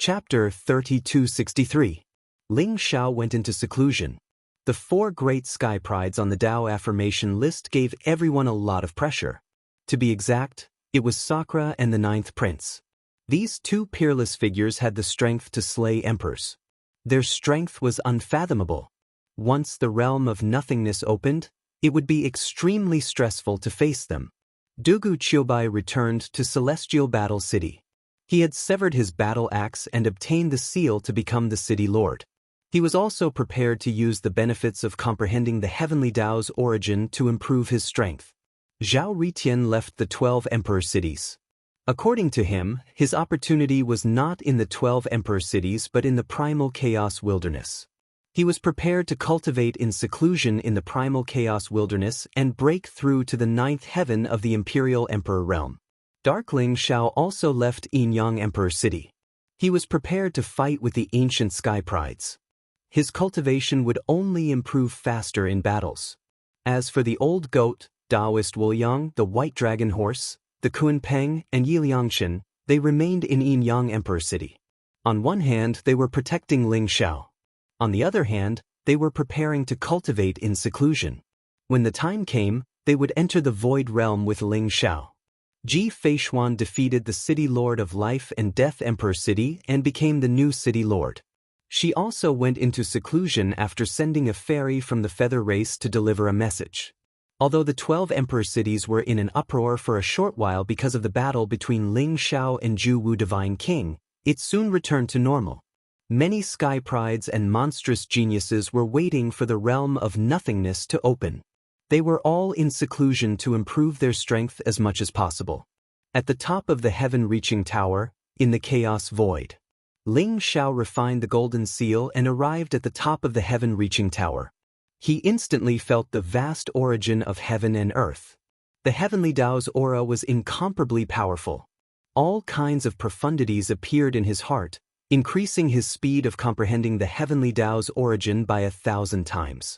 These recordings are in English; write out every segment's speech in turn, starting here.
Chapter 3263. Ling Xiao went into seclusion. The 4 great sky prides on the Tao affirmation list gave everyone a lot of pressure. To be exact, it was Sakra and the 9th prince. These 2 peerless figures had the strength to slay emperors. Their strength was unfathomable. Once the realm of nothingness opened, it would be extremely stressful to face them. Dugu Qiubai returned to Celestial Battle City. He had severed his battle axe and obtained the seal to become the city lord. He was also prepared to use the benefits of comprehending the heavenly Tao's origin to improve his strength. Zhao Ritian left the 12 emperor cities. According to him, his opportunity was not in the 12 emperor cities but in the primal chaos wilderness. He was prepared to cultivate in seclusion in the primal chaos wilderness and break through to the 9th heaven of the imperial emperor realm. Dark Ling Xiao also left Yinyang Emperor City. He was prepared to fight with the ancient sky prides. His cultivation would only improve faster in battles. As for the old goat, Taoist Wuliang, the white dragon horse, the Kunpeng, and Yiliangshan, they remained in Yinyang Emperor City. On one hand, they were protecting Ling Xiao. On the other hand, they were preparing to cultivate in seclusion. When the time came, they would enter the void realm with Ling Xiao. Ji Feishuan defeated the City Lord of Life and Death Emperor City and became the new City Lord. She also went into seclusion after sending a fairy from the feather race to deliver a message. Although the 12 emperor cities were in an uproar for a short while because of the battle between Ling Xiao and Zhu Wu Divine King, it soon returned to normal. Many sky prides and monstrous geniuses were waiting for the realm of nothingness to open. They were all in seclusion to improve their strength as much as possible. At the top of the heaven-reaching tower, in the chaos void, Ling Xiao refined the golden seal and arrived at the top of the heaven-reaching tower. He instantly felt the vast origin of heaven and earth. The heavenly Tao's aura was incomparably powerful. All kinds of profundities appeared in his heart, increasing his speed of comprehending the heavenly Tao's origin by 1,000 times.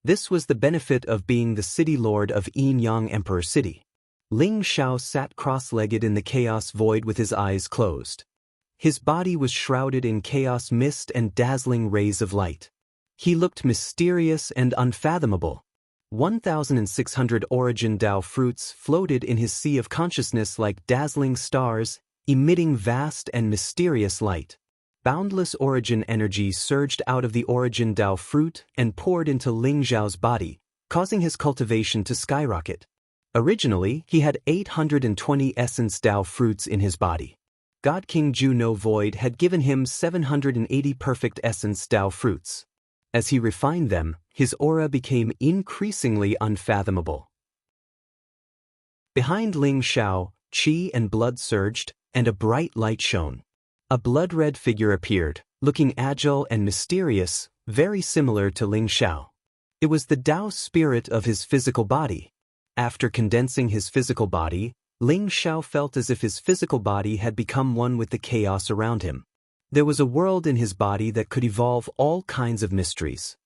This was the benefit of being the city lord of Yinyang Emperor City. Ling Xiao sat cross-legged in the chaos void with his eyes closed. His body was shrouded in chaos mist and dazzling rays of light. He looked mysterious and unfathomable. 1,600 origin Tao fruits floated in his sea of consciousness like dazzling stars, emitting vast and mysterious light. Boundless origin energy surged out of the origin Tao fruit and poured into Ling Xiao's body, causing his cultivation to skyrocket. Originally, he had 820 essence Tao fruits in his body. God King Zhu No Void had given him 780 perfect essence Tao fruits. As he refined them, his aura became increasingly unfathomable. Behind Ling Xiao, qi and blood surged, and a bright light shone. A blood-red figure appeared, looking agile and mysterious, very similar to Ling Xiao. It was the Tao spirit of his physical body. After condensing his physical body, Ling Xiao felt as if his physical body had become one with the chaos around him. There was a world in his body that could evolve all kinds of mysteries.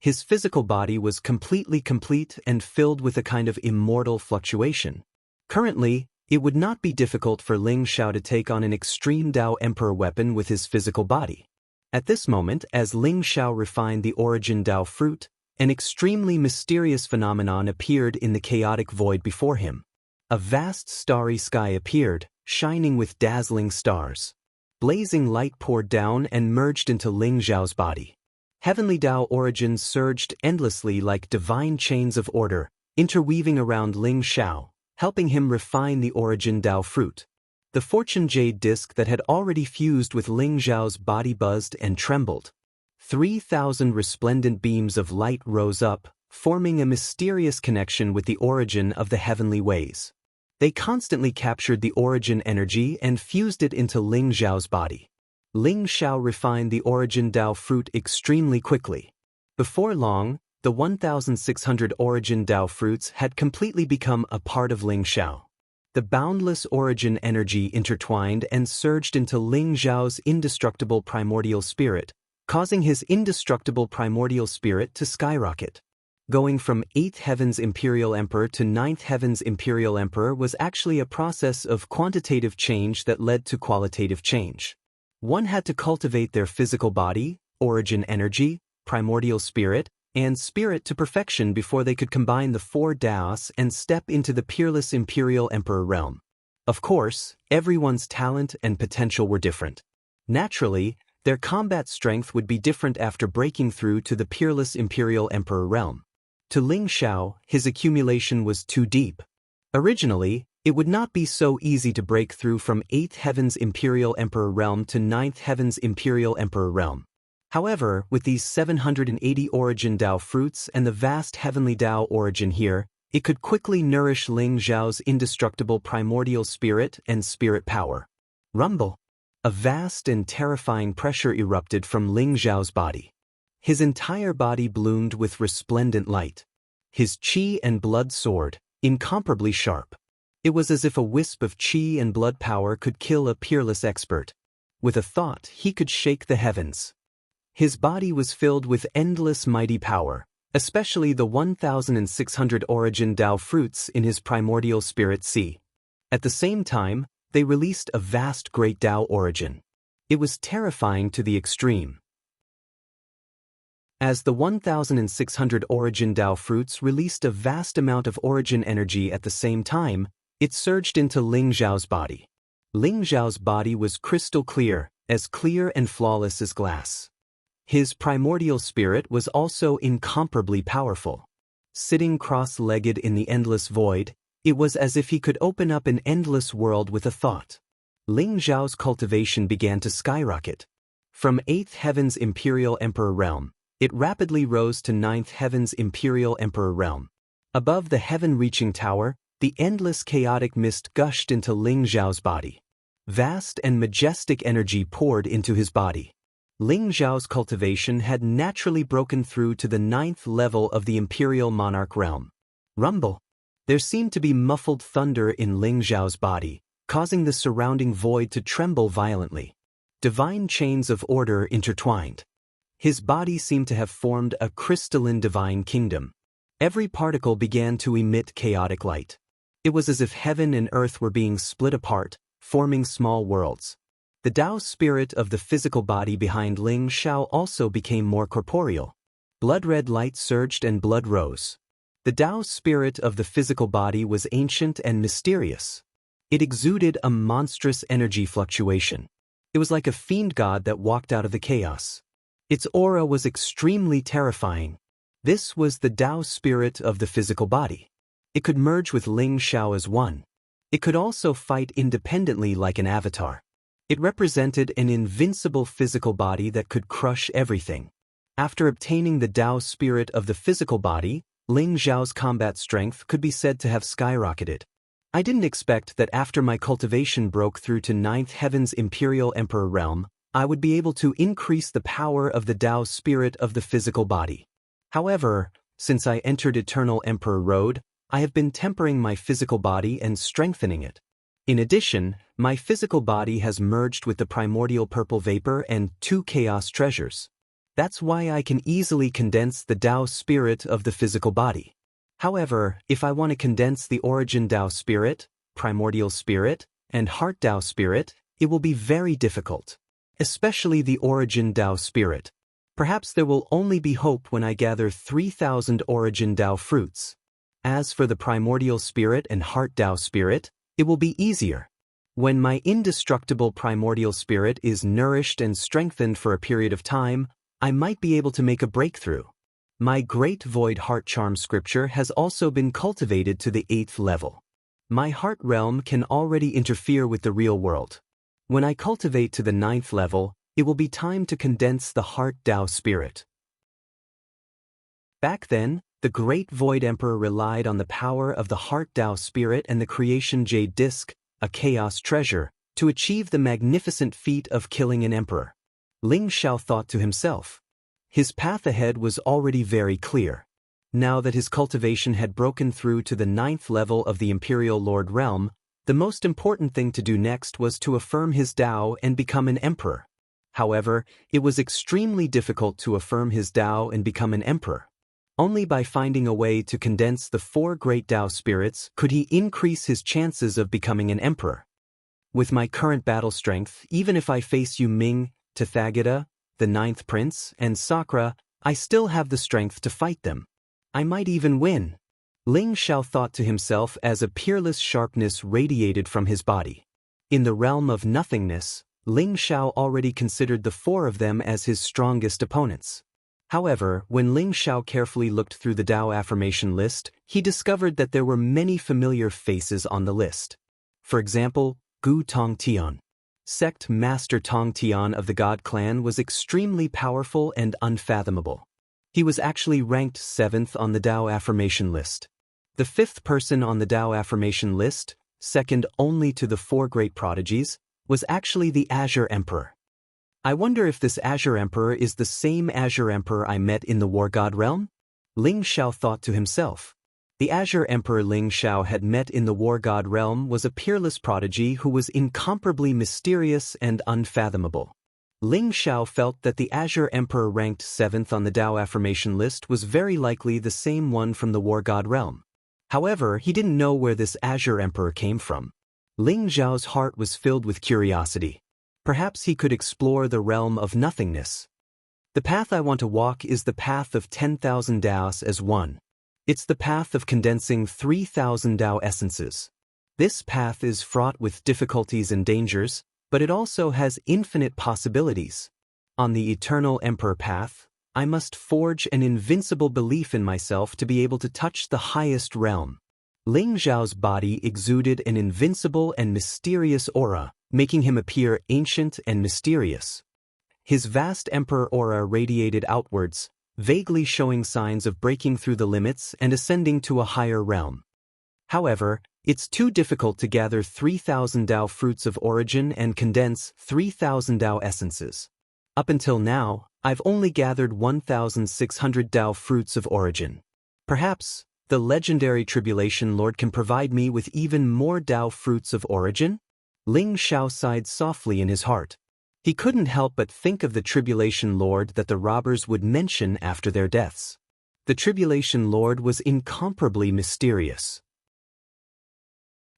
His physical body was completely complete and filled with a kind of immortal fluctuation. Currently, it would not be difficult for Ling Xiao to take on an extreme Tao Emperor weapon with his physical body. At this moment, as Ling Xiao refined the origin Tao fruit, an extremely mysterious phenomenon appeared in the chaotic void before him. A vast starry sky appeared, shining with dazzling stars. Blazing light poured down and merged into Ling Xiao's body. Heavenly Tao origins surged endlessly like divine chains of order, interweaving around Ling Xiao, helping him refine the origin Tao fruit. The fortune jade disc that had already fused with Ling Xiao's body buzzed and trembled. 3,000 resplendent beams of light rose up, forming a mysterious connection with the origin of the heavenly ways. They constantly captured the origin energy and fused it into Ling Xiao's body. Ling Xiao refined the origin Tao fruit extremely quickly. Before long, the 1,600 origin Tao fruits had completely become a part of Ling Xiao. The boundless origin energy intertwined and surged into Ling Xiao's indestructible primordial spirit, causing his indestructible primordial spirit to skyrocket. Going from 8th Heaven's Imperial Emperor to 9th Heaven's Imperial Emperor was actually a process of quantitative change that led to qualitative change. One had to cultivate their physical body, origin energy, primordial spirit, and spirit to perfection before they could combine the 4 Daos and step into the peerless Imperial Emperor realm. Of course, everyone's talent and potential were different. Naturally, their combat strength would be different after breaking through to the peerless Imperial Emperor realm. To Ling Xiao, his accumulation was too deep. Originally, it would not be so easy to break through from 8th Heaven's Imperial Emperor realm to 9th Heaven's Imperial Emperor realm. However, with these 780 origin Dao fruits and the vast heavenly Dao origin here, it could quickly nourish Ling Xiao's indestructible primordial spirit and spirit power. Rumble. A vast and terrifying pressure erupted from Ling Xiao's body. His entire body bloomed with resplendent light. His qi and blood soared, incomparably sharp. It was as if a wisp of qi and blood power could kill a peerless expert. With a thought, he could shake the heavens. His body was filled with endless mighty power, especially the 1,600 origin Dao fruits in his primordial spirit sea. At the same time, they released a vast great Dao origin. It was terrifying to the extreme. As the 1,600 origin Dao fruits released a vast amount of origin energy at the same time, it surged into Ling Xiao's body. Ling Xiao's body was crystal clear and flawless as glass. His primordial spirit was also incomparably powerful. Sitting cross-legged in the endless void, it was as if he could open up an endless world with a thought. Ling Xiao's cultivation began to skyrocket. From 8th Heaven's Imperial Emperor realm, it rapidly rose to 9th Heaven's Imperial Emperor realm. Above the heaven-reaching tower, the endless chaotic mist gushed into Ling Xiao's body. Vast and majestic energy poured into his body. Ling Xiao's cultivation had naturally broken through to the 9th level of the Imperial Monarch realm. Rumble. There seemed to be muffled thunder in Ling Xiao's body, causing the surrounding void to tremble violently. Divine chains of order intertwined. His body seemed to have formed a crystalline divine kingdom. Every particle began to emit chaotic light. It was as if heaven and earth were being split apart, forming small worlds. The Dao spirit of the physical body behind Ling Xiao also became more corporeal. Blood-red light surged and blood rose. The Dao spirit of the physical body was ancient and mysterious. It exuded a monstrous energy fluctuation. It was like a fiend god that walked out of the chaos. Its aura was extremely terrifying. This was the Dao spirit of the physical body. It could merge with Ling Xiao as one. It could also fight independently like an avatar. It represented an invincible physical body that could crush everything. After obtaining the Dao spirit of the physical body, Ling Xiao's combat strength could be said to have skyrocketed. I didn't expect that after my cultivation broke through to 9th Heaven's Imperial Emperor realm, I would be able to increase the power of the Dao spirit of the physical body. However, since I entered Eternal Emperor Road, I have been tempering my physical body and strengthening it. In addition, my physical body has merged with the primordial purple vapor and 2 chaos treasures. That's why I can easily condense the Dao spirit of the physical body. However, if I want to condense the origin Dao spirit, primordial spirit, and heart Dao spirit, it will be very difficult. Especially the origin Dao spirit. Perhaps there will only be hope when I gather 3,000 origin Dao fruits. As for the primordial spirit and heart Dao spirit, it will be easier. When my indestructible primordial spirit is nourished and strengthened for a period of time, I might be able to make a breakthrough. My Great Void Heart Charm scripture has also been cultivated to the 8th level. My heart realm can already interfere with the real world. When I cultivate to the 9th level, it will be time to condense the heart Dao spirit. Back then, the Great Void Emperor relied on the power of the heart Dao spirit and the creation jade disc, a chaos treasure, to achieve the magnificent feat of killing an emperor. Ling Xiao thought to himself. His path ahead was already very clear. Now that his cultivation had broken through to the 9th level of the Imperial Lord realm, the most important thing to do next was to affirm his Dao and become an emperor. However, it was extremely difficult to affirm his Dao and become an emperor. Only by finding a way to condense the 4 great Dao spirits could he increase his chances of becoming an emperor. With my current battle strength, even if I face Yu Ming, Tathagata, the Ninth Prince, and Sakra, I still have the strength to fight them. I might even win. Ling Xiao thought to himself as a peerless sharpness radiated from his body. In the realm of nothingness, Ling Xiao already considered the four of them as his strongest opponents. However, when Ling Xiao carefully looked through the Tao affirmation list, he discovered that there were many familiar faces on the list. For example, Gu Tongtian. Sect Master Tongtian of the God Clan was extremely powerful and unfathomable. He was actually ranked 7th on the Tao affirmation list. The 5th person on the Tao affirmation list, second only to the 4 great prodigies, was actually the Azure Emperor. I wonder if this Azure Emperor is the same Azure Emperor I met in the War God realm? Ling Xiao thought to himself. The Azure Emperor Ling Xiao had met in the War God realm was a peerless prodigy who was incomparably mysterious and unfathomable. Ling Xiao felt that the Azure Emperor ranked 7th on the Tao affirmation list was very likely the same one from the War God realm. However, he didn't know where this Azure Emperor came from. Ling Xiao's heart was filled with curiosity. Perhaps he could explore the realm of nothingness. The path I want to walk is the path of 10,000 Taos as one. It's the path of condensing 3,000 Tao essences. This path is fraught with difficulties and dangers, but it also has infinite possibilities. On the eternal Emperor path, I must forge an invincible belief in myself to be able to touch the highest realm. Ling Xiao's body exuded an invincible and mysterious aura, making him appear ancient and mysterious. His vast Emperor aura radiated outwards, vaguely showing signs of breaking through the limits and ascending to a higher realm. However, it's too difficult to gather 3,000 Tao fruits of origin and condense 3,000 Tao essences. Up until now, I've only gathered 1,600 Tao fruits of origin. Perhaps, the legendary Tribulation Lord can provide me with even more Tao fruits of origin? Ling Xiao sighed softly in his heart. He couldn't help but think of the Tribulation Lord that the robbers would mention after their deaths. The Tribulation Lord was incomparably mysterious.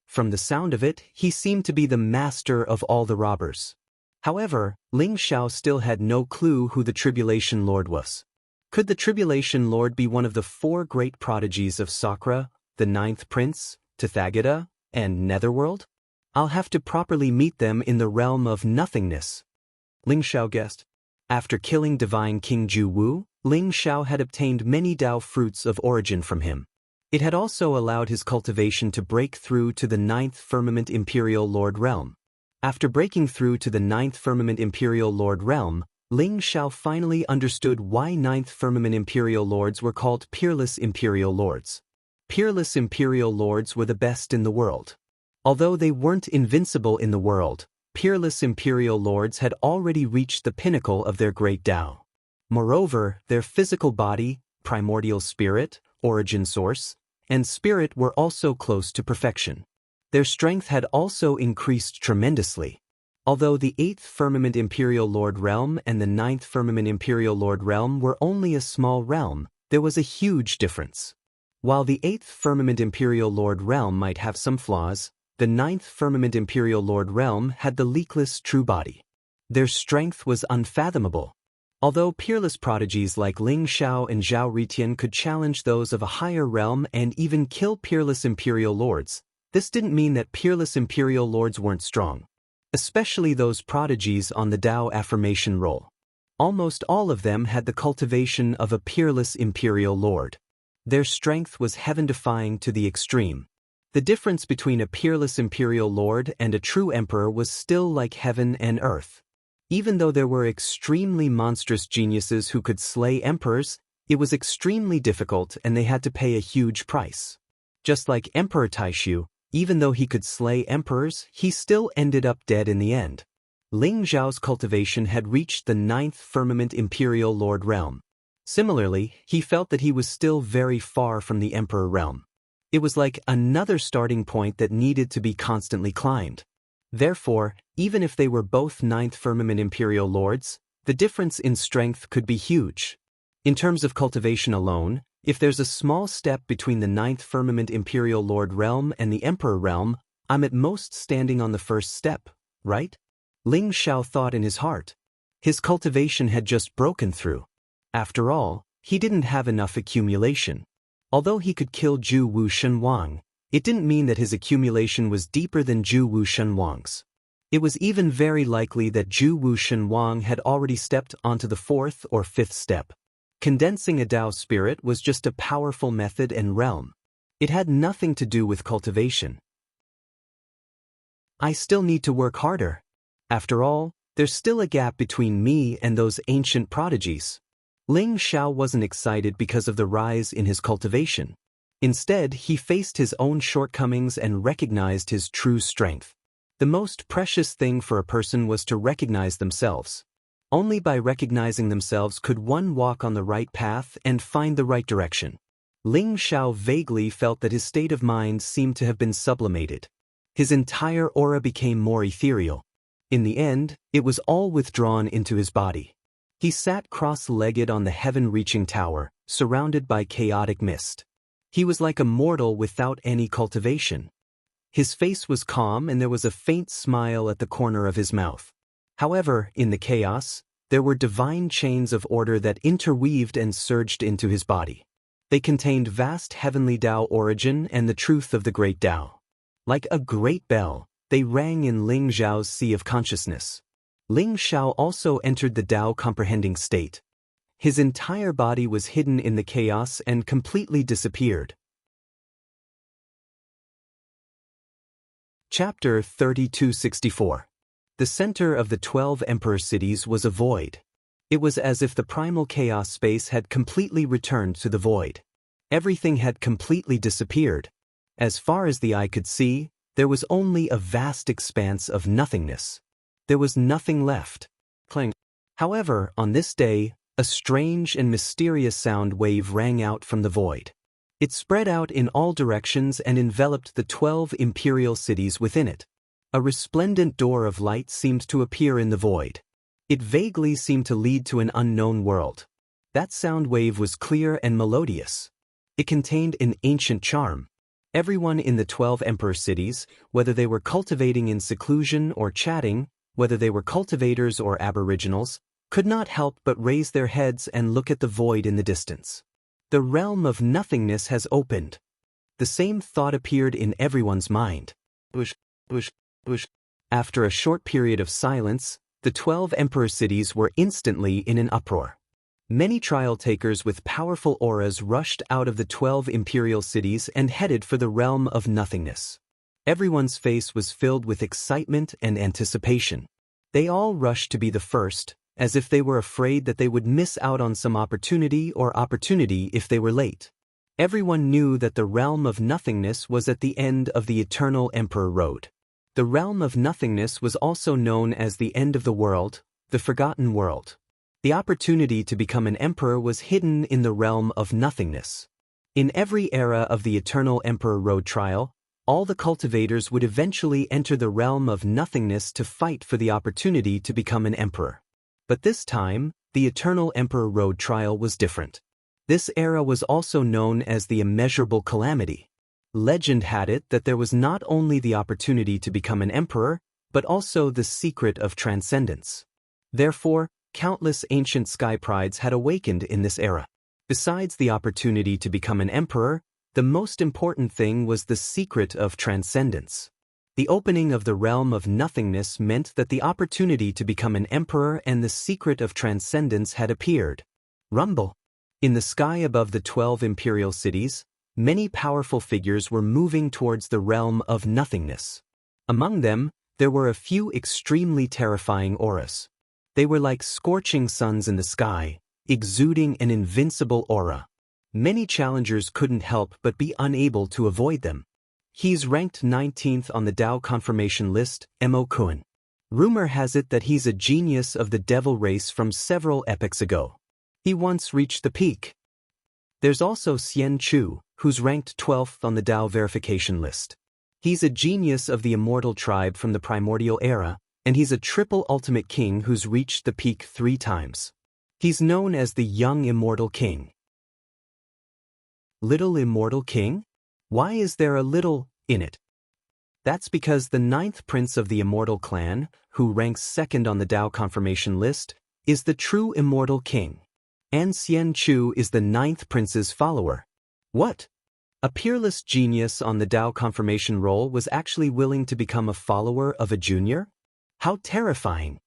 From the sound of it, he seemed to be the master of all the robbers. However, Ling Xiao still had no clue who the Tribulation Lord was. Could the Tribulation Lord be one of the 4 great prodigies of Sakra, the Ninth Prince, Tathagata, and Netherworld? I'll have to properly meet them in the realm of nothingness. Ling Xiao guessed. After killing Divine King Ju Wu, Ling Xiao had obtained many Tao fruits of origin from him. It had also allowed his cultivation to break through to the 9th Firmament Imperial Lord realm. After breaking through to the 9th Firmament Imperial Lord realm, Ling Xiao finally understood why 9th Firmament Imperial Lords were called Peerless Imperial Lords. Peerless Imperial Lords were the best in the world. Although they weren't invincible in the world, Peerless Imperial Lords had already reached the pinnacle of their great Tao. Moreover, their physical body, primordial spirit, origin source, and spirit were also close to perfection. Their strength had also increased tremendously. Although the 8th Firmament Imperial Lord realm and the 9th Firmament Imperial Lord realm were only a small realm, there was a huge difference. While the 8th Firmament Imperial Lord realm might have some flaws, the 9th Firmament Imperial Lord realm had the leakless true body. Their strength was unfathomable. Although peerless prodigies like Ling Xiao and Zhao Ritian could challenge those of a higher realm and even kill peerless Imperial Lords, this didn't mean that peerless Imperial Lords weren't strong. Especially those prodigies on the Tao affirmation roll. Almost all of them had the cultivation of a peerless Imperial Lord. Their strength was heaven-defying to the extreme. The difference between a peerless Imperial Lord and a true Emperor was still like heaven and earth. Even though there were extremely monstrous geniuses who could slay emperors, it was extremely difficult and they had to pay a huge price. Just like Emperor Taishu, even though he could slay emperors, he still ended up dead in the end. Ling Xiao's cultivation had reached the 9th Firmament Imperial Lord realm. Similarly, he felt that he was still very far from the Emperor realm. It was like another starting point that needed to be constantly climbed. Therefore, even if they were both 9th Firmament Imperial Lords, the difference in strength could be huge. In terms of cultivation alone, if there's a small step between the 9th Firmament Imperial Lord realm and the Emperor realm, I'm at most standing on the first step, right? Ling Xiao thought in his heart. His cultivation had just broken through. After all, he didn't have enough accumulation. Although he could kill Zhu Wu Shenwang, it didn't mean that his accumulation was deeper than Zhu Wu Shenwang's. It was even very likely that Zhu Wu Shenwang had already stepped onto the fourth or fifth step. Condensing a Tao spirit was just a powerful method and realm. It had nothing to do with cultivation. I still need to work harder. After all, there's still a gap between me and those ancient prodigies. Ling Xiao wasn't excited because of the rise in his cultivation. Instead, he faced his own shortcomings and recognized his true strength. The most precious thing for a person was to recognize themselves. Only by recognizing themselves could one walk on the right path and find the right direction. Ling Xiao vaguely felt that his state of mind seemed to have been sublimated. His entire aura became more ethereal. In the end, it was all withdrawn into his body. He sat cross-legged on the heaven-reaching tower, surrounded by chaotic mist. He was like a mortal without any cultivation. His face was calm and there was a faint smile at the corner of his mouth. However, in the chaos, there were divine chains of order that interweaved and surged into his body. They contained vast heavenly Tao origin and the truth of the great Tao. Like a great bell, they rang in Ling Xiao's sea of consciousness. Ling Xiao also entered the Tao comprehending state. His entire body was hidden in the chaos and completely disappeared. Chapter 3264. The center of the 12 emperor cities was a void. It was as if the primal chaos space had completely returned to the void. Everything had completely disappeared. As far as the eye could see, there was only a vast expanse of nothingness. There was nothing left. Clang. However, on this day, a strange and mysterious sound wave rang out from the void. It spread out in all directions and enveloped the 12 imperial cities within it. A resplendent door of light seemed to appear in the void. It vaguely seemed to lead to an unknown world. That sound wave was clear and melodious. It contained an ancient charm. Everyone in the 12 emperor cities, whether they were cultivating in seclusion or chatting, whether they were cultivators or aboriginals, could not help but raise their heads and look at the void in the distance. The realm of nothingness has opened. The same thought appeared in everyone's mind. After a short period of silence, the 12 emperor cities were instantly in an uproar. Many trial takers with powerful auras rushed out of the 12 imperial cities and headed for the realm of nothingness. Everyone's face was filled with excitement and anticipation. They all rushed to be the first, as if they were afraid that they would miss out on some opportunity if they were late. Everyone knew that the realm of nothingness was at the end of the Eternal Emperor Road. The realm of nothingness was also known as the end of the world, the forgotten world. The opportunity to become an emperor was hidden in the realm of nothingness. In every era of the Eternal Emperor Road trial, all the cultivators would eventually enter the realm of nothingness to fight for the opportunity to become an emperor. But this time, the Eternal Emperor Road trial was different. This era was also known as the Immeasurable Calamity. Legend had it that there was not only the opportunity to become an emperor, but also the secret of transcendence. Therefore, countless ancient sky prides had awakened in this era. Besides the opportunity to become an emperor, the most important thing was the secret of transcendence. The opening of the realm of nothingness meant that the opportunity to become an emperor and the secret of transcendence had appeared. Rumble. In the sky above the 12 imperial cities, many powerful figures were moving towards the realm of nothingness. Among them, there were a few extremely terrifying auras. They were like scorching suns in the sky, exuding an invincible aura. Many challengers couldn't help but be unable to avoid them. He's ranked 19th on the Tao confirmation list, Mo Kun. Rumor has it that he's a genius of the devil race from several epochs ago. He once reached the peak. There's also Xian Chu, who's ranked 12th on the Tao verification list. He's a genius of the immortal tribe from the primordial era, and he's a triple ultimate king who's reached the peak 3 times. He's known as the Young Immortal King. Little Immortal King? Why is there a little in it? That's because the ninth prince of the immortal clan, who ranks second on the Tao confirmation list, is the true immortal king. An Xian Chu is the ninth prince's follower. What? A peerless genius on the Tao confirmation roll was actually willing to become a follower of a junior? How terrifying!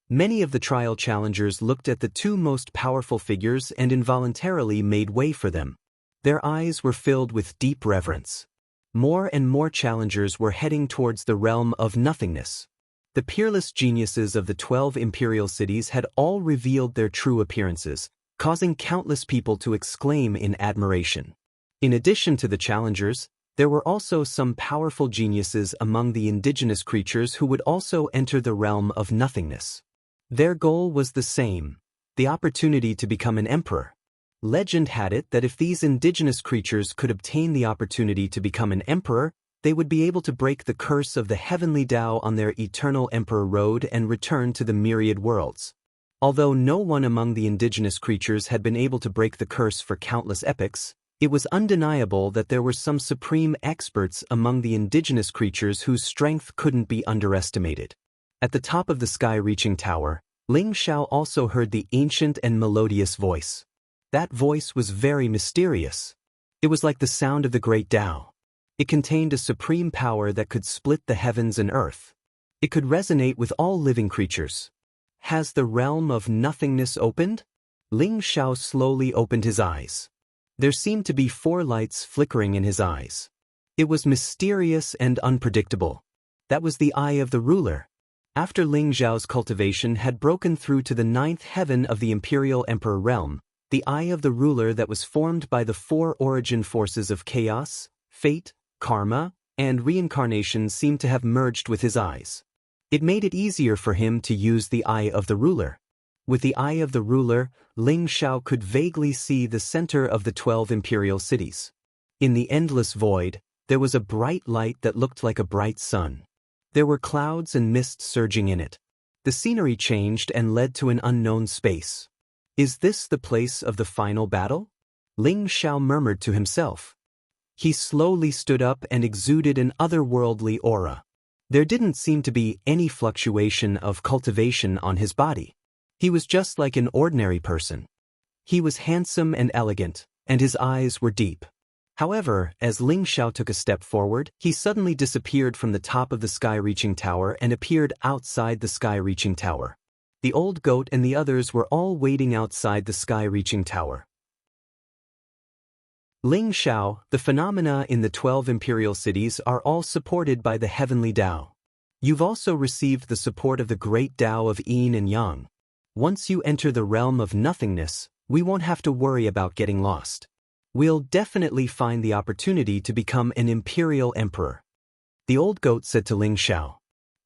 Many of the trial challengers looked at the two most powerful figures and involuntarily made way for them. Their eyes were filled with deep reverence. More and more challengers were heading towards the realm of nothingness. The peerless geniuses of the 12 imperial cities had all revealed their true appearances, causing countless people to exclaim in admiration. In addition to the challengers, there were also some powerful geniuses among the indigenous creatures who would also enter the realm of nothingness. Their goal was the same, the opportunity to become an emperor. Legend had it that if these indigenous creatures could obtain the opportunity to become an emperor, they would be able to break the curse of the heavenly Tao on their eternal emperor road and return to the myriad worlds. Although no one among the indigenous creatures had been able to break the curse for countless epochs, it was undeniable that there were some supreme experts among the indigenous creatures whose strength couldn't be underestimated. At the top of the sky-reaching tower, Ling Xiao also heard the ancient and melodious voice. That voice was very mysterious. It was like the sound of the great Tao. It contained a supreme power that could split the heavens and earth. It could resonate with all living creatures. Has the realm of nothingness opened? Ling Xiao slowly opened his eyes. There seemed to be 4 lights flickering in his eyes. It was mysterious and unpredictable. That was the eye of the ruler. After Ling Xiao's cultivation had broken through to the 9th heaven of the Imperial Emperor realm, the eye of the ruler that was formed by the 4 origin forces of chaos, fate, karma, and reincarnation seemed to have merged with his eyes. It made it easier for him to use the eye of the ruler. With the eye of the ruler, Ling Xiao could vaguely see the center of the 12 imperial cities. In the endless void, there was a bright light that looked like a bright sun. There were clouds and mist surging in it. The scenery changed and led to an unknown space. Is this the place of the final battle? Ling Xiao murmured to himself. He slowly stood up and exuded an otherworldly aura. There didn't seem to be any fluctuation of cultivation on his body. He was just like an ordinary person. He was handsome and elegant, and his eyes were deep. However, as Ling Xiao took a step forward, he suddenly disappeared from the top of the sky-reaching tower and appeared outside the sky-reaching tower. The old goat and the others were all waiting outside the sky-reaching tower. Ling Xiao, the phenomena in the 12 imperial cities are all supported by the heavenly Tao. You've also received the support of the great Tao of Yin and Yang. Once you enter the realm of nothingness, we won't have to worry about getting lost. We'll definitely find the opportunity to become an imperial emperor. The old goat said to Ling Xiao.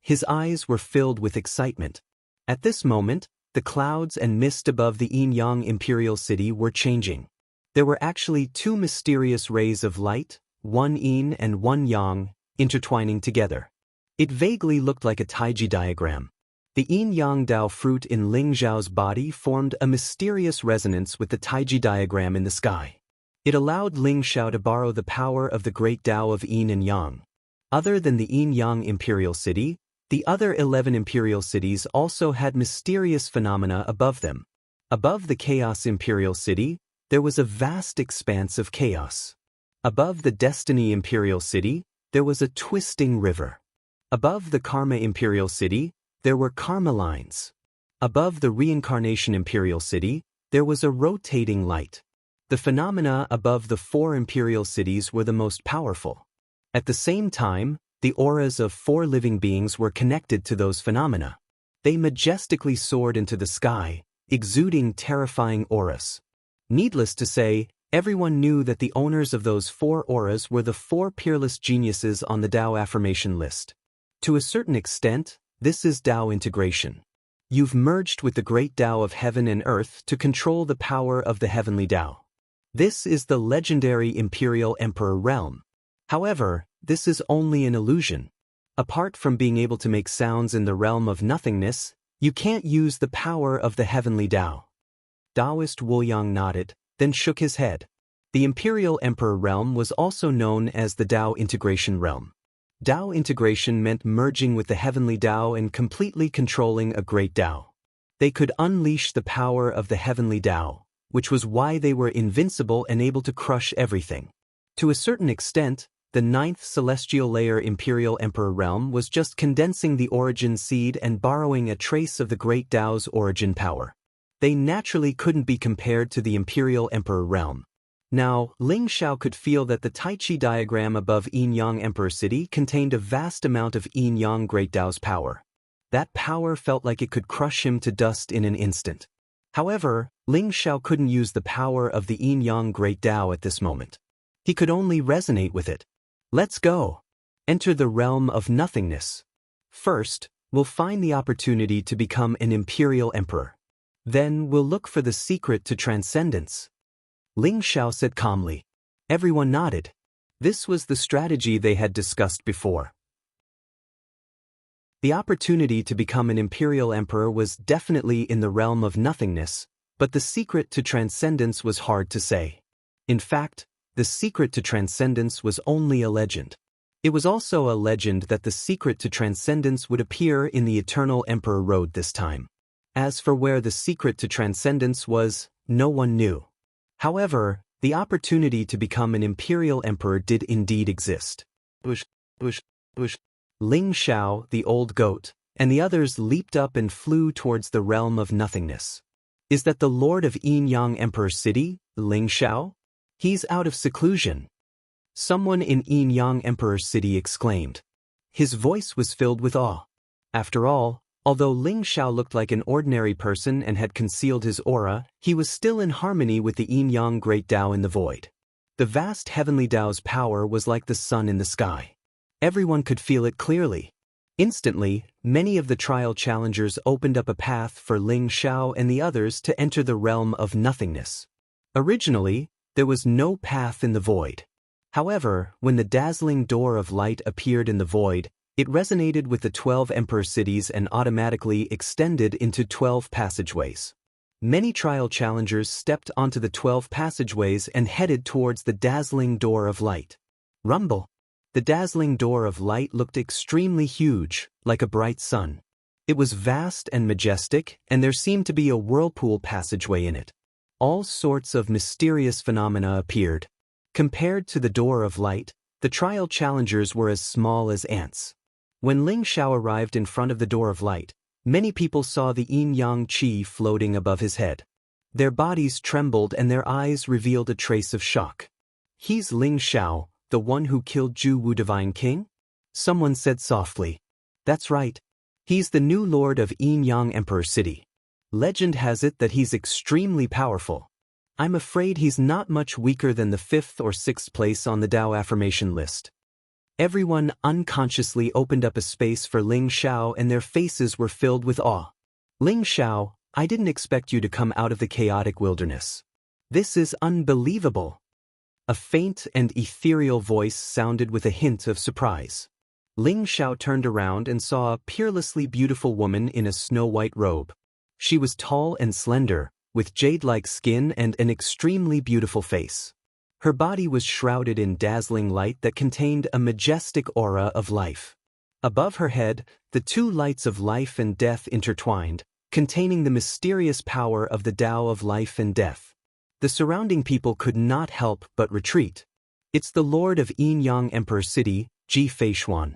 His eyes were filled with excitement. At this moment, the clouds and mist above the Yin-Yang imperial city were changing. There were actually 2 mysterious rays of light, one yin and one yang, intertwining together. It vaguely looked like a taiji diagram. The yin-yang Dao fruit in Ling Xiao's body formed a mysterious resonance with the taiji diagram in the sky. It allowed Ling Xiao to borrow the power of the great Tao of Yin and Yang. Other than the Yin-Yang imperial city, the other 11 imperial cities also had mysterious phenomena above them. Above the Chaos imperial city, there was a vast expanse of chaos. Above the Destiny imperial city, there was a twisting river. Above the Karma imperial city, there were karma lines. Above the Reincarnation imperial city, there was a rotating light. The phenomena above the 4 imperial cities were the most powerful. At the same time, the auras of 4 living beings were connected to those phenomena. They majestically soared into the sky, exuding terrifying auras. Needless to say, everyone knew that the owners of those 4 auras were the 4 peerless geniuses on the Tao affirmation list. To a certain extent, this is Tao integration. You've merged with the great Tao of heaven and earth to control the power of the heavenly Tao. This is the legendary Imperial Emperor realm. However, this is only an illusion. Apart from being able to make sounds in the realm of nothingness, you can't use the power of the heavenly Tao. Taoist Wu Yang nodded, then shook his head. The Imperial Emperor realm was also known as the Tao integration realm. Dao integration meant merging with the heavenly Dao and completely controlling a great Dao. They could unleash the power of the heavenly Dao, which was why they were invincible and able to crush everything. To a certain extent, the ninth celestial layer Imperial Emperor realm was just condensing the origin seed and borrowing a trace of the great Dao's origin power. They naturally couldn't be compared to the Imperial Emperor realm. Now, Ling Xiao could feel that the Tai Chi diagram above Yin-Yang Emperor City contained a vast amount of Yin-Yang Great Dao's power. That power felt like it could crush him to dust in an instant. However, Ling Xiao couldn't use the power of the Yin-Yang Great Dao at this moment. He could only resonate with it. Let's go. Enter the realm of nothingness. First, we'll find the opportunity to become an Imperial Emperor. Then we'll look for the secret to transcendence. Ling Xiao said calmly. Everyone nodded. This was the strategy they had discussed before. The opportunity to become an Imperial Emperor was definitely in the realm of nothingness, but the secret to transcendence was hard to say. In fact, the secret to transcendence was only a legend. It was also a legend that the secret to transcendence would appear in the Eternal Emperor Road this time. As for where the secret to transcendence was, no one knew. However, the opportunity to become an Imperial Emperor did indeed exist. Bush. Ling Xiao, the old goat, and the others leaped up and flew towards the realm of nothingness. Is that the Lord of Yin-Yang Emperor City, Ling Xiao? He's out of seclusion. Someone in Yin-Yang Emperor City exclaimed. His voice was filled with awe. After all, although Ling Xiao looked like an ordinary person and had concealed his aura, he was still in harmony with the Yin-Yang Great Dao in the void. The vast heavenly Dao's power was like the sun in the sky. Everyone could feel it clearly. Instantly, many of the trial challengers opened up a path for Ling Xiao and the others to enter the realm of nothingness. Originally, there was no path in the void. However, when the dazzling door of light appeared in the void, it resonated with the 12 Emperor cities and automatically extended into 12 passageways. Many trial challengers stepped onto the 12 passageways and headed towards the dazzling door of light. Rumble. The dazzling door of light looked extremely huge, like a bright sun. It was vast and majestic, and there seemed to be a whirlpool passageway in it. All sorts of mysterious phenomena appeared. Compared to the door of light, the trial challengers were as small as ants. When Ling Xiao arrived in front of the door of light, many people saw the yin-yang qi floating above his head. Their bodies trembled and their eyes revealed a trace of shock. He's Ling Xiao, the one who killed Zhu Wu Divine King? Someone said softly. That's right. He's the new lord of Yin-Yang Emperor City. Legend has it that he's extremely powerful. I'm afraid he's not much weaker than the 5th or 6th place on the Dao affirmation list. Everyone unconsciously opened up a space for Ling Xiao and their faces were filled with awe. Ling Xiao, I didn't expect you to come out of the chaotic wilderness. This is unbelievable. A faint and ethereal voice sounded with a hint of surprise. Ling Xiao turned around and saw a peerlessly beautiful woman in a snow-white robe. She was tall and slender, with jade-like skin and an extremely beautiful face. Her body was shrouded in dazzling light that contained a majestic aura of life. Above her head, the two lights of life and death intertwined, containing the mysterious power of the Tao of life and death. The surrounding people could not help but retreat. It's the Lord of Yin-Yang Emperor City, Ji Feishuan.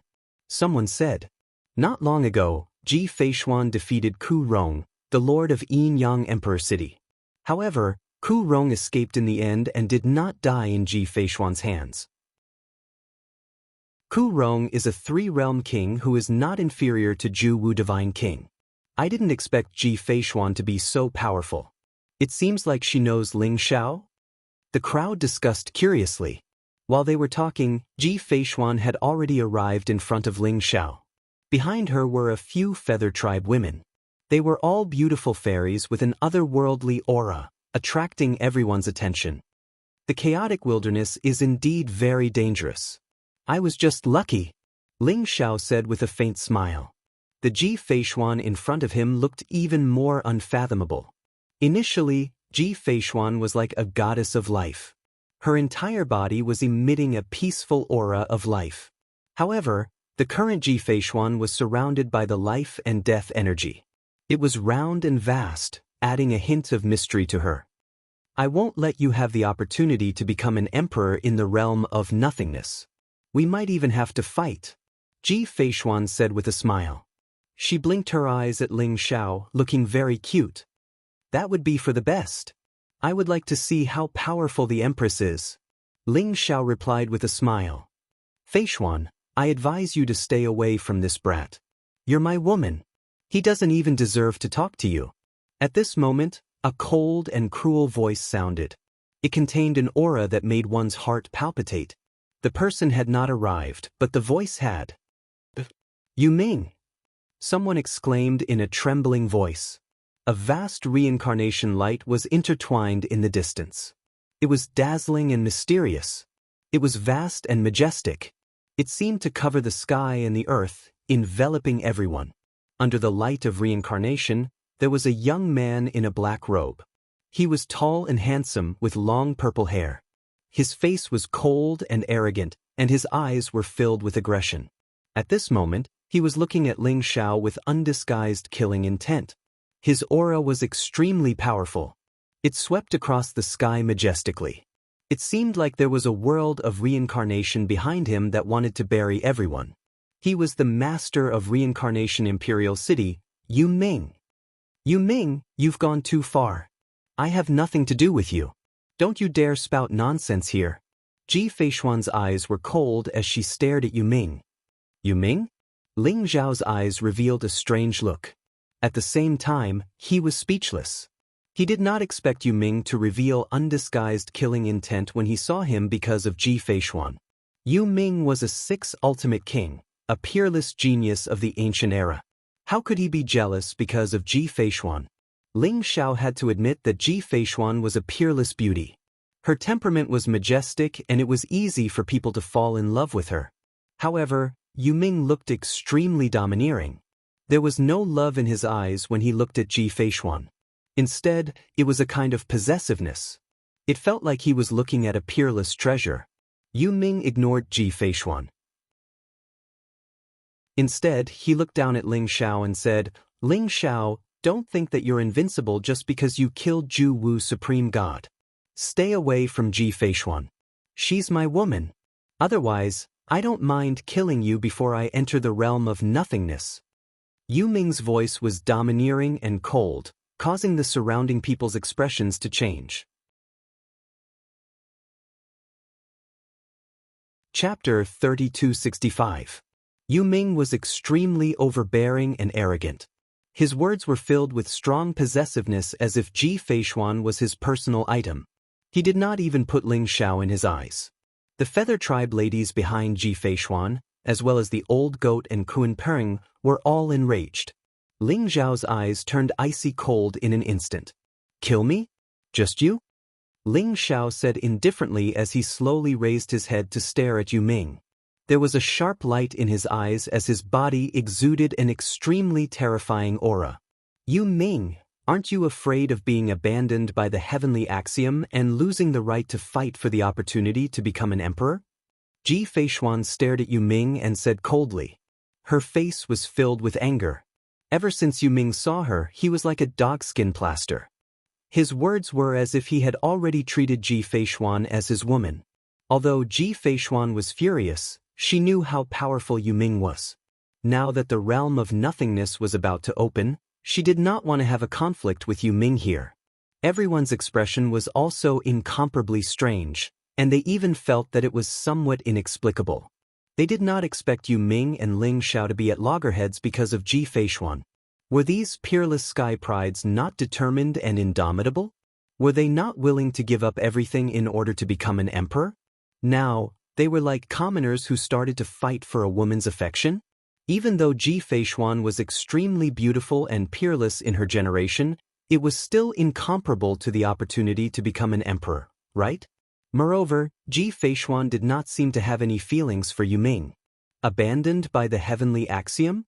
Someone said. Not long ago, Ji Feishuan defeated Ku Rong, the Lord of Yin-Yang Emperor City. However, Ku Rong escaped in the end and did not die in Ji Feishuan's hands. Ku Rong is a 3-realm king who is not inferior to Zhu Wu Divine King. I didn't expect Ji Feishuan to be so powerful. It seems like she knows Ling Xiao? The crowd discussed curiously. While they were talking, Ji Feishuan had already arrived in front of Ling Xiao. Behind her were a few Feather Tribe women. They were all beautiful fairies with an otherworldly aura, attracting everyone's attention. The chaotic wilderness is indeed very dangerous. I was just lucky, Ling Xiao said with a faint smile. The Ji Feishuan in front of him looked even more unfathomable. Initially, Ji Feishuan was like a goddess of life. Her entire body was emitting a peaceful aura of life. However, The current Ji-Feishuan was surrounded by the life and death energy. It was round and vast, adding a hint of mystery to her. I won't let you have the opportunity to become an emperor in the realm of nothingness. We might even have to fight, Ji-Feishuan said with a smile. She blinked her eyes at Ling Xiao, looking very cute. That would be for the best. I would like to see how powerful the Empress is. Ling Xiao replied with a smile. Feishuan, I advise you to stay away from this brat. You're my woman. He doesn't even deserve to talk to you. At this moment, a cold and cruel voice sounded. It contained an aura that made one's heart palpitate. The person had not arrived, but the voice had. Yu Ming! Someone exclaimed in a trembling voice. A vast reincarnation light was intertwined in the distance. It was dazzling and mysterious. It was vast and majestic. It seemed to cover the sky and the earth, enveloping everyone. Under the light of reincarnation, there was a young man in a black robe. He was tall and handsome with long purple hair. His face was cold and arrogant, and his eyes were filled with aggression. At this moment, he was looking at Ling Xiao with undisguised killing intent. His aura was extremely powerful. It swept across the sky majestically. It seemed like there was a world of reincarnation behind him that wanted to bury everyone. He was the master of Reincarnation Imperial City, Yu Ming. Yu Ming, you've gone too far. I have nothing to do with you. Don't you dare spout nonsense here. Ji-Feishuan's eyes were cold as she stared at Yu Ming. Yu Ming? Ling Xiao's eyes revealed a strange look. At the same time, he was speechless. He did not expect Yu Ming to reveal undisguised killing intent when he saw him because of Ji-Feishuan. Yu Ming was a sixth ultimate king, a peerless genius of the ancient era. How could he be jealous because of Ji-Feishuan? Ling Xiao had to admit that Ji-Feishuan was a peerless beauty. Her temperament was majestic and it was easy for people to fall in love with her. However, Yu Ming looked extremely domineering. There was no love in his eyes when he looked at Ji-Feishuan. Instead, it was a kind of possessiveness. It felt like he was looking at a peerless treasure. Yu Ming ignored Ji-Feishuan. Instead, he looked down at Ling Xiao and said, Ling Xiao, don't think that you're invincible just because you killed Ju Wu Supreme God. Stay away from Ji-Feishuan. She's my woman. Otherwise, I don't mind killing you before I enter the realm of nothingness. Yu Ming's voice was domineering and cold, causing the surrounding people's expressions to change. Chapter 3265. Yu Ming was extremely overbearing and arrogant. His words were filled with strong possessiveness as if Ji-Feishuan was his personal item. He did not even put Ling Xiao in his eyes. The Feather Tribe ladies behind Ji-Feishuan, as well as the Old Goat and Kun Peng, were all enraged. Ling Xiao's eyes turned icy cold in an instant. Kill me? Just you? Ling Xiao said indifferently as he slowly raised his head to stare at Yu Ming. There was a sharp light in his eyes as his body exuded an extremely terrifying aura. Yu Ming, aren't you afraid of being abandoned by the heavenly axiom and losing the right to fight for the opportunity to become an emperor? Ji-Feishuan stared at Yu Ming and said coldly. Her face was filled with anger. Ever since Yu Ming saw her, he was like a dogskin plaster. His words were as if he had already treated Ji-Feishuan as his woman. Although Ji-Feishuan was furious, she knew how powerful Yu Ming was. Now that the realm of nothingness was about to open, she did not want to have a conflict with Yu Ming here. Everyone's expression was also incomparably strange, and they even felt that it was somewhat inexplicable. They did not expect Yu Ming and Ling Xiao to be at loggerheads because of Ji-Feishuan. Were these peerless sky prides not determined and indomitable? Were they not willing to give up everything in order to become an emperor? Now, they were like commoners who started to fight for a woman's affection? Even though Ji-Feishuan was extremely beautiful and peerless in her generation, it was still incomparable to the opportunity to become an emperor, right? Moreover, Ji-Feishuan did not seem to have any feelings for Yu Ming. Abandoned by the heavenly axiom?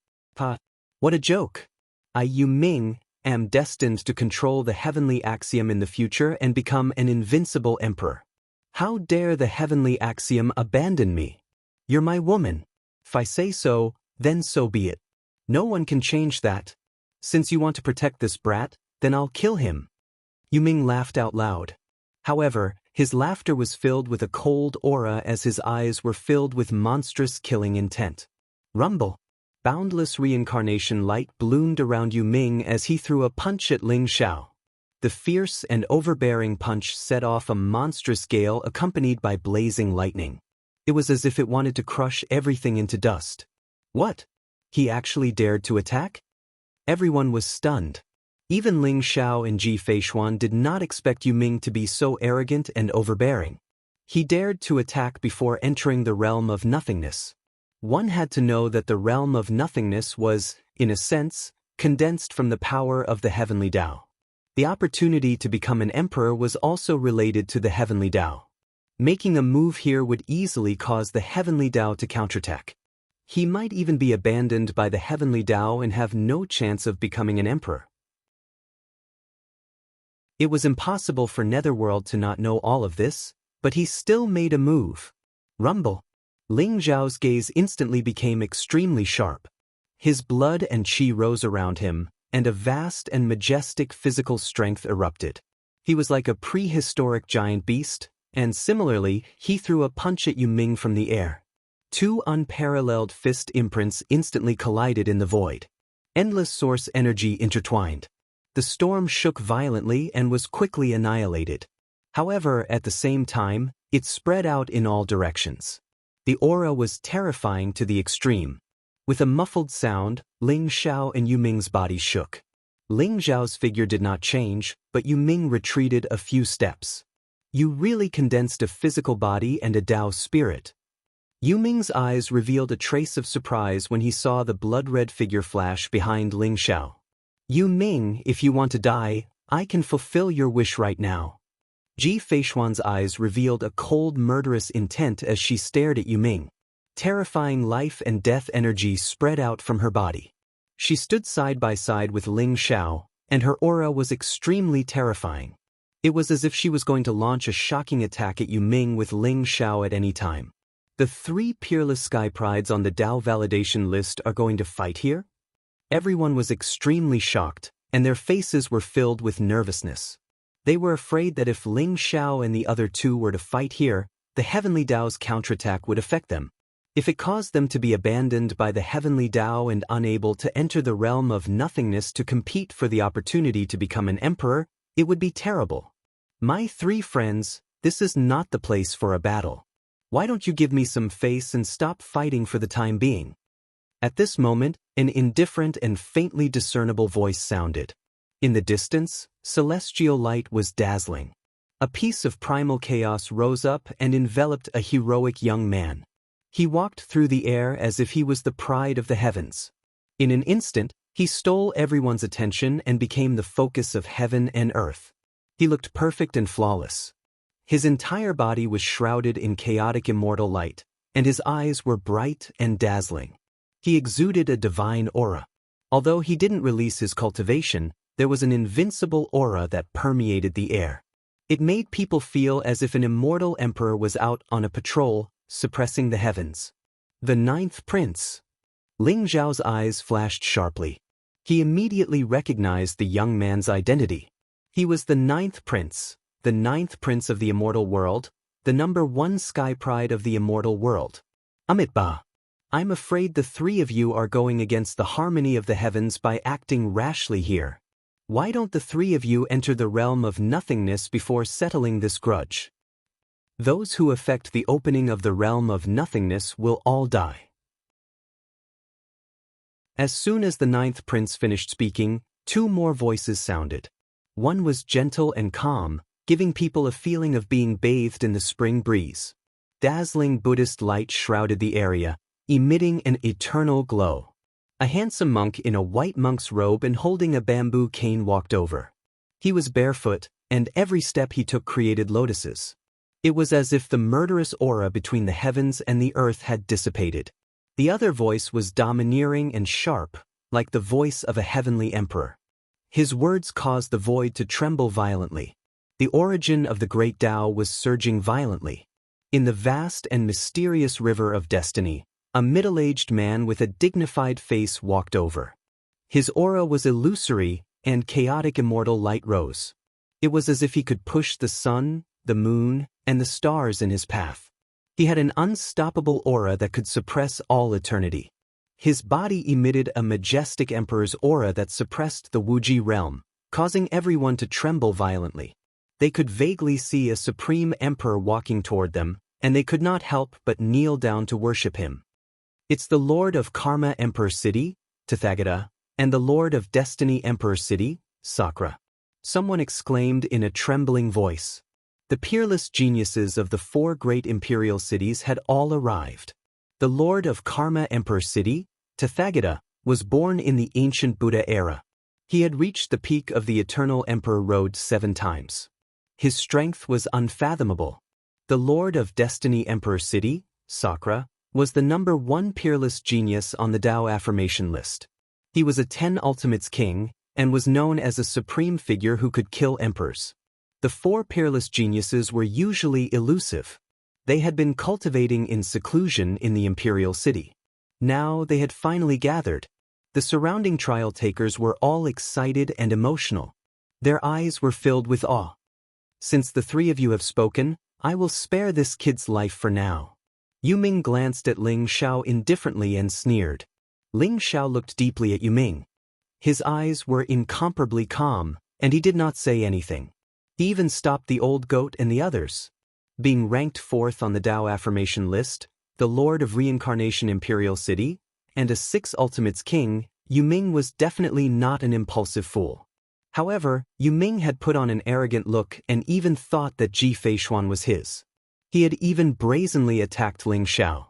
What a joke! I, Yu Ming, am destined to control the heavenly axiom in the future and become an invincible emperor. How dare the heavenly axiom abandon me? You're my woman. If I say so, then so be it. No one can change that. Since you want to protect this brat, then I'll kill him. Yuming laughed out loud. However, his laughter was filled with a cold aura as his eyes were filled with monstrous killing intent. Rumble. Boundless reincarnation light bloomed around Yuming as he threw a punch at Ling Xiao. The fierce and overbearing punch set off a monstrous gale accompanied by blazing lightning. It was as if it wanted to crush everything into dust. What? He actually dared to attack? Everyone was stunned. Even Ling Xiao and Ji Feishuan did not expect Yuming to be so arrogant and overbearing. He dared to attack before entering the realm of nothingness. One had to know that the realm of nothingness was, in a sense, condensed from the power of the heavenly Tao. The opportunity to become an emperor was also related to the heavenly Tao. Making a move here would easily cause the heavenly Tao to counterattack. He might even be abandoned by the heavenly Tao and have no chance of becoming an emperor. It was impossible for Netherworld to not know all of this, but he still made a move. Rumble. Ling Xiao's gaze instantly became extremely sharp. His blood and qi rose around him, and a vast and majestic physical strength erupted. He was like a prehistoric giant beast, and similarly, he threw a punch at Yuming from the air. Two unparalleled fist imprints instantly collided in the void. Endless source energy intertwined. The storm shook violently and was quickly annihilated. However, at the same time, it spread out in all directions. The aura was terrifying to the extreme. With a muffled sound, Ling Xiao and Yuming's bodies shook. Ling Xiao's figure did not change, but Yuming retreated a few steps. You really condensed a physical body and a Tao spirit. Yuming's eyes revealed a trace of surprise when he saw the blood-red figure flash behind Ling Xiao. Yuming, if you want to die, I can fulfill your wish right now. Ji Feishuan's eyes revealed a cold, murderous intent as she stared at Yuming. Terrifying life and death energy spread out from her body. She stood side by side with Ling Xiao, and her aura was extremely terrifying. It was as if she was going to launch a shocking attack at Yuming with Ling Xiao at any time. The three peerless sky prides on the Tao validation list are going to fight here? Everyone was extremely shocked, and their faces were filled with nervousness. They were afraid that if Ling Xiao and the other two were to fight here, the heavenly Tao's counterattack would affect them. If it caused them to be abandoned by the heavenly Tao and unable to enter the realm of nothingness to compete for the opportunity to become an emperor, it would be terrible. My three friends, this is not the place for a battle. Why don't you give me some face and stop fighting for the time being? At this moment, an indifferent and faintly discernible voice sounded. In the distance, celestial light was dazzling. A piece of primal chaos rose up and enveloped a heroic young man. He walked through the air as if he was the pride of the heavens. In an instant, he stole everyone's attention and became the focus of heaven and earth. He looked perfect and flawless. His entire body was shrouded in chaotic immortal light, and his eyes were bright and dazzling. He exuded a divine aura. Although he didn't release his cultivation, there was an invincible aura that permeated the air. It made people feel as if an immortal emperor was out on a patrol, suppressing the heavens. The ninth prince. Ling Xiao's eyes flashed sharply. He immediately recognized the young man's identity. He was the ninth prince of the immortal world, the number one sky pride of the immortal world. Amitba. I'm afraid the three of you are going against the harmony of the heavens by acting rashly here. Why don't the three of you enter the realm of nothingness before settling this grudge? Those who affect the opening of the realm of nothingness will all die. As soon as the ninth prince finished speaking, two more voices sounded. One was gentle and calm, giving people a feeling of being bathed in the spring breeze. Dazzling Buddhist light shrouded the area, emitting an eternal glow. A handsome monk in a white monk's robe and holding a bamboo cane walked over. He was barefoot, and every step he took created lotuses. It was as if the murderous aura between the heavens and the earth had dissipated. The other voice was domineering and sharp, like the voice of a heavenly emperor. His words caused the void to tremble violently. The origin of the great Tao was surging violently. In the vast and mysterious river of destiny, A middle-aged man with a dignified face walked over. His aura was illusory, and chaotic immortal light rose. It was as if he could push the sun, the moon, and the stars in his path. He had an unstoppable aura that could suppress all eternity. His body emitted a majestic emperor's aura that suppressed the Wuji realm, causing everyone to tremble violently. They could vaguely see a supreme emperor walking toward them, and they could not help but kneel down to worship him. It's the Lord of Karma Emperor City, Tathagata, and the Lord of Destiny Emperor City, Sakra. Someone exclaimed in a trembling voice. The peerless geniuses of the 4 great imperial cities had all arrived. The Lord of Karma Emperor City, Tathagata, was born in the ancient Buddha era. He had reached the peak of the Eternal Emperor Road 7 times. His strength was unfathomable. The Lord of Destiny Emperor City, Sakra, was the #1 peerless genius on the Tao affirmation list. He was a 10 Ultimates king, and was known as a supreme figure who could kill emperors. The 4 peerless geniuses were usually elusive. They had been cultivating in seclusion in the imperial city. Now they had finally gathered. The surrounding trial takers were all excited and emotional. Their eyes were filled with awe. Since the 3 of you have spoken, I will spare this kid's life for now. Yuming glanced at Ling Xiao indifferently and sneered. Ling Xiao looked deeply at Yuming. His eyes were incomparably calm, and he did not say anything. He even stopped the old goat and the others. Being ranked 4th on the Tao affirmation list, the Lord of Reincarnation Imperial City, and a 6 Ultimates king, Yuming was definitely not an impulsive fool. However, Yuming had put on an arrogant look and even thought that Ji Feishuan was his. He had even brazenly attacked Ling Xiao.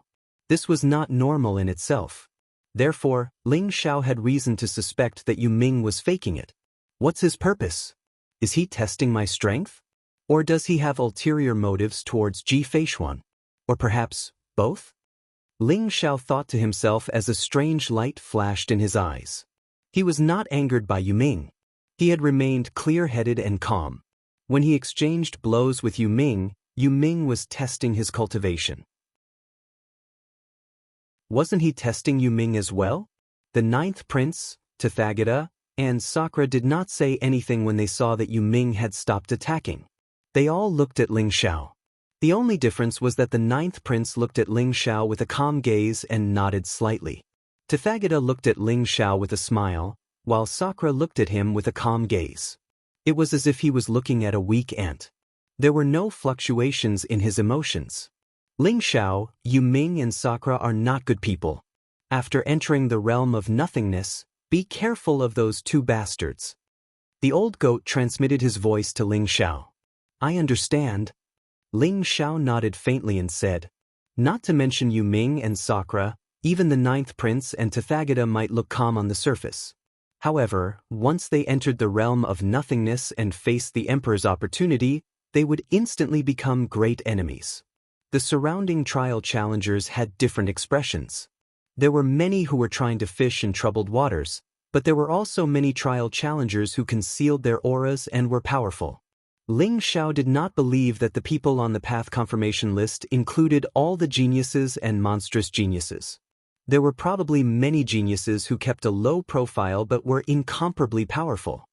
This was not normal in itself. Therefore, Ling Xiao had reason to suspect that Yuming was faking it. What's his purpose? Is he testing my strength? Or does he have ulterior motives towards Ji Feishuan? Or perhaps, both? Ling Xiao thought to himself as a strange light flashed in his eyes. He was not angered by Yuming. He had remained clear-headed and calm. When he exchanged blows with Yuming, Yuming was testing his cultivation. Wasn't he testing Yuming as well? The 9th prince, Tathagata, and Sakra did not say anything when they saw that Yuming had stopped attacking. They all looked at Ling Xiao. The only difference was that the 9th prince looked at Ling Xiao with a calm gaze and nodded slightly. Tathagata looked at Ling Xiao with a smile, while Sakra looked at him with a calm gaze. It was as if he was looking at a weak ant. There were no fluctuations in his emotions. Ling Xiao, Yuming and Sakra are not good people. After entering the realm of nothingness, be careful of those 2 bastards. The old goat transmitted his voice to Ling Xiao. I understand. Ling Xiao nodded faintly and said, not to mention Yuming and Sakra, even the 9th prince and Tathagata might look calm on the surface. However, once they entered the realm of nothingness and faced the emperor's opportunity, they would instantly become great enemies. The surrounding trial challengers had different expressions. There were many who were trying to fish in troubled waters, but there were also many trial challengers who concealed their auras and were powerful. Ling Xiao did not believe that the people on the path confirmation list included all the geniuses and monstrous geniuses. There were probably many geniuses who kept a low profile but were incomparably powerful.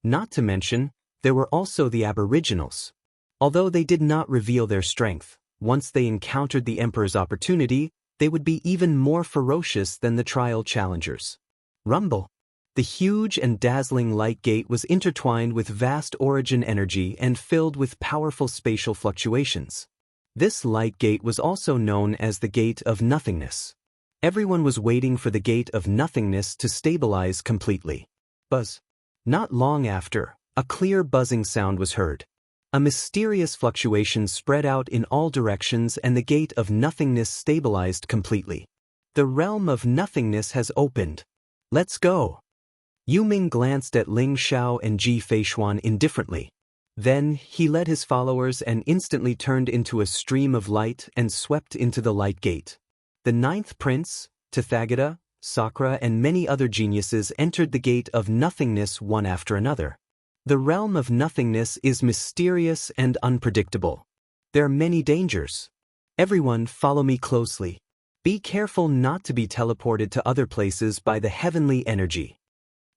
Not to mention, there were also the aboriginals. Although they did not reveal their strength, once they encountered the emperor's opportunity, they would be even more ferocious than the trial challengers. Rumble. The huge and dazzling light gate was intertwined with vast origin energy and filled with powerful spatial fluctuations. This light gate was also known as the Gate of Nothingness. Everyone was waiting for the Gate of Nothingness to stabilize completely. Buzz. Not long after, a clear buzzing sound was heard. A mysterious fluctuation spread out in all directions and the Gate of Nothingness stabilized completely. The realm of nothingness has opened. Let's go. Yuming glanced at Ling Xiao and Ji Feishuan indifferently. Then, he led his followers and instantly turned into a stream of light and swept into the light gate. The 9th prince, Tathagata, Sakra and many other geniuses entered the Gate of Nothingness one after another. The realm of nothingness is mysterious and unpredictable. There are many dangers. Everyone follow me closely. Be careful not to be teleported to other places by the heavenly energy.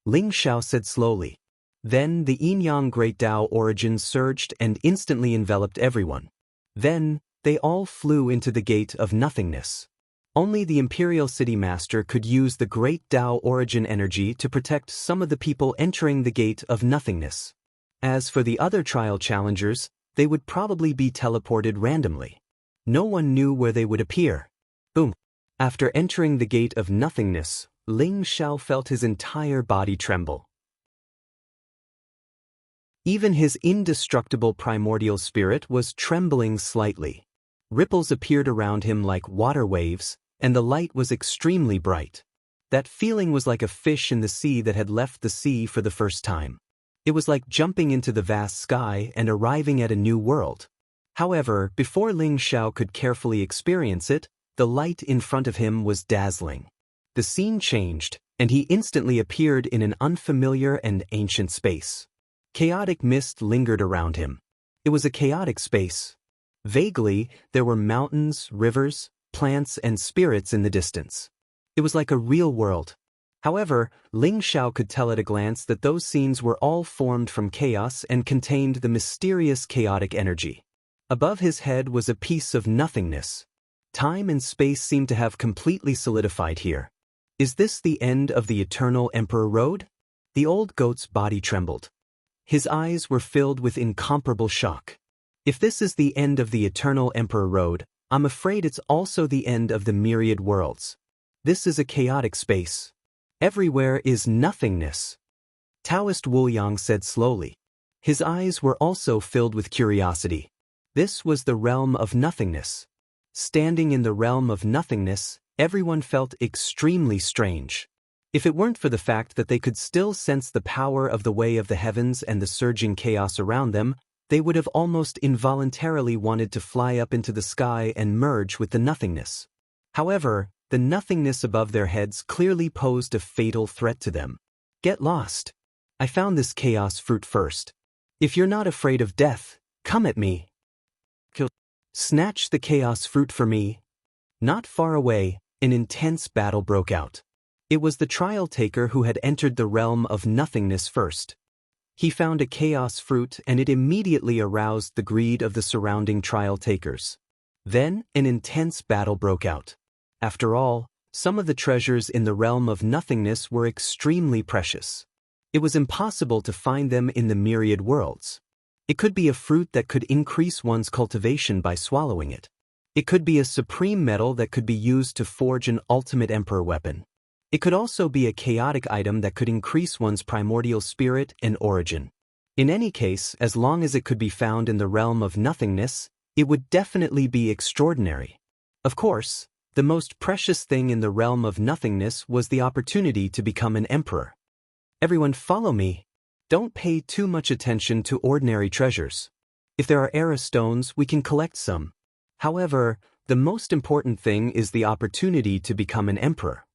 Ling Xiao said slowly. Then the yin-yang great Tao origin surged and instantly enveloped everyone. Then, they all flew into the gate of nothingness. Only the Imperial City Master could use the great Tao origin energy to protect some of the people entering the gate of nothingness. As for the other trial challengers, they would probably be teleported randomly. No one knew where they would appear. Boom. After entering the gate of nothingness, Ling Xiao felt his entire body tremble. Even his indestructible primordial spirit was trembling slightly. Ripples appeared around him like water waves, and the light was extremely bright. That feeling was like a fish in the sea that had left the sea for the first time. It was like jumping into the vast sky and arriving at a new world. However, before Ling Xiao could carefully experience it, the light in front of him was dazzling. The scene changed, and he instantly appeared in an unfamiliar and ancient space. Chaotic mist lingered around him. It was a chaotic space. Vaguely, there were mountains, rivers, plants, and spirits in the distance. It was like a real world. However, Ling Xiao could tell at a glance that those scenes were all formed from chaos and contained the mysterious chaotic energy. Above his head was a piece of nothingness. Time and space seemed to have completely solidified here. Is this the end of the Eternal Emperor Road? The old goat's body trembled. His eyes were filled with incomparable shock. If this is the end of the Eternal Emperor Road, I'm afraid it's also the end of the myriad worlds. This is a chaotic space. Everywhere is nothingness. Taoist Wu-yang said slowly. His eyes were also filled with curiosity. This was the realm of nothingness. Standing in the realm of nothingness, everyone felt extremely strange. If it weren't for the fact that they could still sense the power of the way of the heavens and the surging chaos around them, they would have almost involuntarily wanted to fly up into the sky and merge with the nothingness. However, the nothingness above their heads clearly posed a fatal threat to them. Get lost. I found this chaos fruit first. If you're not afraid of death, come at me. Snatch the chaos fruit for me. Not far away, an intense battle broke out. It was the trial taker who had entered the realm of nothingness first. He found a chaos fruit and it immediately aroused the greed of the surrounding trial takers. Then, an intense battle broke out. After all, some of the treasures in the realm of nothingness were extremely precious. It was impossible to find them in the myriad worlds. It could be a fruit that could increase one's cultivation by swallowing it. It could be a supreme metal that could be used to forge an ultimate emperor weapon. It could also be a chaotic item that could increase one's primordial spirit and origin. In any case, as long as it could be found in the realm of nothingness, it would definitely be extraordinary. Of course, the most precious thing in the realm of nothingness was the opportunity to become an emperor. Everyone follow me. Don't pay too much attention to ordinary treasures. If there are era stones, we can collect some. However, the most important thing is the opportunity to become an emperor.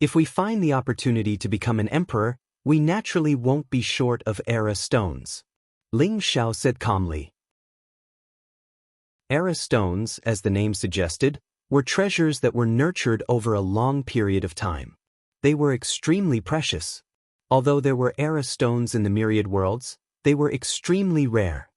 If we find the opportunity to become an emperor, we naturally won't be short of era stones. Ling Xiao said calmly. Era stones, as the name suggested, were treasures that were nurtured over a long period of time. They were extremely precious. Although there were era stones in the myriad worlds, they were extremely rare.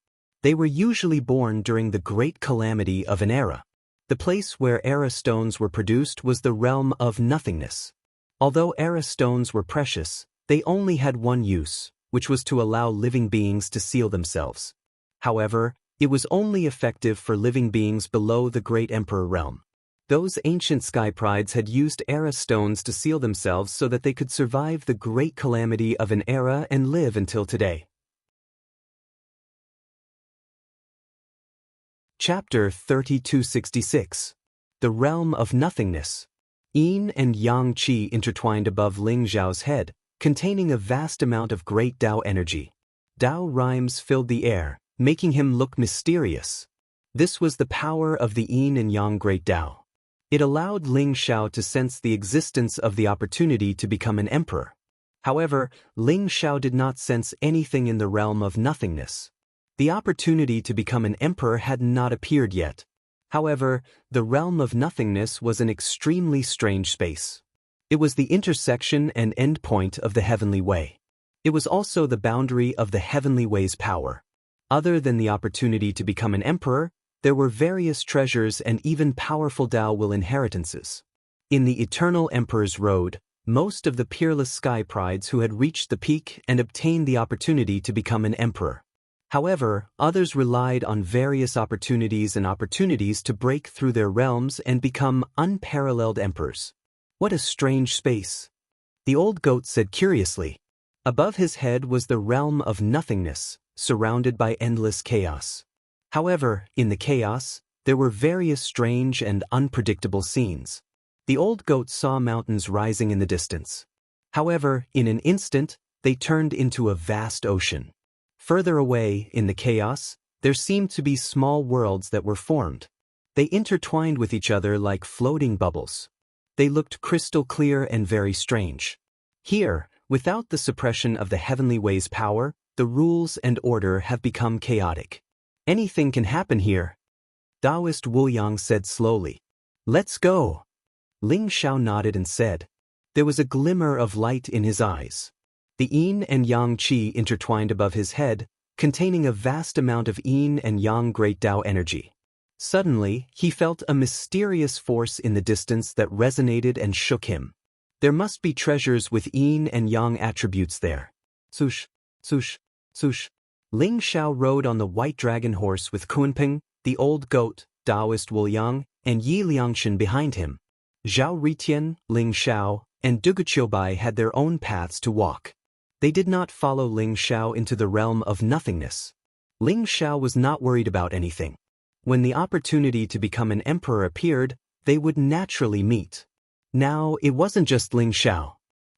They were usually born during the great calamity of an era. The place where era stones were produced was the realm of nothingness. Although era stones were precious, they only had one use, which was to allow living beings to seal themselves. However, it was only effective for living beings below the Great Emperor realm. Those ancient sky prides had used era stones to seal themselves so that they could survive the great calamity of an era and live until today. Chapter 3266. The Realm of Nothingness. Yin and Yang Qi intertwined above Ling Xiao's head, containing a vast amount of great Tao energy. Tao rhymes filled the air, making him look mysterious. This was the power of the Yin and Yang great Tao. It allowed Ling Xiao to sense the existence of the opportunity to become an emperor. However, Ling Xiao did not sense anything in the realm of nothingness. The opportunity to become an emperor had not appeared yet. However, the realm of nothingness was an extremely strange space. It was the intersection and endpoint of the heavenly way. It was also the boundary of the heavenly way's power. Other than the opportunity to become an emperor, there were various treasures and even powerful Tao will inheritances. In the Eternal Emperor's Road, most of the peerless sky prides who had reached the peak and obtained the opportunity to become an emperor. However, others relied on various opportunities to break through their realms and become unparalleled emperors. What a strange space, the old goat said curiously. Above his head was the realm of nothingness, surrounded by endless chaos. However, in the chaos, there were various strange and unpredictable scenes. The old goat saw mountains rising in the distance. However, in an instant, they turned into a vast ocean. Further away, in the chaos, there seemed to be small worlds that were formed. They intertwined with each other like floating bubbles. They looked crystal clear and very strange. Here, without the suppression of the heavenly way's power, the rules and order have become chaotic. Anything can happen here, Taoist Wu Yang said slowly. Let's go. Ling Xiao nodded and said. There was a glimmer of light in his eyes. The yin and yang qi intertwined above his head, containing a vast amount of yin and yang great Tao energy. Suddenly, he felt a mysterious force in the distance that resonated and shook him. There must be treasures with yin and yang attributes there. Sush, sush, sush. Ling Xiao rode on the white dragon horse with Kunping, the old goat, Taoist Wu Yang, and Yi Liangshan behind him. Zhao Ritian, Ling Xiao, and Duguqiubai had their own paths to walk. They did not follow Ling Xiao into the realm of nothingness. Ling Xiao was not worried about anything. When the opportunity to become an emperor appeared, they would naturally meet. Now, it wasn't just Ling Xiao.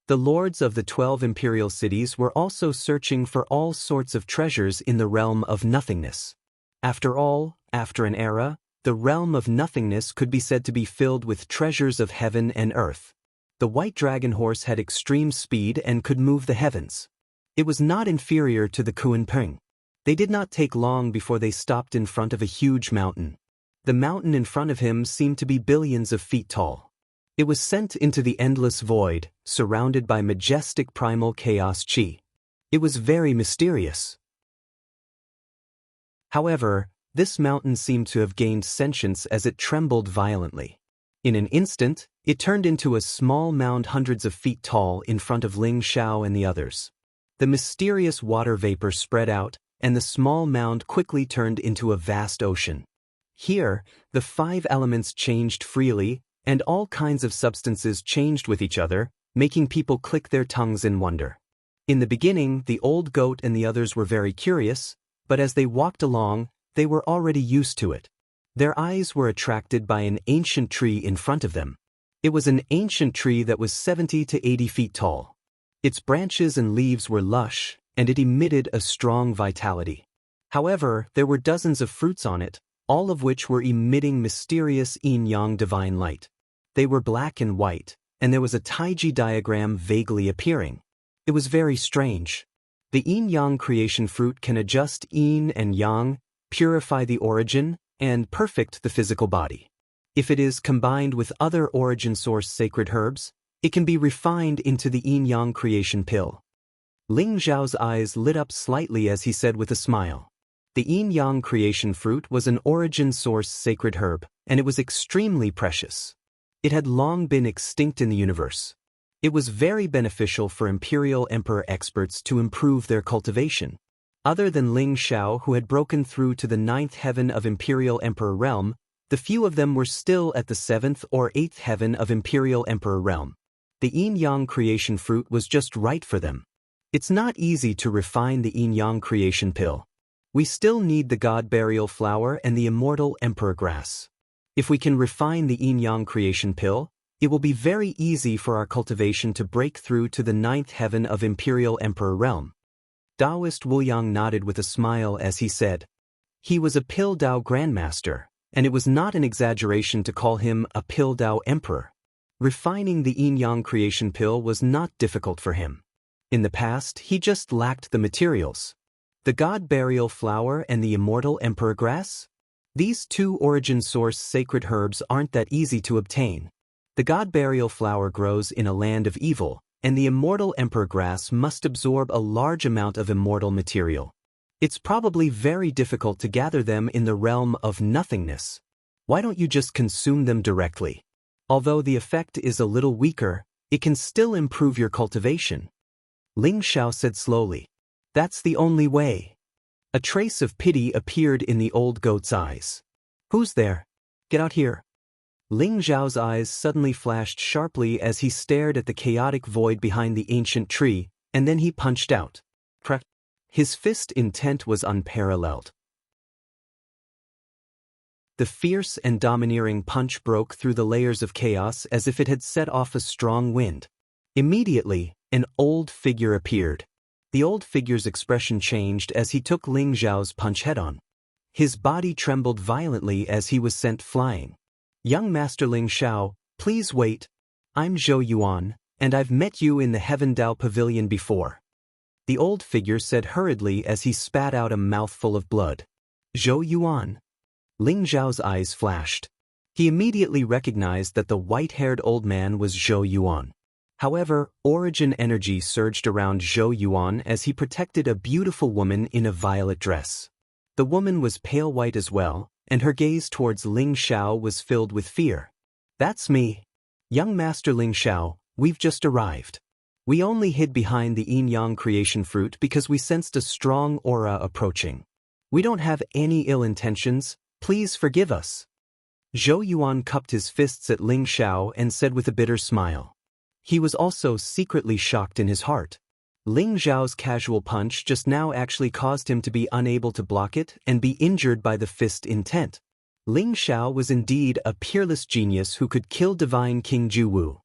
The lords of the 12 imperial cities were also searching for all sorts of treasures in the realm of nothingness. After all, after an era, the realm of nothingness could be said to be filled with treasures of heaven and earth. The white dragon horse had extreme speed and could move the heavens. It was not inferior to the Kunping. They did not take long before they stopped in front of a huge mountain. The mountain in front of him seemed to be billions of feet tall. It was sent into the endless void, surrounded by majestic primal chaos qi. It was very mysterious. However, this mountain seemed to have gained sentience as it trembled violently. In an instant, it turned into a small mound hundreds of feet tall in front of Ling Xiao and the others. The mysterious water vapor spread out, and the small mound quickly turned into a vast ocean. Here, the 5 elements changed freely, and all kinds of substances changed with each other, making people click their tongues in wonder. In the beginning, the old goat and the others were very curious, but as they walked along, they were already used to it. Their eyes were attracted by an ancient tree in front of them. It was an ancient tree that was 70 to 80 feet tall. Its branches and leaves were lush, and it emitted a strong vitality. However, there were dozens of fruits on it, all of which were emitting mysterious yin-yang divine light. They were black and white, and there was a Taiji diagram vaguely appearing. It was very strange. The yin-yang creation fruit can adjust yin and yang, purify the origin, and perfect the physical body. If it is combined with other origin source sacred herbs, it can be refined into the yin-yang creation pill. Ling Zhao's eyes lit up slightly as he said with a smile. The yin-yang creation fruit was an origin source sacred herb, and it was extremely precious. It had long been extinct in the universe. It was very beneficial for Imperial Emperor experts to improve their cultivation. Other than Ling Xiao, who had broken through to the 9th heaven of Imperial Emperor realm, the few of them were still at the 7th or 8th heaven of Imperial Emperor realm. The yin-yang creation fruit was just right for them. It's not easy to refine the yin-yang creation pill. We still need the god burial flower and the immortal emperor grass. If we can refine the yin-yang creation pill, it will be very easy for our cultivation to break through to the 9th heaven of Imperial Emperor realm. Taoist Wu Yang nodded with a smile as he said. He was a Pill Dao Grandmaster, and it was not an exaggeration to call him a Pill Dao Emperor. Refining the yin-yang creation pill was not difficult for him. In the past, he just lacked the materials. The god burial flower and the immortal emperor grass? These two origin source sacred herbs aren't that easy to obtain. The god burial flower grows in a land of evil, and the immortal emperor grass must absorb a large amount of immortal material. It's probably very difficult to gather them in the realm of nothingness. Why don't you just consume them directly? Although the effect is a little weaker, it can still improve your cultivation. Ling Xiao said slowly. That's the only way. A trace of pity appeared in the old goat's eyes. Who's there? Get out here. Ling Xiao's eyes suddenly flashed sharply as he stared at the chaotic void behind the ancient tree, and then he punched out. His fist intent was unparalleled. The fierce and domineering punch broke through the layers of chaos as if it had set off a strong wind. Immediately, an old figure appeared. The old figure's expression changed as he took Ling Xiao's punch head-on. His body trembled violently as he was sent flying. Young Master Ling Xiao, please wait. I'm Zhou Yuan, and I've met you in the Heaven Dao Pavilion before. The old figure said hurriedly as he spat out a mouthful of blood. Zhou Yuan. Ling Xiao's eyes flashed. He immediately recognized that the white-haired old man was Zhou Yuan. However, origin energy surged around Zhou Yuan as he protected a beautiful woman in a violet dress. The woman was pale white as well, and her gaze towards Ling Xiao was filled with fear. That's me. Young Master Ling Xiao, we've just arrived. We only hid behind the yin-yang creation fruit because we sensed a strong aura approaching. We don't have any ill intentions, please forgive us. Zhou Yuan cupped his fists at Ling Xiao and said with a bitter smile. He was also secretly shocked in his heart. Ling Xiao's casual punch just now actually caused him to be unable to block it and be injured by the fist intent. Ling Xiao was indeed a peerless genius who could kill divine King Juwu.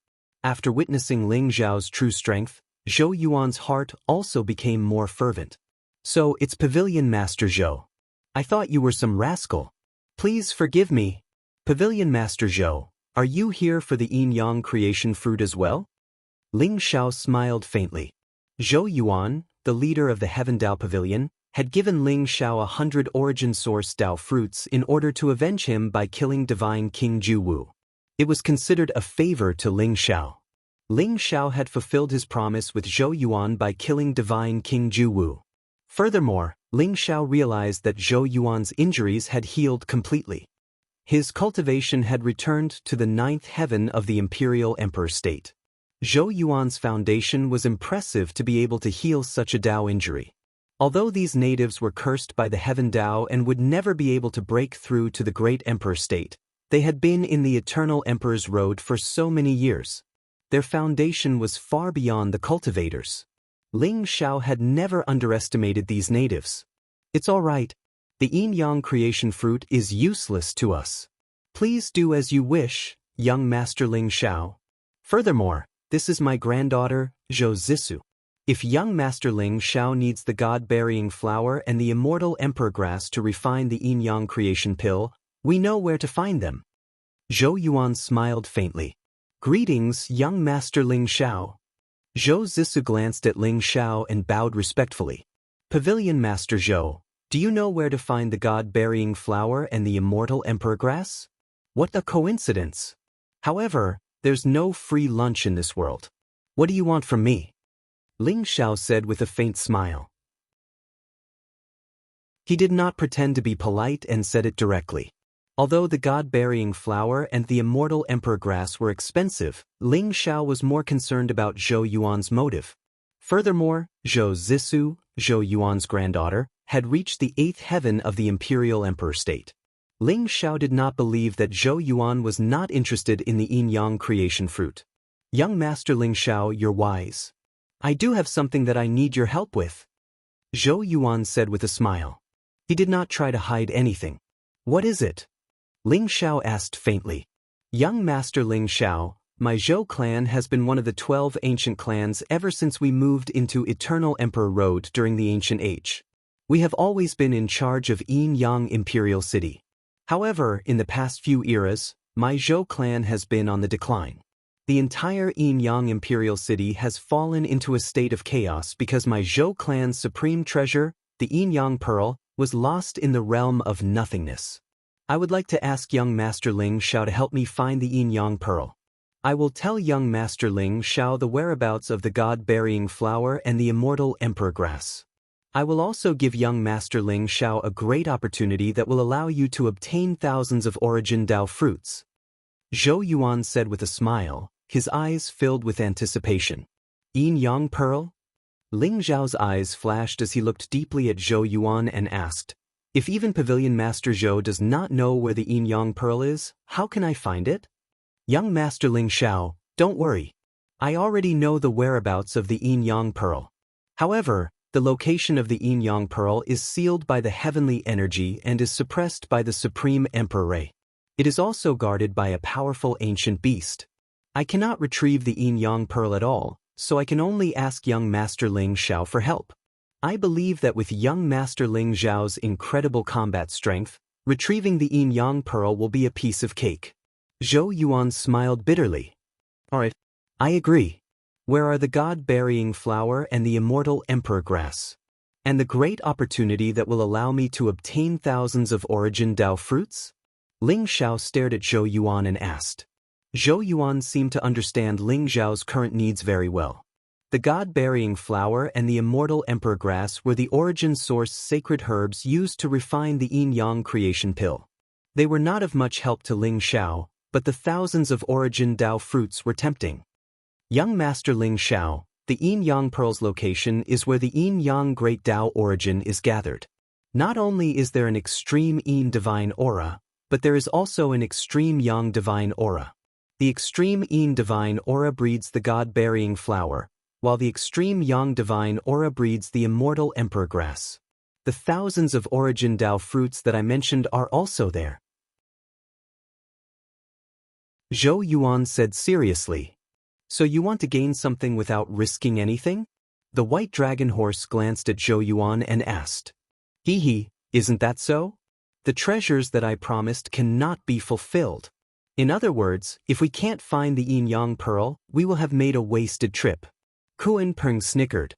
After witnessing Ling Xiao's true strength, Zhou Yuan's heart also became more fervent. So it's Pavilion Master Zhou. I thought you were some rascal. Please forgive me. Pavilion Master Zhou, are you here for the yin-yang creation fruit as well? Ling Xiao smiled faintly. Zhou Yuan, the leader of the Heaven Dao Pavilion, had given Ling Xiao 100 origin source Dao fruits in order to avenge him by killing divine King Juwu. It was considered a favor to Ling Xiao. Ling Xiao had fulfilled his promise with Zhou Yuan by killing divine King Juwu. Furthermore, Ling Xiao realized that Zhou Yuan's injuries had healed completely. His cultivation had returned to the 9th heaven of the Imperial Emperor state. Zhou Yuan's foundation was impressive to be able to heal such a Dao injury. Although these natives were cursed by the Heaven Dao and would never be able to break through to the Great Emperor state, they had been in the Eternal Emperor's Road for so many years. Their foundation was far beyond the cultivators. Ling Xiao had never underestimated these natives. It's all right. The yin-yang creation fruit is useless to us. Please do as you wish, young Master Ling Xiao. Furthermore, this is my granddaughter, Zhou Zisu. If young Master Ling Xiao needs the god-burying flower and the immortal emperor grass to refine the yin-yang creation pill, we know where to find them. Zhou Yuan smiled faintly. Greetings, young Master Ling Xiao. Zhou Zisu glanced at Ling Xiao and bowed respectfully. Pavilion Master Zhou, do you know where to find the god-burying flower and the immortal emperor grass? What a coincidence. However, there's no free lunch in this world. What do you want from me? Ling Xiao said with a faint smile. He did not pretend to be polite and said it directly. Although the god-burying flower and the immortal emperor grass were expensive, Ling Xiao was more concerned about Zhou Yuan's motive. Furthermore, Zhou Zisu, Zhou Yuan's granddaughter, had reached the 8th heaven of the Imperial Emperor state. Ling Xiao did not believe that Zhou Yuan was not interested in the yin-yang creation fruit. Young Master Ling Xiao, you're wise. I do have something that I need your help with. Zhou Yuan said with a smile. He did not try to hide anything. What is it? Ling Xiao asked faintly. Young Master Ling Xiao, my Zhou clan has been one of the 12 ancient clans ever since we moved into Eternal Emperor Road during the Ancient Age. We have always been in charge of Yin-Yang Imperial City. However, in the past few eras, my Zhou clan has been on the decline. The entire Yin-Yang Imperial City has fallen into a state of chaos because my Zhou clan's supreme treasure, the Yin-Yang Pearl, was lost in the realm of nothingness. I would like to ask young Master Ling Xiao to help me find the Yin Yang Pearl. I will tell young Master Ling Xiao the whereabouts of the God-burying flower and the immortal emperor grass. I will also give young Master Ling Xiao a great opportunity that will allow you to obtain thousands of origin Dao fruits. Zhou Yuan said with a smile, his eyes filled with anticipation. Yin Yang Pearl? Ling Xiao's eyes flashed as he looked deeply at Zhou Yuan and asked, if even Pavilion Master Zhou does not know where the Yin Yang Pearl is, how can I find it? Young Master Ling Xiao, don't worry. I already know the whereabouts of the Yin Yang Pearl. However, the location of the Yin Yang Pearl is sealed by the heavenly energy and is suppressed by the Supreme Emperor Ray. It is also guarded by a powerful ancient beast. I cannot retrieve the Yin Yang Pearl at all, so I can only ask young Master Ling Xiao for help. I believe that with young Master Ling Xiao's incredible combat strength, retrieving the Yin Yang Pearl will be a piece of cake. Zhou Yuan smiled bitterly. Alright, I agree. Where are the God-burying flower and the immortal emperor grass? And the great opportunity that will allow me to obtain thousands of origin Dao fruits? Ling Xiao stared at Zhou Yuan and asked. Zhou Yuan seemed to understand Ling Xiao's current needs very well. The God-burying flower and the immortal emperor grass were the origin source sacred herbs used to refine the yin-yang creation pill. They were not of much help to Ling Xiao, but the thousands of origin Dao fruits were tempting. Young Master Ling Xiao, the yin-yang pearl's location is where the yin-yang great Dao origin is gathered. Not only is there an extreme yin divine aura, but there is also an extreme yang divine aura. The extreme yin divine aura breeds the God-burying flower, while the extreme yang divine aura breeds the immortal emperor grass. The thousands of origin Dao fruits that I mentioned are also there. Zhou Yuan said seriously. So you want to gain something without risking anything? The white dragon horse glanced at Zhou Yuan and asked. Hee, isn't that so? The treasures that I promised cannot be fulfilled. In other words, if we can't find the yin-yang pearl, we will have made a wasted trip. Kuan Peng snickered.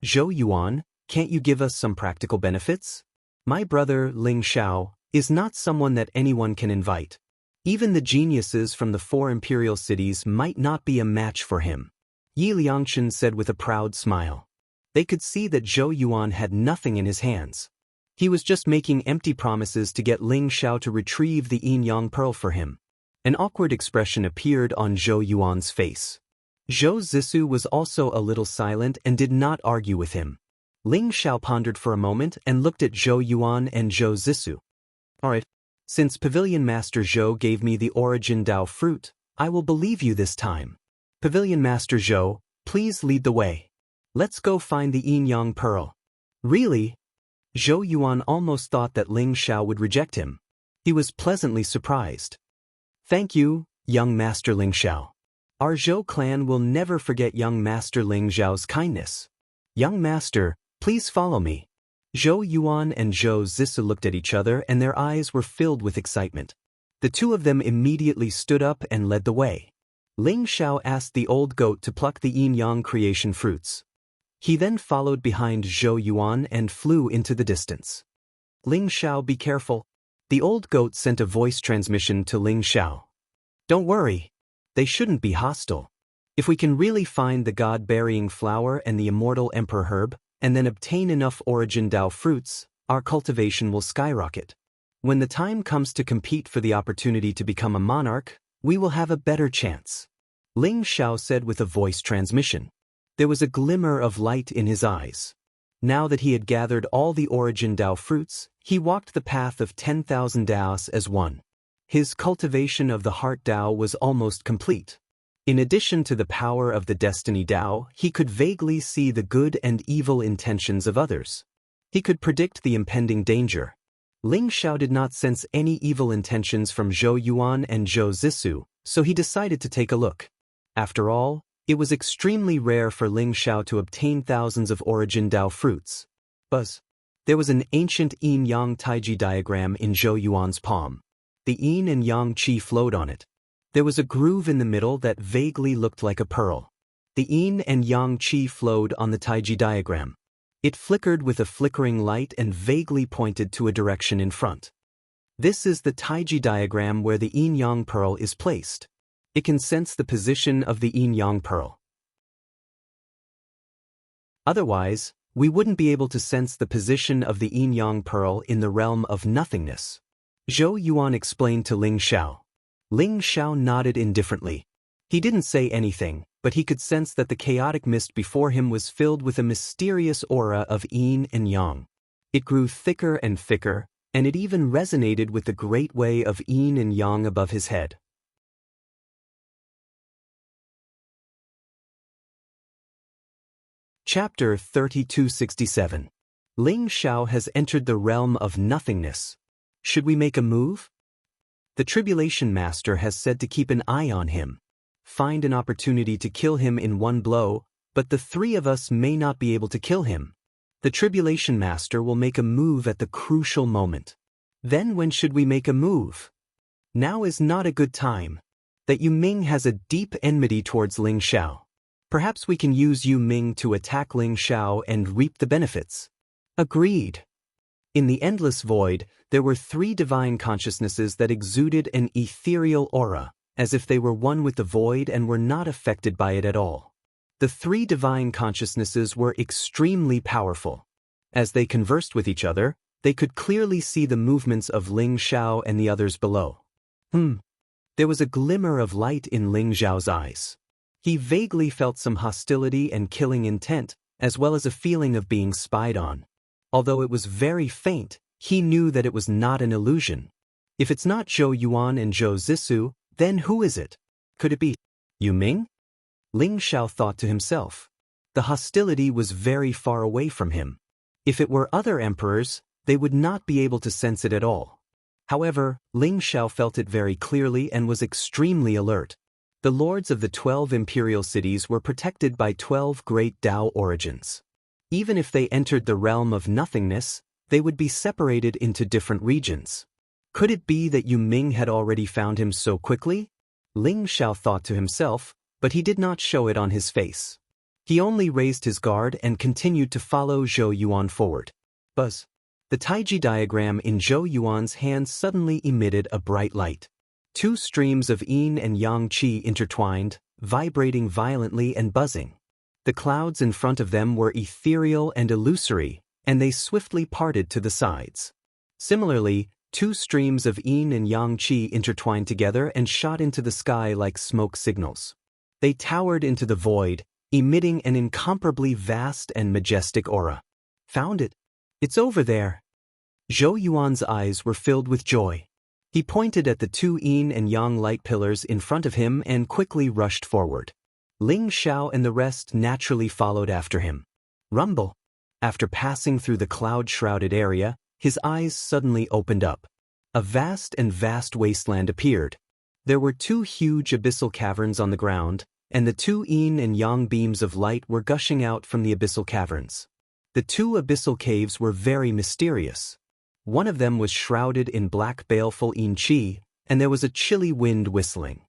Zhou Yuan, can't you give us some practical benefits? My brother, Ling Xiao, is not someone that anyone can invite. Even the geniuses from the 4 imperial cities might not be a match for him. Yi Liangshan said with a proud smile. They could see that Zhou Yuan had nothing in his hands. He was just making empty promises to get Ling Xiao to retrieve the yin-yang pearl for him. An awkward expression appeared on Zhou Yuan's face. Zhou Zissu was also a little silent and did not argue with him. Ling Xiao pondered for a moment and looked at Zhou Yuan and Zhou Zissu. Alright, since Pavilion Master Zhou gave me the origin Dao fruit, I will believe you this time. Pavilion Master Zhou, please lead the way. Let's go find the yin-yang pearl. Really? Zhou Yuan almost thought that Ling Xiao would reject him. He was pleasantly surprised. Thank you, young Master Ling Xiao. Our Zhou clan will never forget young Master Ling Xiao's kindness. Young Master, please follow me. Zhou Yuan and Zhou Zissu looked at each other and their eyes were filled with excitement. The two of them immediately stood up and led the way. Ling Xiao asked the old goat to pluck the yin-yang creation fruits. He then followed behind Zhou Yuan and flew into the distance. Ling Xiao, be careful. The old goat sent a voice transmission to Ling Xiao. Don't worry. They shouldn't be hostile. If we can really find the God-burying flower and the immortal emperor herb, and then obtain enough origin Dao fruits, our cultivation will skyrocket. When the time comes to compete for the opportunity to become a monarch, we will have a better chance. Ling Xiao said with a voice transmission. There was a glimmer of light in his eyes. Now that he had gathered all the origin Dao fruits, he walked the path of 10,000 Daos as one. His cultivation of the heart Dao was almost complete. In addition to the power of the destiny Dao, he could vaguely see the good and evil intentions of others. He could predict the impending danger. Ling Xiao did not sense any evil intentions from Zhou Yuan and Zhou Zissu, so he decided to take a look. After all, it was extremely rare for Ling Xiao to obtain thousands of origin Dao fruits. Buzz. There was an ancient yin-yang taiji diagram in Zhou Yuan's palm. The yin and yang qi flowed on it. There was a groove in the middle that vaguely looked like a pearl. The yin and yang qi flowed on the taiji diagram. It flickered with a flickering light and vaguely pointed to a direction in front. This is the Taiji diagram where the yin-yang pearl is placed. It can sense the position of the yin-yang pearl. Otherwise, we wouldn't be able to sense the position of the yin-yang pearl in the realm of nothingness. Zhou Yuan explained to Ling Xiao. Ling Xiao nodded indifferently. He didn't say anything, but he could sense that the chaotic mist before him was filled with a mysterious aura of yin and yang. It grew thicker and thicker, and it even resonated with the great way of yin and yang above his head. Chapter 3267. Ling Xiao has entered the realm of nothingness. Should we make a move? The Tribulation Master has said to keep an eye on him. Find an opportunity to kill him in one blow, but the three of us may not be able to kill him. The Tribulation Master will make a move at the crucial moment. Then when should we make a move? Now is not a good time. That Yu Ming has a deep enmity towards Ling Xiao. Perhaps we can use Yu Ming to attack Ling Xiao and reap the benefits. Agreed. In the endless void, there were three divine consciousnesses that exuded an ethereal aura, as if they were one with the void and were not affected by it at all. The three divine consciousnesses were extremely powerful. As they conversed with each other, they could clearly see the movements of Ling Xiao and the others below. There was a glimmer of light in Ling Xiao's eyes. He vaguely felt some hostility and killing intent, as well as a feeling of being spied on. Although it was very faint, he knew that it was not an illusion. If it's not Zhou Yuan and Zhou Zissu, then who is it? Could it be Yu Ming? Ling Xiao thought to himself. The hostility was very far away from him. If it were other emperors, they would not be able to sense it at all. However, Ling Xiao felt it very clearly and was extremely alert. The lords of the 12 imperial cities were protected by 12 great Tao origins. Even if they entered the realm of nothingness, they would be separated into different regions. Could it be that Yu Ming had already found him so quickly? Ling Xiao thought to himself, but he did not show it on his face. He only raised his guard and continued to follow Zhou Yuan forward. Buzz. The Taiji diagram in Zhou Yuan's hand suddenly emitted a bright light. Two streams of yin and yang qi intertwined, vibrating violently and buzzing. The clouds in front of them were ethereal and illusory, and they swiftly parted to the sides. Similarly, two streams of yin and yang qi intertwined together and shot into the sky like smoke signals. They towered into the void, emitting an incomparably vast and majestic aura. Found it. It's over there. Zhou Yuan's eyes were filled with joy. He pointed at the two yin and yang light pillars in front of him and quickly rushed forward. Ling Xiao and the rest naturally followed after him. Rumble. After passing through the cloud-shrouded area, his eyes suddenly opened up. A vast wasteland appeared. There were two huge abyssal caverns on the ground, and the two yin and yang beams of light were gushing out from the abyssal caverns. The two abyssal caves were very mysterious. One of them was shrouded in black baleful yin qi, and there was a chilly wind whistling.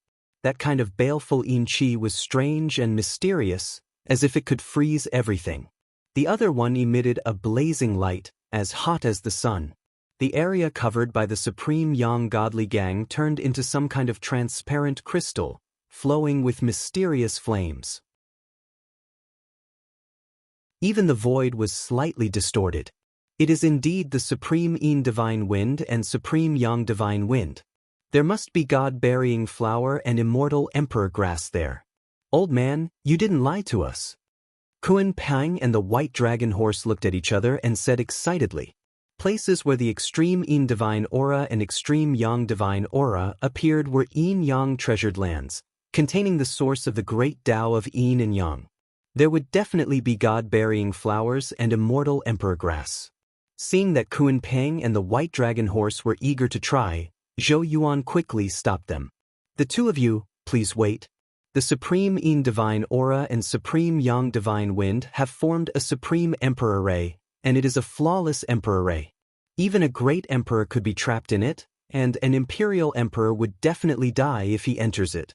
That kind of baleful yin qi was strange and mysterious, as if it could freeze everything. The other one emitted a blazing light, as hot as the sun. The area covered by the supreme yang godly gang turned into some kind of transparent crystal, flowing with mysterious flames. Even the void was slightly distorted. It is indeed the supreme yin divine wind and supreme yang divine wind. There must be God-burying flower and immortal emperor grass there. Old man, you didn't lie to us. Kuan Pang and the white dragon horse looked at each other and said excitedly. Places where the extreme yin divine aura and extreme yang divine aura appeared were yin-yang treasured lands, containing the source of the great Tao of yin and yang. There would definitely be God-burying flowers and immortal emperor grass. Seeing that Kuan Pang and the white dragon horse were eager to try, Zhou Yuan quickly stopped them. The two of you, please wait. The supreme yin divine aura and supreme yang divine wind have formed a supreme emperor ray, and it is a flawless emperor ray. Even a great emperor could be trapped in it, and an imperial emperor would definitely die if he enters it.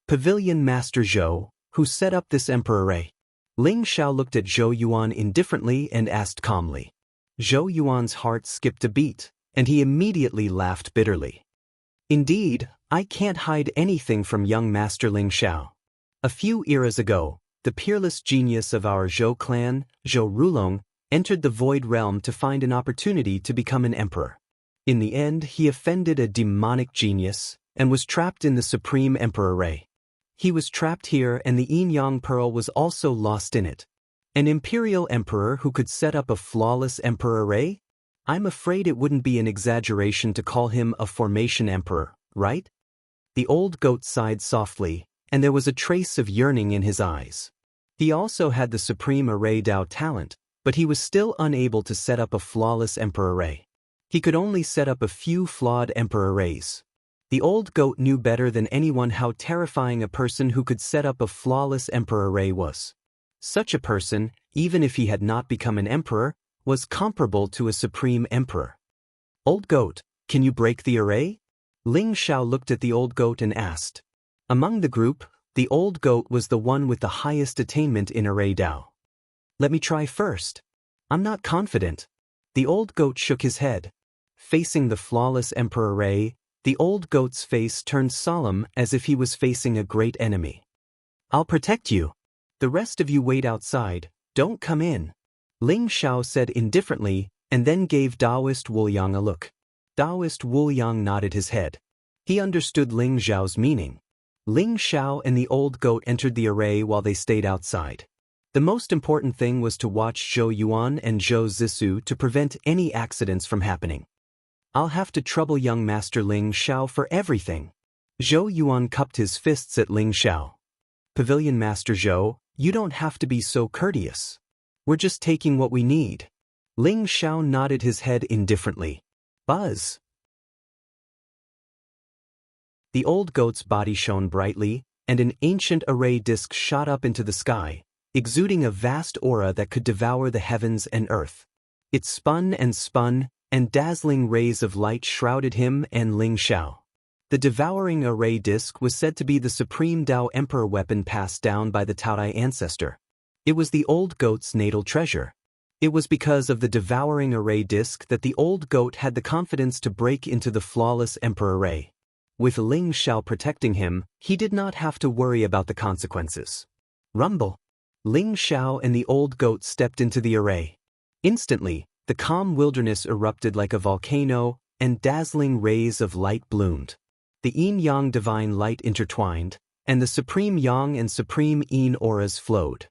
Pavilion Master Zhou, who set up this emperor ray? Ling Xiao looked at Zhou Yuan indifferently and asked calmly. Zhou Yuan's heart skipped a beat, and he immediately laughed bitterly. Indeed, I can't hide anything from young Master Ling Xiao. A few eras ago, the peerless genius of our Zhou clan, Zhou Rulong, entered the Void Realm to find an opportunity to become an emperor. In the end, he offended a demonic genius and was trapped in the Supreme Emperor Ray. He was trapped here, and the Yin Yang Pearl was also lost in it. An imperial emperor who could set up a flawless emperor Ray? I'm afraid it wouldn't be an exaggeration to call him a formation emperor, right? The old goat sighed softly, and there was a trace of yearning in his eyes. He also had the supreme array Dao talent, but he was still unable to set up a flawless emperor Ray. He could only set up a few flawed emperor Rays. The old goat knew better than anyone how terrifying a person who could set up a flawless emperor Ray was. Such a person, even if he had not become an emperor, was comparable to a supreme emperor. Old goat, can you break the array? Ling Xiao looked at the old goat and asked. Among the group, the old goat was the one with the highest attainment in array Dao. Let me try first. I'm not confident. The old goat shook his head. Facing the flawless emperor Ray, the old goat's face turned solemn as if he was facing a great enemy. I'll protect you. The rest of you wait outside, don't come in. Ling Xiao said indifferently, and then gave Daoist Wuliang a look. Daoist Wuliang nodded his head. He understood Ling Xiao's meaning. Ling Xiao and the old goat entered the array while they stayed outside. The most important thing was to watch Zhou Yuan and Zhou Zhisu to prevent any accidents from happening. I'll have to trouble young Master Ling Xiao for everything. Zhou Yuan cupped his fists at Ling Xiao. Pavilion Master Zhou, you don't have to be so courteous. We're just taking what we need. Ling Xiao nodded his head indifferently. Buzz. The old goat's body shone brightly, and an ancient array disk shot up into the sky, exuding a vast aura that could devour the heavens and earth. It spun, and dazzling rays of light shrouded him and Ling Xiao. The devouring array disk was said to be the supreme Dao Emperor weapon passed down by the Taodai ancestor. It was the old goat's natal treasure. It was because of the devouring array disk that the old goat had the confidence to break into the flawless Emperor Ray. With Ling Xiao protecting him, he did not have to worry about the consequences. Rumble. Ling Xiao and the old goat stepped into the array. Instantly, the calm wilderness erupted like a volcano, and dazzling rays of light bloomed. The yin-yang divine light intertwined, and the supreme yang and supreme yin auras flowed.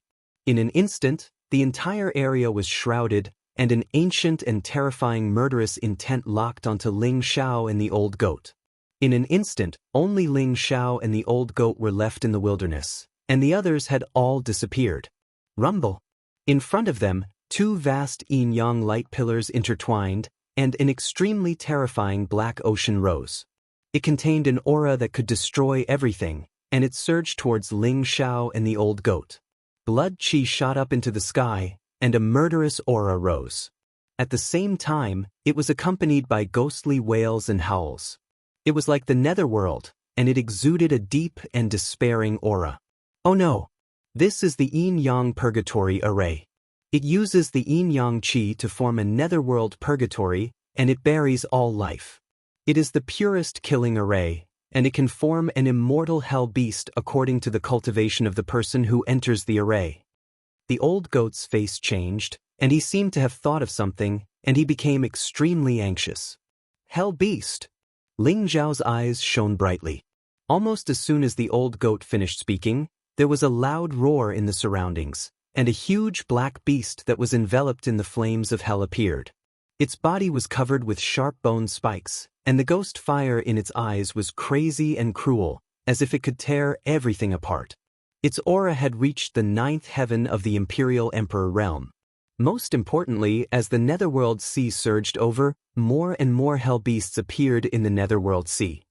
In an instant, the entire area was shrouded, and an ancient and terrifying murderous intent locked onto Ling Xiao and the old goat. In an instant, only Ling Xiao and the old goat were left in the wilderness, and the others had all disappeared. Rumble. In front of them, two vast yin-yang light pillars intertwined, and an extremely terrifying black ocean rose. It contained an aura that could destroy everything, and it surged towards Ling Xiao and the old goat. Blood chi shot up into the sky, and a murderous aura rose. At the same time, it was accompanied by ghostly wails and howls. It was like the netherworld, and it exuded a deep and despairing aura. Oh no! This is the yin-yang purgatory array. It uses the yin-yang chi to form a netherworld purgatory, and it buries all life. It is the purest killing array, and it can form an immortal hell beast according to the cultivation of the person who enters the array. The old goat's face changed, and he seemed to have thought of something, and he became extremely anxious. Hell beast! Ling Zhao's eyes shone brightly. Almost as soon as the old goat finished speaking, there was a loud roar in the surroundings, and a huge black beast that was enveloped in the flames of hell appeared. Its body was covered with sharp bone spikes, and the ghost fire in its eyes was crazy and cruel, as if it could tear everything apart. Its aura had reached the 9th heaven of the Imperial Emperor realm. Most importantly, as the Netherworld Sea surged over, more and more hell beasts appeared in the Netherworld Sea.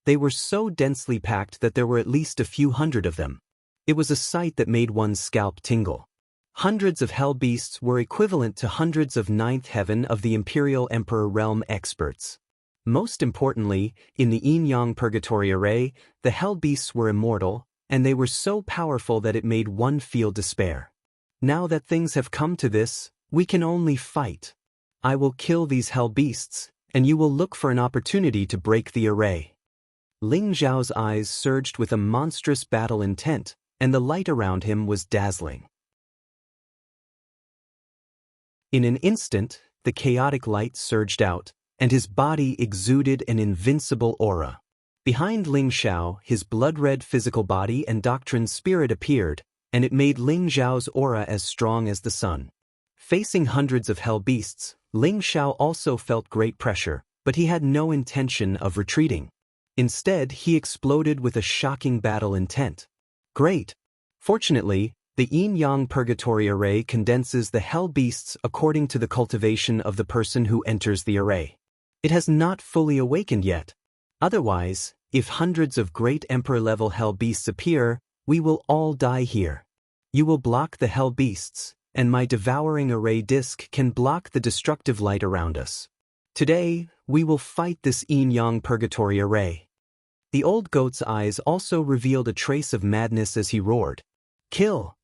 They were so densely packed that there were at least a few hundred of them. It was a sight that made one's scalp tingle. Hundreds of hell beasts were equivalent to hundreds of 9th heaven of the Imperial Emperor realm experts. Most importantly, in the yin-yang purgatory array, the hell beasts were immortal, and they were so powerful that it made one feel despair. Now that things have come to this, we can only fight. I will kill these hell beasts, and you will look for an opportunity to break the array. Ling Zhao's eyes surged with a monstrous battle intent, and the light around him was dazzling. In an instant, the chaotic light surged out, and his body exuded an invincible aura. Behind Ling Zhao, his blood-red physical body and doctrine spirit appeared, and it made Ling Zhao's aura as strong as the sun. Facing hundreds of hell beasts, Ling Zhao also felt great pressure, but he had no intention of retreating. Instead, he exploded with a shocking battle intent. Great! Fortunately, the yin-yang purgatory array condenses the hell beasts according to the cultivation of the person who enters the array. It has not fully awakened yet. Otherwise, if hundreds of great emperor-level hell beasts appear, we will all die here. You will block the hell beasts, and my devouring array disk can block the destructive light around us. Today, we will fight this yin-yang purgatory array. The old goat's eyes also revealed a trace of madness as he roared. Kill!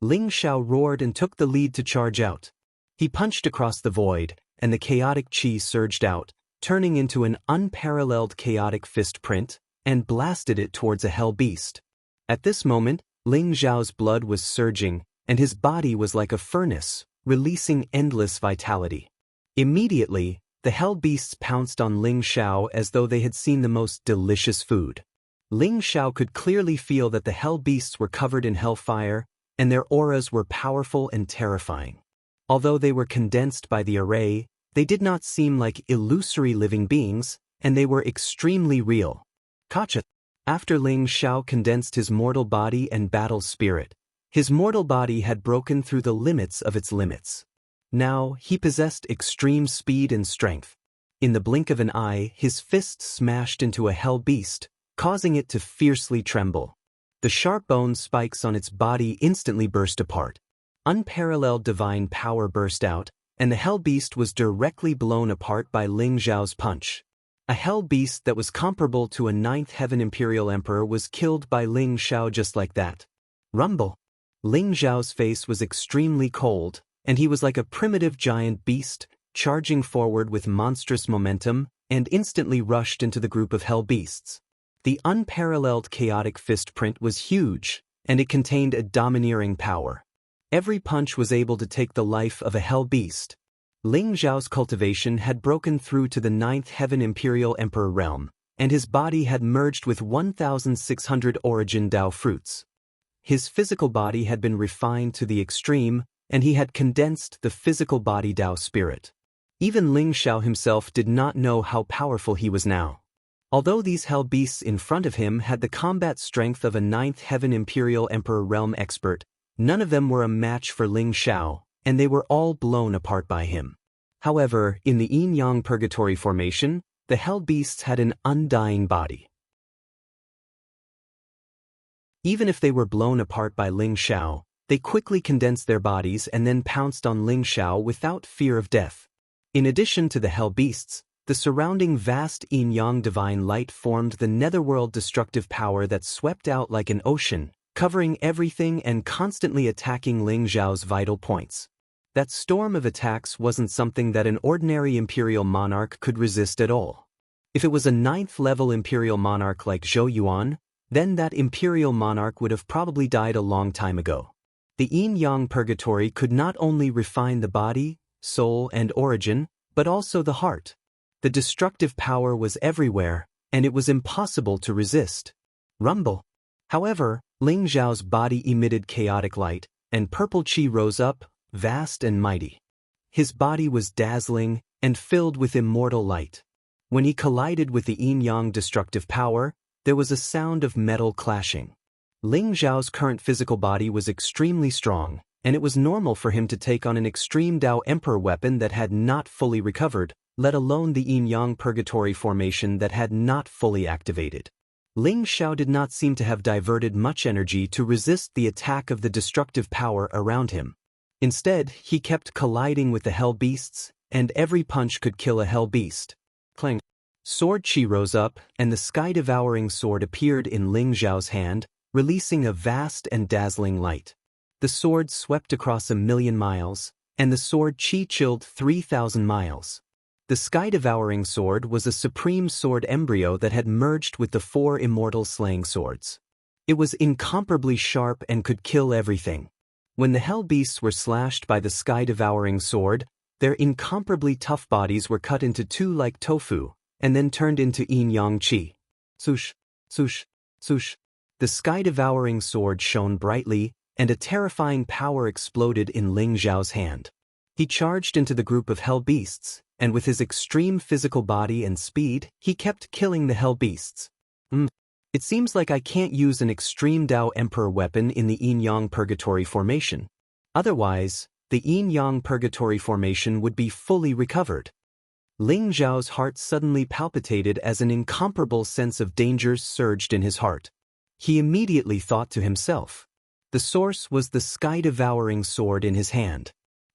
Ling Zhao roared and took the lead to charge out. He punched across the void, and the chaotic chi surged out, turning into an unparalleled chaotic fist print, and blasted it towards a hell beast. At this moment, Ling Zhao's blood was surging, and his body was like a furnace, releasing endless vitality. Immediately, the hell beasts pounced on Ling Zhao as though they had seen the most delicious food. Ling Zhao could clearly feel that the hell beasts were covered in hellfire, and their auras were powerful and terrifying. Although they were condensed by the array, they did not seem like illusory living beings, and they were extremely real. Gotcha! After Ling Zhao condensed his mortal body and battle spirit, his mortal body had broken through the limits of its limits. Now, he possessed extreme speed and strength. In the blink of an eye, his fist smashed into a hell beast, causing it to fiercely tremble. The sharp bone spikes on its body instantly burst apart. Unparalleled divine power burst out, and the hell beast was directly blown apart by Ling Zhao's punch. A hell beast that was comparable to a ninth heaven imperial emperor was killed by Ling Zhao just like that. Rumble! Ling Zhao's face was extremely cold, and he was like a primitive giant beast, charging forward with monstrous momentum, and instantly rushed into the group of hell beasts. The unparalleled chaotic fist print was huge, and it contained a domineering power. Every punch was able to take the life of a hell beast. Ling Zhao's cultivation had broken through to the ninth heaven imperial emperor realm, and his body had merged with 1,600 origin Dao fruits. His physical body had been refined to the extreme, and he had condensed the physical body Dao spirit. Even Ling Zhao himself did not know how powerful he was now. Although these hell beasts in front of him had the combat strength of a ninth heaven imperial emperor realm expert, none of them were a match for Ling Zhao, and they were all blown apart by him. However, in the yin-yang purgatory formation, the hell beasts had an undying body. Even if they were blown apart by Ling Zhao, they quickly condensed their bodies and then pounced on Ling Zhao without fear of death. In addition to the hell beasts, the surrounding vast yin-yang divine light formed the netherworld destructive power that swept out like an ocean, covering everything and constantly attacking Ling Zhao's vital points. That storm of attacks wasn't something that an ordinary imperial monarch could resist at all. If it was a ninth-level imperial monarch like Zhou Yuan, then that imperial monarch would have probably died a long time ago. The yin-yang purgatory could not only refine the body, soul, and origin, but also the heart. The destructive power was everywhere, and it was impossible to resist. Rumble! However, Ling Zhao's body emitted chaotic light, and purple chi rose up, vast and mighty. His body was dazzling and filled with immortal light. When he collided with the yin-yang destructive power, there was a sound of metal clashing. Ling Zhao's current physical body was extremely strong, and it was normal for him to take on an extreme Dao Emperor weapon that had not fully recovered, let alone the yin-yang purgatory formation that had not fully activated. Ling Zhao did not seem to have diverted much energy to resist the attack of the destructive power around him. Instead, he kept colliding with the hell beasts, and every punch could kill a hell beast. Clang! Sword chi rose up, and the sky-devouring sword appeared in Ling Zhao's hand, releasing a vast and dazzling light. The sword swept across 1,000,000 miles, and the sword chi chilled 3,000 miles. The sky-devouring sword was a supreme sword embryo that had merged with the 4 immortal slaying swords. It was incomparably sharp and could kill everything. When the hell beasts were slashed by the sky-devouring sword, their incomparably tough bodies were cut into 2 like tofu, and then turned into yin-yang chi. Swoosh, swoosh, swoosh. The sky-devouring sword shone brightly, and a terrifying power exploded in Ling Xiao's hand. He charged into the group of hell beasts, and with his extreme physical body and speed, he kept killing the hell beasts. It seems like I can't use an extreme Dao Emperor weapon in the yin-yang purgatory formation. Otherwise, the yin-yang purgatory formation would be fully recovered. Ling Xiao's heart suddenly palpitated as an incomparable sense of danger surged in his heart. He immediately thought to himself. The source was the sky-devouring sword in his hand.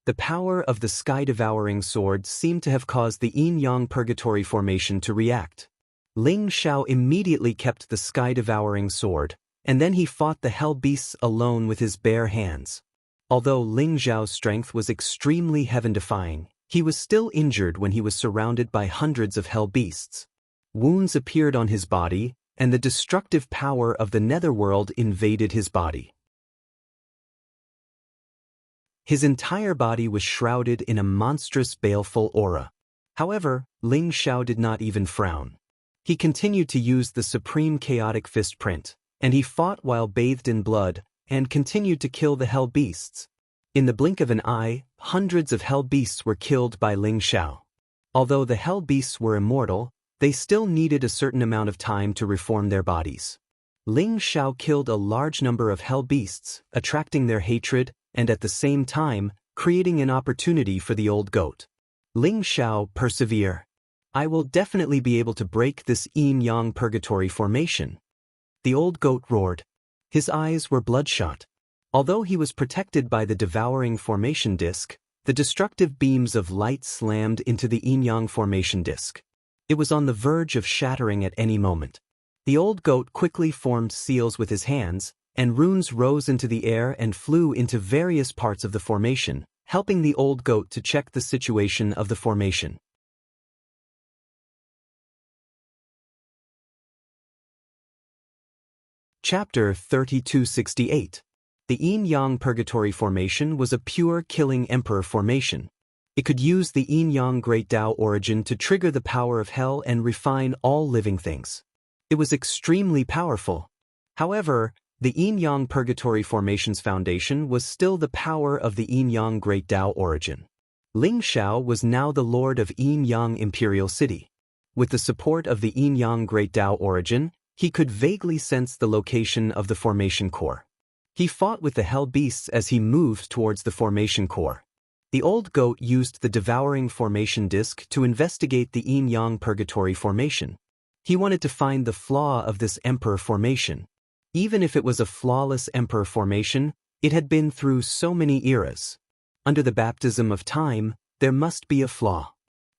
The power of the sky-devouring sword seemed to have caused the yin-yang purgatory formation to react. Ling Xiao immediately kept the sky-devouring sword, and then he fought the hell beasts alone with his bare hands. Although Ling Xiao's strength was extremely heaven-defying, he was still injured when he was surrounded by hundreds of hell beasts. Wounds appeared on his body, and the destructive power of the netherworld invaded his body. His entire body was shrouded in a monstrous baleful aura. However, Ling Xiao did not even frown. He continued to use the supreme chaotic fist print, and he fought while bathed in blood, and continued to kill the hell beasts. In the blink of an eye, hundreds of hell beasts were killed by Ling Xiao. Although the hell beasts were immortal, they still needed a certain amount of time to reform their bodies. Ling Xiao killed a large number of hell beasts, attracting their hatred, and at the same time, creating an opportunity for the old goat. Ling Xiao, persevere. I will definitely be able to break this yin-yang purgatory formation. The old goat roared. His eyes were bloodshot. Although he was protected by the devouring formation disk, the destructive beams of light slammed into the yin-yang formation disk. It was on the verge of shattering at any moment. The old goat quickly formed seals with his hands, and runes rose into the air and flew into various parts of the formation, helping the old goat to check the situation of the formation. Chapter 3268. The yin-yang purgatory formation was a pure killing emperor formation. It could use the yin-yang great Tao origin to trigger the power of hell and refine all living things. It was extremely powerful. However, the yin-yang purgatory formation's foundation was still the power of the yin-yang great Tao origin. Ling Xiao was now the lord of yin-yang imperial city. With the support of the yin-yang great Tao origin, he could vaguely sense the location of the formation core. He fought with the hell beasts as he moved towards the formation core. The old goat used the devouring formation disk to investigate the yin-yang purgatory formation. He wanted to find the flaw of this emperor formation. Even if it was a flawless emperor formation, it had been through so many eras. Under the baptism of time, there must be a flaw.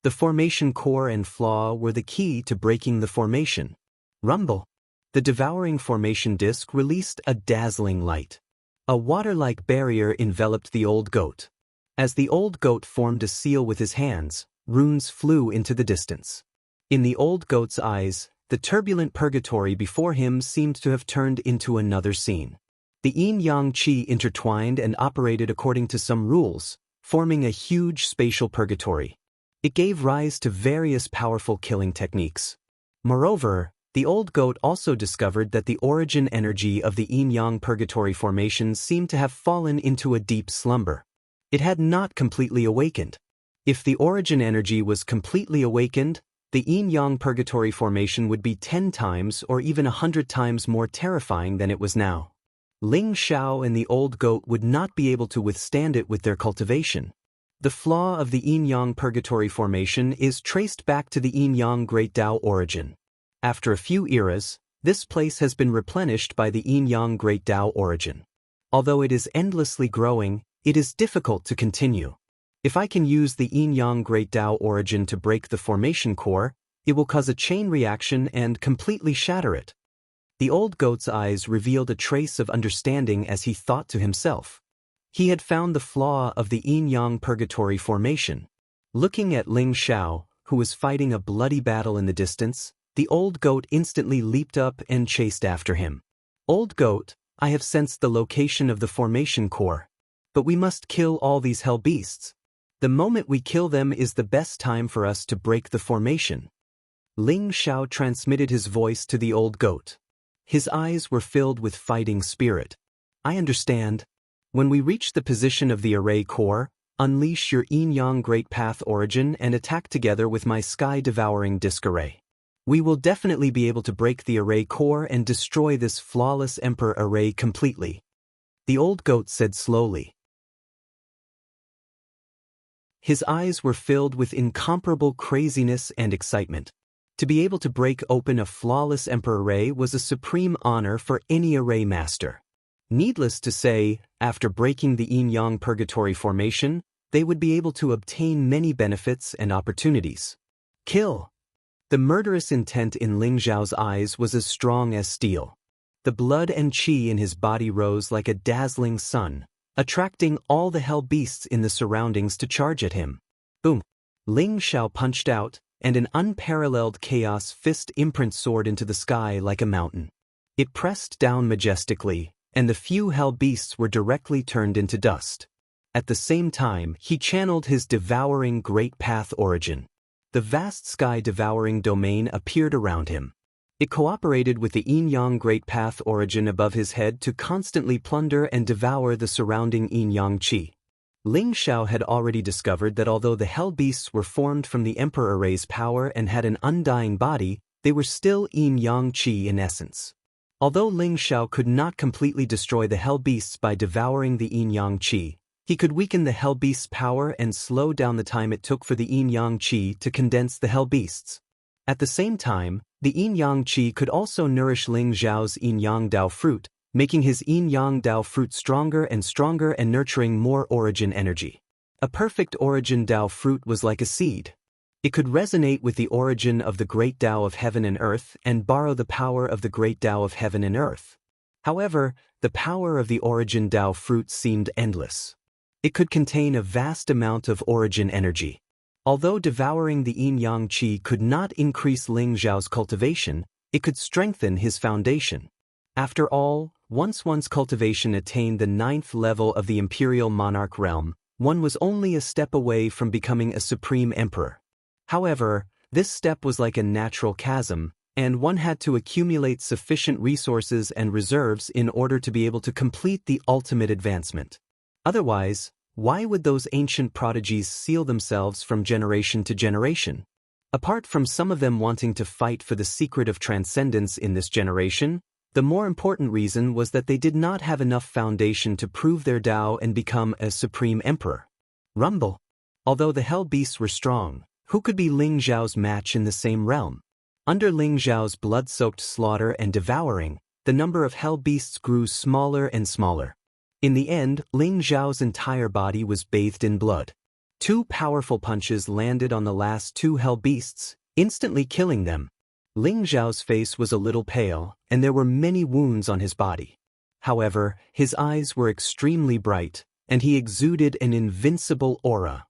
The formation core and flaw were the key to breaking the formation. Rumble. The devouring formation disk released a dazzling light. A water-like barrier enveloped the old goat. As the old goat formed a seal with his hands, runes flew into the distance. In the old goat's eyes, the turbulent purgatory before him seemed to have turned into another scene. The yin-yang qi intertwined and operated according to some rules, forming a huge spatial purgatory. It gave rise to various powerful killing techniques. Moreover, the old goat also discovered that the origin energy of the yin-yang purgatory formation seemed to have fallen into a deep slumber. It had not completely awakened. If the origin energy was completely awakened, the yin-yang purgatory formation would be 10 times or even 100 times more terrifying than it was now. Ling Xiao and the old goat would not be able to withstand it with their cultivation. The flaw of the yin-yang purgatory formation is traced back to the yin-yang great Tao origin. After a few eras, this place has been replenished by the yin-yang great Tao origin. Although it is endlessly growing, it is difficult to continue. If I can use the yin-yang great Tao origin to break the formation core, it will cause a chain reaction and completely shatter it. The old goat's eyes revealed a trace of understanding as he thought to himself. He had found the flaw of the yin-yang purgatory formation. Looking at Ling Xiao, who was fighting a bloody battle in the distance, the old goat instantly leaped up and chased after him. "Old goat, I have sensed the location of the formation core. But we must kill all these hell beasts. The moment we kill them is the best time for us to break the formation." Ling Xiao transmitted his voice to the old goat. His eyes were filled with fighting spirit. "I understand. When we reach the position of the array core, unleash your yin-yang great path origin and attack together with my sky-devouring disc array. We will definitely be able to break the array core and destroy this flawless emperor array completely," the old goat said slowly. His eyes were filled with incomparable craziness and excitement. To be able to break open a flawless emperor array was a supreme honor for any array master. Needless to say, after breaking the yin-yang purgatory formation, they would be able to obtain many benefits and opportunities. Kill! The murderous intent in Ling Xiao's eyes was as strong as steel. The blood and qi in his body rose like a dazzling sun, attracting all the hell beasts in the surroundings to charge at him. Boom! Ling Xiao punched out, and an unparalleled chaos fist imprint soared into the sky like a mountain. It pressed down majestically, and the few hell beasts were directly turned into dust. At the same time, he channeled his devouring great path origin. The vast sky-devouring domain appeared around him. It cooperated with the yin-yang great path origin above his head to constantly plunder and devour the surrounding yin-yang qi. Ling Xiao had already discovered that although the hell beasts were formed from the emperor array's power and had an undying body, they were still yin-yang qi in essence. Although Ling Xiao could not completely destroy the hell beasts by devouring the yin-yang qi, he could weaken the hell beast's power and slow down the time it took for the yin-yang qi to condense the hell beasts. At the same time, the yin-yang qi could also nourish Ling Xiao's yin-yang Dao fruit, making his yin-yang Dao fruit stronger and nurturing more origin energy. A perfect origin Dao fruit was like a seed. It could resonate with the origin of the great Dao of heaven and earth and borrow the power of the great Dao of heaven and earth. However, the power of the origin Dao fruit seemed endless. It could contain a vast amount of origin energy. Although devouring the yin-yang qi could not increase Ling Xiao's cultivation, it could strengthen his foundation. After all, once one's cultivation attained the 9th level of the imperial monarch realm, one was only a step away from becoming a supreme emperor. However, this step was like a natural chasm, and one had to accumulate sufficient resources and reserves in order to be able to complete the ultimate advancement. Otherwise, why would those ancient prodigies seal themselves from generation to generation? Apart from some of them wanting to fight for the secret of transcendence in this generation, the more important reason was that they did not have enough foundation to prove their Dao and become a supreme emperor. Rumble. Although the hell beasts were strong, who could be Ling Xiao's match in the same realm? Under Ling Xiao's blood-soaked slaughter and devouring, the number of hell beasts grew smaller and smaller. In the end, Ling Xiao's entire body was bathed in blood. 2 powerful punches landed on the last 2 hell beasts, instantly killing them. Ling Xiao's face was a little pale, and there were many wounds on his body. However, his eyes were extremely bright, and he exuded an invincible aura.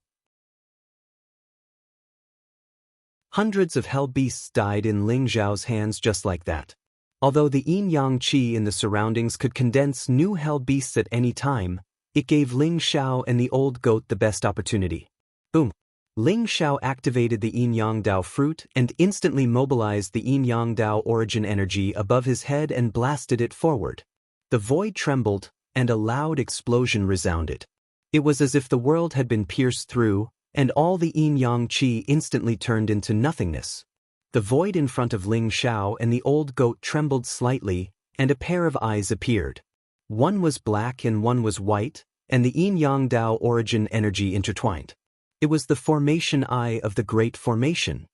Hundreds of hell beasts died in Ling Xiao's hands just like that. Although the yin-yang qi in the surroundings could condense new hell beasts at any time, it gave Ling Xiao and the old goat the best opportunity. Boom! Ling Xiao activated the yin-yang Dao fruit and instantly mobilized the yin-yang Dao origin energy above his head and blasted it forward. The void trembled, and a loud explosion resounded. It was as if the world had been pierced through, and all the yin-yang qi instantly turned into nothingness. The void in front of Ling Xiao and the old goat trembled slightly, and a pair of eyes appeared. One was black and one was white, and the yin-yang Dao origin energy intertwined. It was the formation eye of the great formation.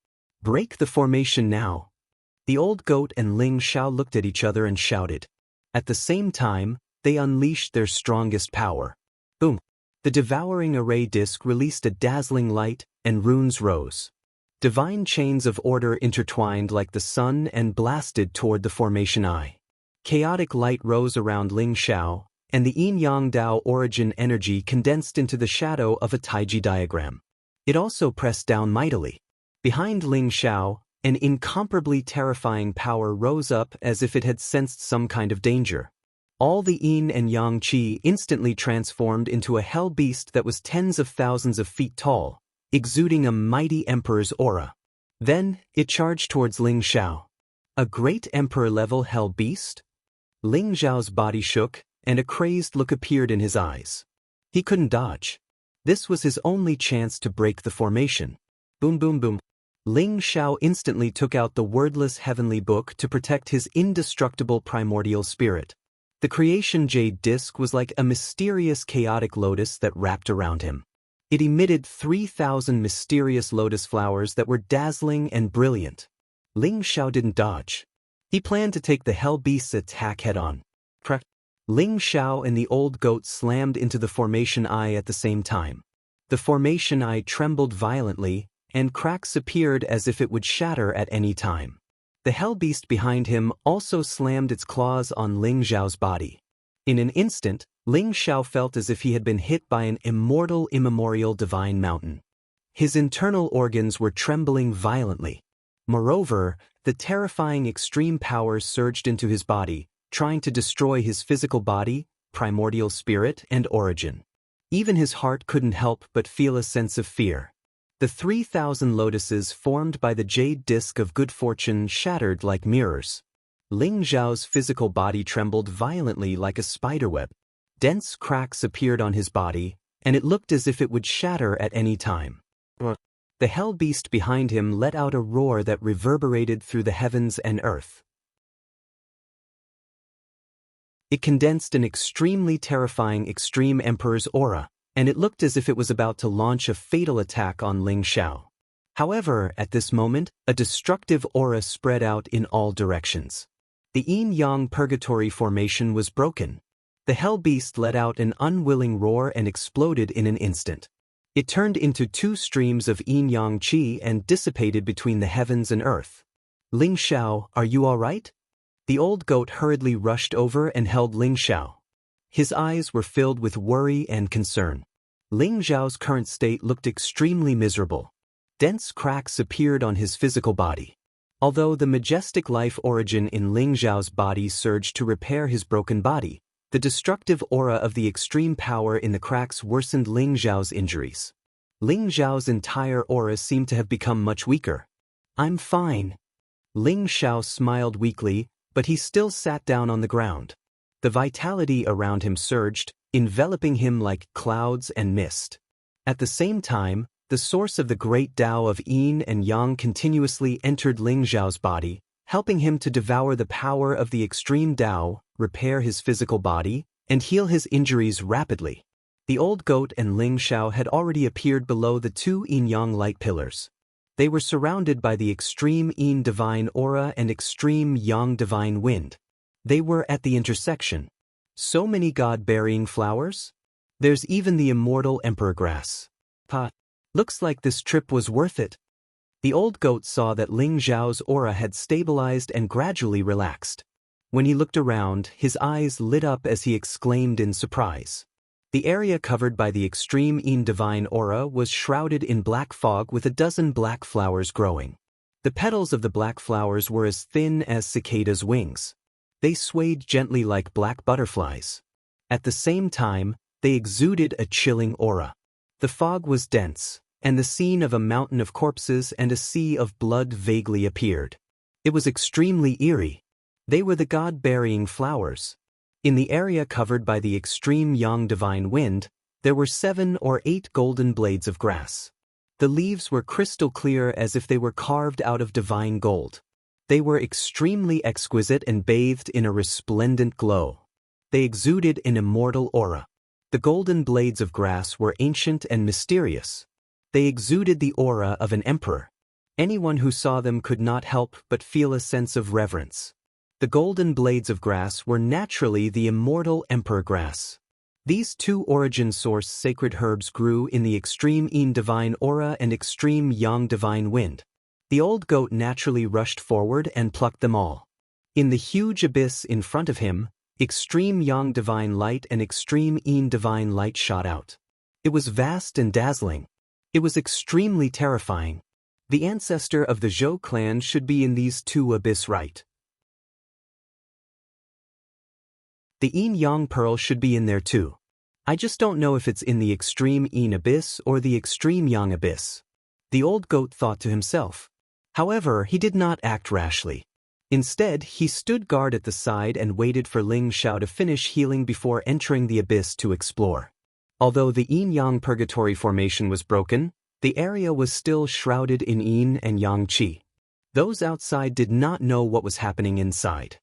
Break the formation now. The old goat and Ling Xiao looked at each other and shouted. At the same time, they unleashed their strongest power. Boom! The devouring array disc released a dazzling light, and runes rose. Divine chains of order intertwined like the sun and blasted toward the formation eye. Chaotic light rose around Ling Xiao, and the yin-yang Dao origin energy condensed into the shadow of a Taiji diagram. It also pressed down mightily. Behind Ling Xiao, an incomparably terrifying power rose up as if it had sensed some kind of danger. All the yin and yang qi instantly transformed into a hell beast that was tens of thousands of feet tall, exuding a mighty emperor's aura. Then, it charged towards Ling Xiao. A great emperor-level hell beast? Ling Xiao's body shook, and a crazed look appeared in his eyes. He couldn't dodge. This was his only chance to break the formation. Boom boom boom. Ling Xiao instantly took out the wordless heavenly book to protect his indestructible primordial spirit. The creation jade disc was like a mysterious chaotic lotus that wrapped around him. It emitted 3,000 mysterious lotus flowers that were dazzling and brilliant. Ling Xiao didn't dodge. He planned to take the hell beast's attack head-on. Crack. Ling Xiao and the old goat slammed into the formation eye at the same time. The formation eye trembled violently, and cracks appeared as if it would shatter at any time. The hell beast behind him also slammed its claws on Ling Xiao's body. In an instant, Ling Xiao felt as if he had been hit by an immemorial divine mountain. His internal organs were trembling violently. Moreover, the terrifying extreme powers surged into his body, trying to destroy his physical body, primordial spirit, and origin. Even his heart couldn't help but feel a sense of fear. The 3,000 lotuses formed by the jade disc of good fortune shattered like mirrors. Ling Xiao's physical body trembled violently like a spiderweb. Dense cracks appeared on his body, and it looked as if it would shatter at any time. The hell beast behind him let out a roar that reverberated through the heavens and earth. It condensed an extremely terrifying extreme emperor's aura, and it looked as if it was about to launch a fatal attack on Ling Xiao. However, at this moment, a destructive aura spread out in all directions. The yin-yang purgatory formation was broken. The hell beast let out an unwilling roar and exploded in an instant. It turned into 2 streams of yin-yang qi and dissipated between the heavens and earth. Ling Xiao, are you all right? The old goat hurriedly rushed over and held Ling Xiao. His eyes were filled with worry and concern. Ling Xiao's current state looked extremely miserable. Dense cracks appeared on his physical body. Although the majestic life origin in Ling Xiao's body surged to repair his broken body, the destructive aura of the extreme power in the cracks worsened Ling Xiao's injuries. Ling Xiao's entire aura seemed to have become much weaker. I'm fine. Ling Xiao smiled weakly, but he still sat down on the ground. The vitality around him surged, enveloping him like clouds and mist. At the same time, the source of the great Tao of yin and yang continuously entered Ling Xiao's body, helping him to devour the power of the extreme Tao, repair his physical body, and heal his injuries rapidly. The old goat and Ling Xiao had already appeared below the 2 yin-yang light pillars. They were surrounded by the extreme yin divine aura and extreme yang divine wind. They were at the intersection. So many god-burying flowers? There's even the immortal emperor grass. Looks like this trip was worth it. The old goat saw that Ling Xiao's aura had stabilized and gradually relaxed. When he looked around, his eyes lit up as he exclaimed in surprise. The area covered by the extreme yin divine aura was shrouded in black fog with a dozen black flowers growing. The petals of the black flowers were as thin as cicadas' wings. They swayed gently like black butterflies. At the same time, they exuded a chilling aura. The fog was dense, and the scene of a mountain of corpses and a sea of blood vaguely appeared. It was extremely eerie. They were the god-burying flowers. In the area covered by the extreme yang divine wind, there were 7 or 8 golden blades of grass. The leaves were crystal clear as if they were carved out of divine gold. They were extremely exquisite and bathed in a resplendent glow. They exuded an immortal aura. The golden blades of grass were ancient and mysterious. They exuded the aura of an emperor. Anyone who saw them could not help but feel a sense of reverence. The golden blades of grass were naturally the immortal emperor grass. These 2 origin source sacred herbs grew in the extreme yin divine aura and extreme yang divine wind. The old goat naturally rushed forward and plucked them all. In the huge abyss in front of him, extreme yang divine light and extreme yin divine light shot out. It was vast and dazzling. It was extremely terrifying. The ancestor of the Zhou clan should be in these two abyss, right? The yin-yang pearl should be in there too. I just don't know if it's in the extreme yin abyss or the extreme yang abyss. The old goat thought to himself. However, he did not act rashly. Instead, he stood guard at the side and waited for Ling Xiao to finish healing before entering the abyss to explore. Although the yin-yang purgatory formation was broken, the area was still shrouded in yin and yang qi. Those outside did not know what was happening inside.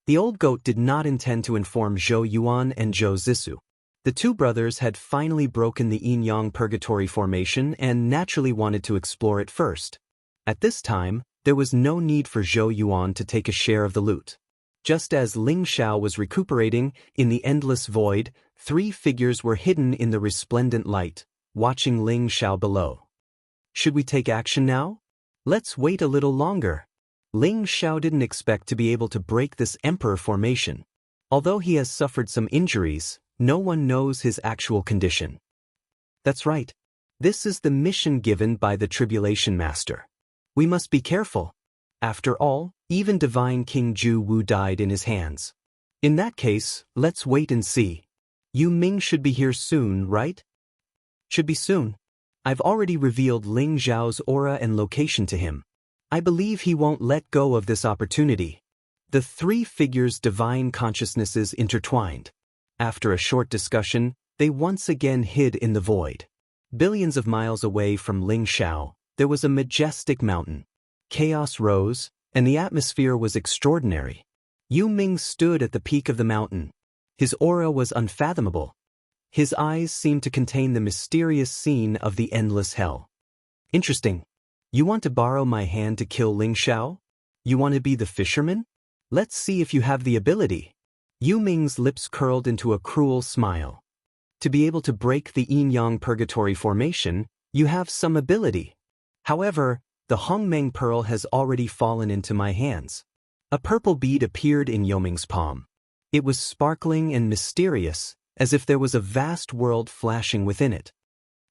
The old goat did not intend to inform Zhou Yuan and Zhou Zisu. The two brothers had finally broken the yin-yang purgatory formation and naturally wanted to explore it first. At this time, there was no need for Zhou Yuan to take a share of the loot. Just as Ling Xiao was recuperating in the endless void, three figures were hidden in the resplendent light, watching Ling Xiao below. Should we take action now? Let's wait a little longer. Ling Xiao didn't expect to be able to break this emperor formation. Although he has suffered some injuries, no one knows his actual condition. That's right. This is the mission given by the Tribulation Master. We must be careful. After all, even Divine King Ju Wu died in his hands. In that case, let's wait and see. Yu Ming should be here soon, right? Should be soon. I've already revealed Ling Xiao's aura and location to him. I believe he won't let go of this opportunity. The three figures' divine consciousnesses intertwined. After a short discussion, they once again hid in the void. Billions of miles away from Ling Xiao, there was a majestic mountain. Chaos rose, and the atmosphere was extraordinary. Yu Ming stood at the peak of the mountain. His aura was unfathomable. His eyes seemed to contain the mysterious scene of the endless hell. Interesting. You want to borrow my hand to kill Ling Xiao? You want to be the fisherman? Let's see if you have the ability. Yu Ming's lips curled into a cruel smile. To be able to break the yin-yang purgatory formation, you have some ability. However, the Hongmeng pearl has already fallen into my hands. A purple bead appeared in Yu Ming's palm. It was sparkling and mysterious, as if there was a vast world flashing within it.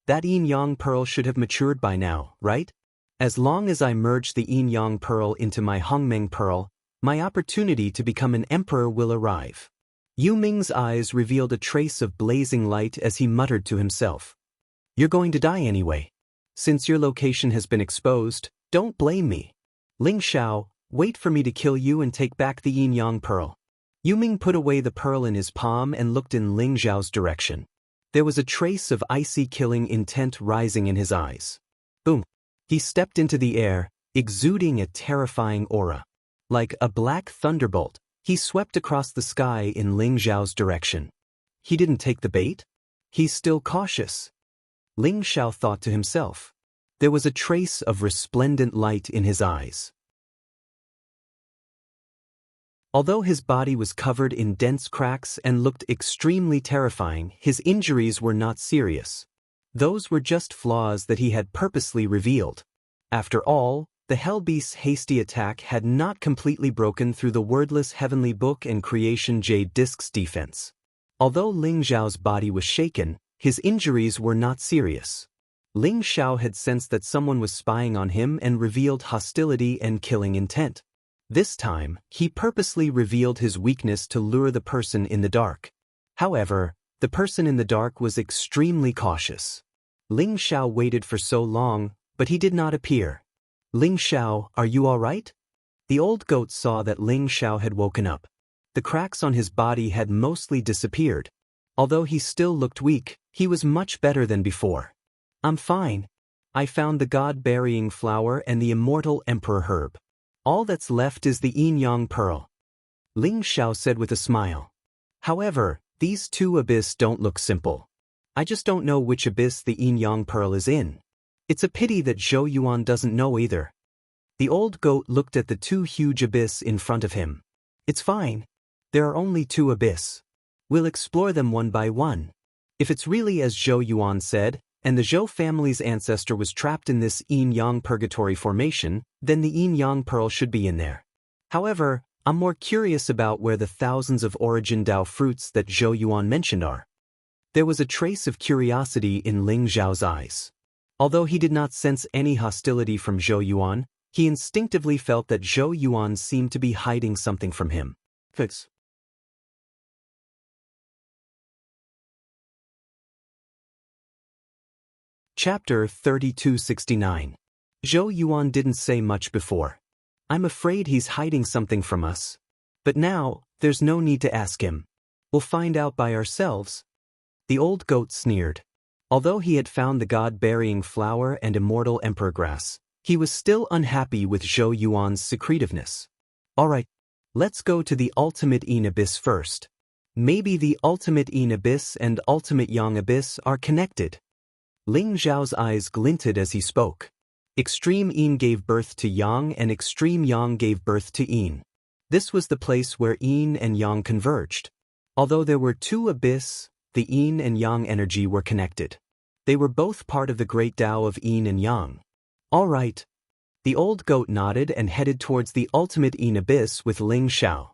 That yin-yang pearl should have matured by now, right? As long as I merge the yin-yang pearl into my Hongmeng pearl, my opportunity to become an emperor will arrive. Yu Ming's eyes revealed a trace of blazing light as he muttered to himself. You're going to die anyway. Since your location has been exposed, don't blame me. Ling Xiao, wait for me to kill you and take back the yin-yang pearl. Yu Ming put away the pearl in his palm and looked in Ling Xiao's direction. There was a trace of icy killing intent rising in his eyes. Boom. He stepped into the air, exuding a terrifying aura. Like a black thunderbolt, he swept across the sky in Ling Xiao's direction. He didn't take the bait? He's still cautious. Ling Xiao thought to himself. There was a trace of resplendent light in his eyes. Although his body was covered in dense cracks and looked extremely terrifying, his injuries were not serious. Those were just flaws that he had purposely revealed. After all, the Hellbeast's hasty attack had not completely broken through the wordless Heavenly Book and Creation Jade Disc's defense. Although Ling Xiao's body was shaken, his injuries were not serious. Ling Xiao had sensed that someone was spying on him and revealed hostility and killing intent. This time, he purposely revealed his weakness to lure the person in the dark. However, the person in the dark was extremely cautious. Ling Xiao waited for so long, but he did not appear. Ling Xiao, are you all right? The old goat saw that Ling Xiao had woken up. The cracks on his body had mostly disappeared. Although he still looked weak, he was much better than before. I'm fine. I found the god-burying flower and the immortal emperor herb. All that's left is the yin-yang pearl. Ling Xiao said with a smile. However, these two abyss don't look simple. I just don't know which abyss the yin-yang pearl is in. It's a pity that Zhou Yuan doesn't know either. The old goat looked at the two huge abyss in front of him. It's fine. There are only two abyss. We'll explore them one by one. If it's really as Zhou Yuan said, and the Zhou family's ancestor was trapped in this yin-yang purgatory formation, then the yin-yang pearl should be in there. However, I'm more curious about where the thousands of origin Dao fruits that Zhou Yuan mentioned are. There was a trace of curiosity in Ling Xiao's eyes. Although he did not sense any hostility from Zhou Yuan, he instinctively felt that Zhou Yuan seemed to be hiding something from him. Fix. Chapter 3269. Zhou Yuan didn't say much before. I'm afraid he's hiding something from us. But now, there's no need to ask him. We'll find out by ourselves. The old goat sneered. Although he had found the god-burying flower and immortal emperor grass, he was still unhappy with Zhou Yuan's secretiveness. Alright, let's go to the ultimate Yin abyss first. Maybe the ultimate Yin abyss and ultimate Yang abyss are connected. Ling Zhao's eyes glinted as he spoke. Extreme Yin gave birth to Yang and extreme Yang gave birth to Yin. This was the place where Yin and Yang converged. Although there were two abyss, the Yin and Yang energy were connected. They were both part of the great Tao of Yin and Yang. All right. The old goat nodded and headed towards the ultimate Yin abyss with Ling Xiao.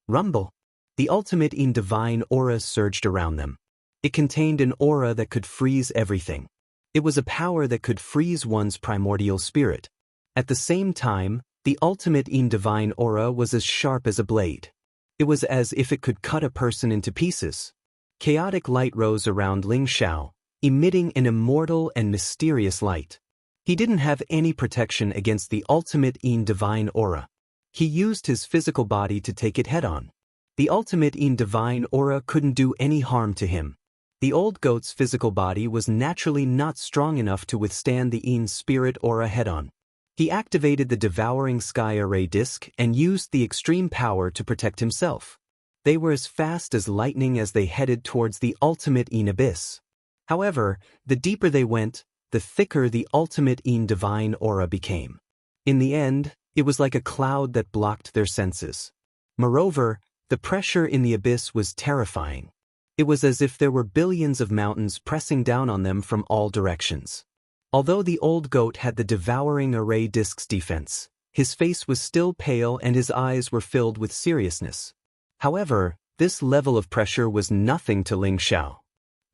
Rumble. The ultimate Yin divine aura surged around them. It contained an aura that could freeze everything. It was a power that could freeze one's primordial spirit. At the same time, the ultimate Yin divine aura was as sharp as a blade. It was as if it could cut a person into pieces. Chaotic light rose around Ling Xiao, emitting an immortal and mysterious light. He didn't have any protection against the ultimate Yin divine aura. He used his physical body to take it head-on. The ultimate Yin divine aura couldn't do any harm to him. The old goat's physical body was naturally not strong enough to withstand the Yin spirit aura head-on. He activated the devouring sky array disk and used the extreme power to protect himself. They were as fast as lightning as they headed towards the ultimate Yin abyss. However, the deeper they went, the thicker the ultimate Yin divine aura became. In the end, it was like a cloud that blocked their senses. Moreover, the pressure in the abyss was terrifying. It was as if there were billions of mountains pressing down on them from all directions. Although the old goat had the devouring array disk's defense, his face was still pale and his eyes were filled with seriousness. However, this level of pressure was nothing to Ling Xiao.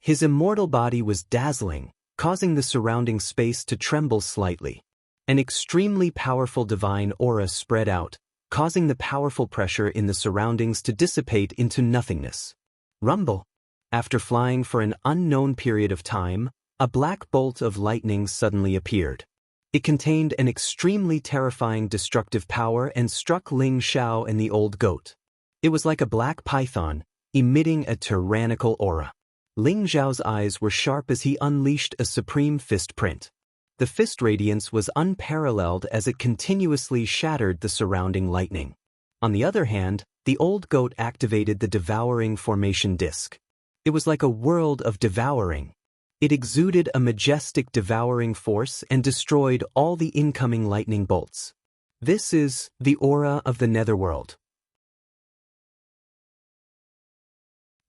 His immortal body was dazzling, causing the surrounding space to tremble slightly. An extremely powerful divine aura spread out, causing the powerful pressure in the surroundings to dissipate into nothingness. Rumble. After flying for an unknown period of time, a black bolt of lightning suddenly appeared. It contained an extremely terrifying destructive power and struck Ling Xiao and the old goat. It was like a black python, emitting a tyrannical aura. Ling Xiao's eyes were sharp as he unleashed a supreme fist print. The fist radiance was unparalleled as it continuously shattered the surrounding lightning. On the other hand, the old goat activated the devouring formation disk. It was like a world of devouring. It exuded a majestic devouring force and destroyed all the incoming lightning bolts. This is the aura of the netherworld.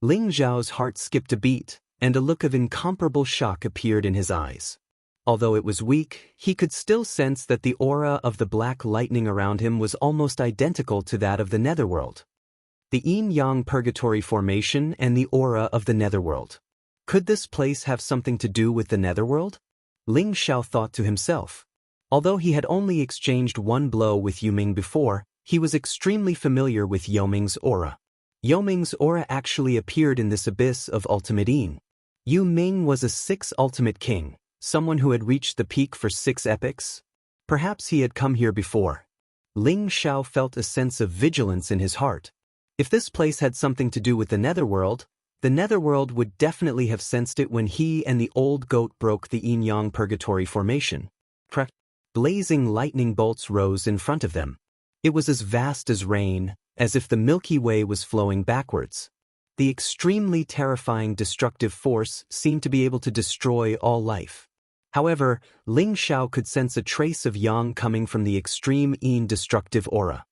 Ling Zhao's heart skipped a beat, and a look of incomparable shock appeared in his eyes. Although it was weak, he could still sense that the aura of the black lightning around him was almost identical to that of the netherworld. The yin-yang purgatory formation and the aura of the netherworld. Could this place have something to do with the netherworld? Ling Xiao thought to himself. Although he had only exchanged one blow with Yuming before, he was extremely familiar with Yuming's aura. Yuming's aura actually appeared in this abyss of ultimate Yin. Yu Ming was a 6 ultimate king, someone who had reached the peak for 6 epochs. Perhaps he had come here before. Ling Xiao felt a sense of vigilance in his heart. If this place had something to do with the netherworld would definitely have sensed it when he and the old goat broke the yin-yang purgatory formation. Blazing lightning bolts rose in front of them. It was as vast as rain, as if the Milky Way was flowing backwards. The extremely terrifying destructive force seemed to be able to destroy all life. However, Ling Xiao could sense a trace of yang coming from the extreme yin destructive aura.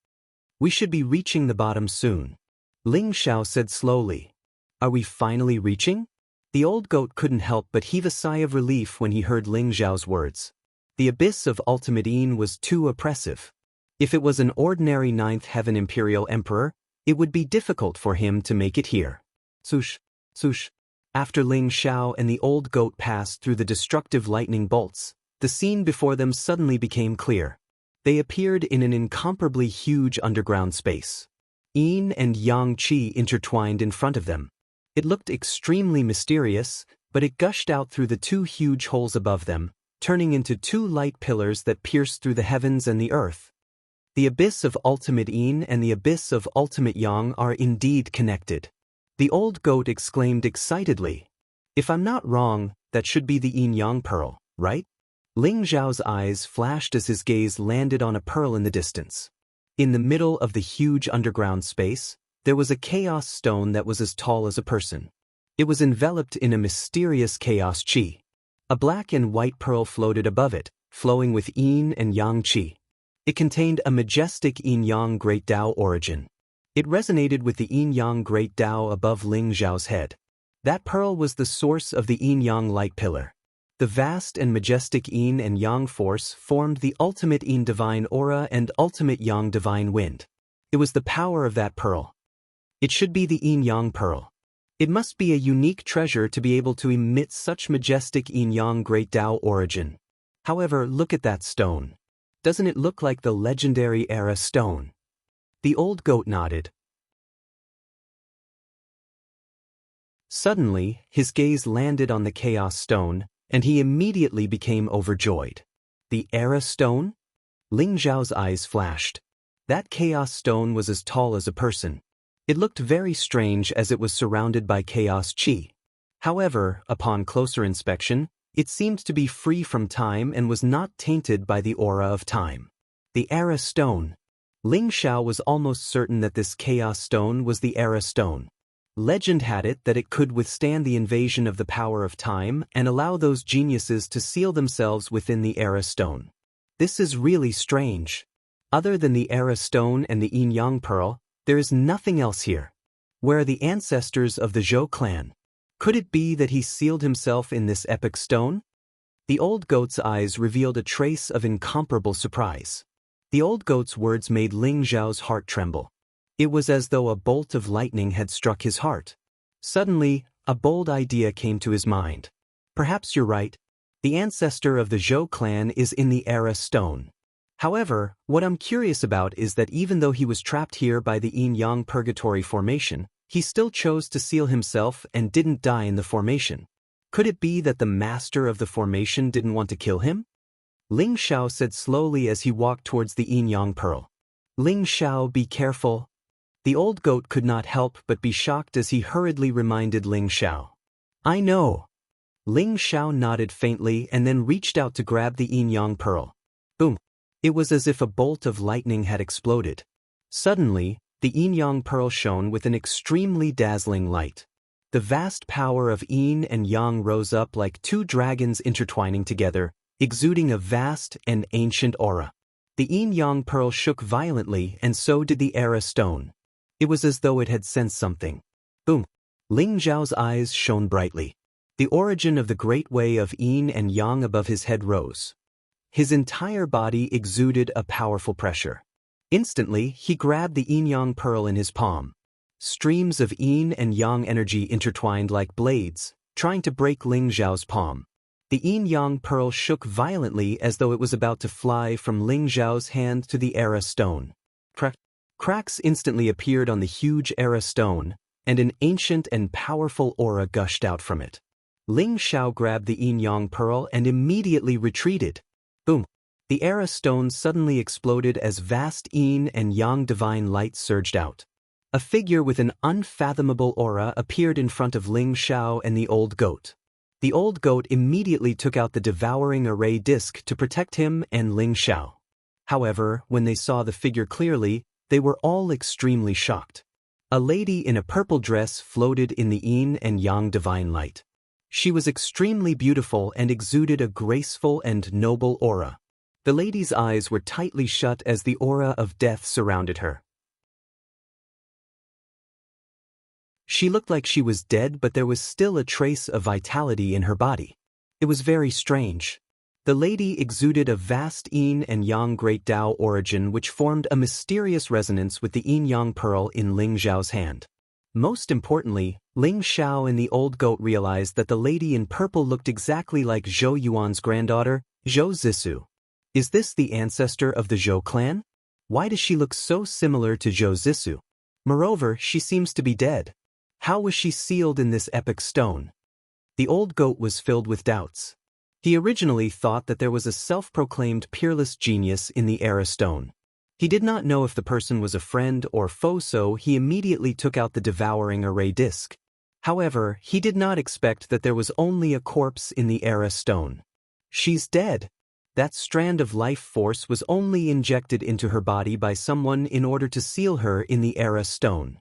We should be reaching the bottom soon. Ling Xiao said slowly. Are we finally reaching? The old goat couldn't help but heave a sigh of relief when he heard Ling Xiao's words. The abyss of ultimate yin was too oppressive. If it was an ordinary 9th heaven imperial emperor, it would be difficult for him to make it here. Swoosh, swoosh. After Ling Xiao and the old goat passed through the destructive lightning bolts, the scene before them suddenly became clear. They appeared in an incomparably huge underground space. Yin and yang qi intertwined in front of them. It looked extremely mysterious, but it gushed out through the two huge holes above them, turning into two light pillars that pierced through the heavens and the earth. The abyss of ultimate yin and the abyss of ultimate yang are indeed connected. The old goat exclaimed excitedly. If I'm not wrong, that should be the yin-yang pearl, right? Ling Zhao's eyes flashed as his gaze landed on a pearl in the distance. In the middle of the huge underground space, there was a chaos stone that was as tall as a person. It was enveloped in a mysterious chaos qi. A black and white pearl floated above it, flowing with yin and yang qi. It contained a majestic yin-yang great Tao origin. It resonated with the yin-yang great Tao above Ling Zhao's head. That pearl was the source of the yin-yang light pillar. The vast and majestic yin and yang force formed the ultimate yin divine aura and ultimate yang divine wind. It was the power of that pearl. It should be the yin-yang pearl. It must be a unique treasure to be able to emit such majestic yin-yang great Tao origin. However, look at that stone. Doesn't it look like the legendary era stone? The old goat nodded. Suddenly, his gaze landed on the chaos stone, and he immediately became overjoyed. The era stone? Ling Zhao's eyes flashed. That chaos stone was as tall as a person. It looked very strange as it was surrounded by chaos qi. However, upon closer inspection, it seemed to be free from time and was not tainted by the aura of time. The era stone. Ling Zhao was almost certain that this chaos stone was the era stone. Legend had it that it could withstand the invasion of the power of time and allow those geniuses to seal themselves within the era stone. This is really strange. Other than the era stone and the yin-yang pearl, there is nothing else here. Where are the ancestors of the Zhou clan? Could it be that he sealed himself in this epic stone? The old goat's eyes revealed a trace of incomparable surprise. The old goat's words made Ling Zhao's heart tremble. It was as though a bolt of lightning had struck his heart. Suddenly, a bold idea came to his mind. Perhaps you're right. The ancestor of the Zhou clan is in the era stone. However, what I'm curious about is that even though he was trapped here by the yin-yang purgatory formation, he still chose to seal himself and didn't die in the formation. Could it be that the master of the formation didn't want to kill him? Ling Zhao said slowly as he walked towards the yin-yang pearl. Ling Zhao, be careful. The old goat could not help but be shocked as he hurriedly reminded Ling Zhao. I know. Ling Zhao nodded faintly and then reached out to grab the yin-yang pearl. Boom. It was as if a bolt of lightning had exploded. Suddenly, the yin-yang pearl shone with an extremely dazzling light. The vast power of yin and yang rose up like two dragons intertwining together, exuding a vast and ancient aura. The yin-yang pearl shook violently and so did the era stone. It was as though it had sensed something. Boom. Ling Zhao's eyes shone brightly. The origin of the great way of yin and yang above his head rose. His entire body exuded a powerful pressure. Instantly, he grabbed the yin-yang pearl in his palm. Streams of yin and yang energy intertwined like blades, trying to break Ling Zhao's palm. The yin-yang pearl shook violently as though it was about to fly from Ling Zhao's hand to the era stone. Cracks instantly appeared on the huge era stone, and an ancient and powerful aura gushed out from it. Ling Zhao grabbed the yin-yang pearl and immediately retreated. Boom. The era stone suddenly exploded as vast yin and yang divine light surged out. A figure with an unfathomable aura appeared in front of Ling Zhao and the old goat. The old goat immediately took out the devouring array disc to protect him and Ling Zhao. However, when they saw the figure clearly, they were all extremely shocked. A lady in a purple dress floated in the yin and yang divine light. She was extremely beautiful and exuded a graceful and noble aura. The lady's eyes were tightly shut as the aura of death surrounded her. She looked like she was dead, but there was still a trace of vitality in her body. It was very strange. The lady exuded a vast yin and yang great Tao origin which formed a mysterious resonance with the yin-yang pearl in Ling Zhao's hand. Most importantly, Ling Zhao and the old goat realized that the lady in purple looked exactly like Zhou Yuan's granddaughter, Zhou Zissou. Is this the ancestor of the Zhou clan? Why does she look so similar to Zhou Zissou? Moreover, she seems to be dead. How was she sealed in this epic stone? The old goat was filled with doubts. He originally thought that there was a self-proclaimed peerless genius in the Era Stone. He did not know if the person was a friend or foe, so he immediately took out the devouring array disc. However, he did not expect that there was only a corpse in the Era Stone. She's dead. That strand of life force was only injected into her body by someone in order to seal her in the Era Stone.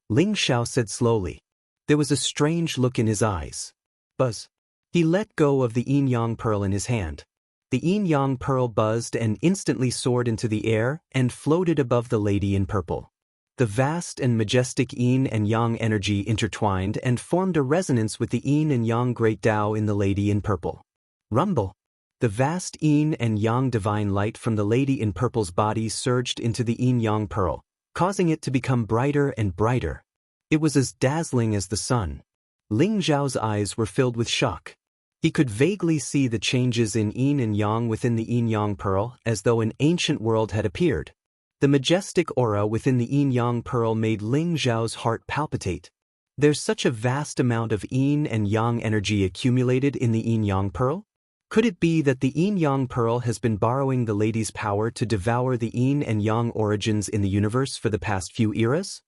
Ling Xiao said slowly. There was a strange look in his eyes. Buzz. He let go of the yin-yang pearl in his hand. The yin-yang pearl buzzed and instantly soared into the air and floated above the lady in purple. The vast and majestic yin and yang energy intertwined and formed a resonance with the yin and yang great Tao in the lady in purple. Rumble. The vast yin and yang divine light from the lady in purple's body surged into the yin-yang pearl, causing it to become brighter and brighter. It was as dazzling as the sun. Ling Zhao's eyes were filled with shock. He could vaguely see the changes in yin and yang within the yin-yang pearl, as though an ancient world had appeared. The majestic aura within the yin-yang pearl made Ling Zhao's heart palpitate. There's such a vast amount of yin and yang energy accumulated in the yin-yang pearl? Could it be that the yin-yang pearl has been borrowing the lady's power to devour the yin and yang origins in the universe for the past few eras?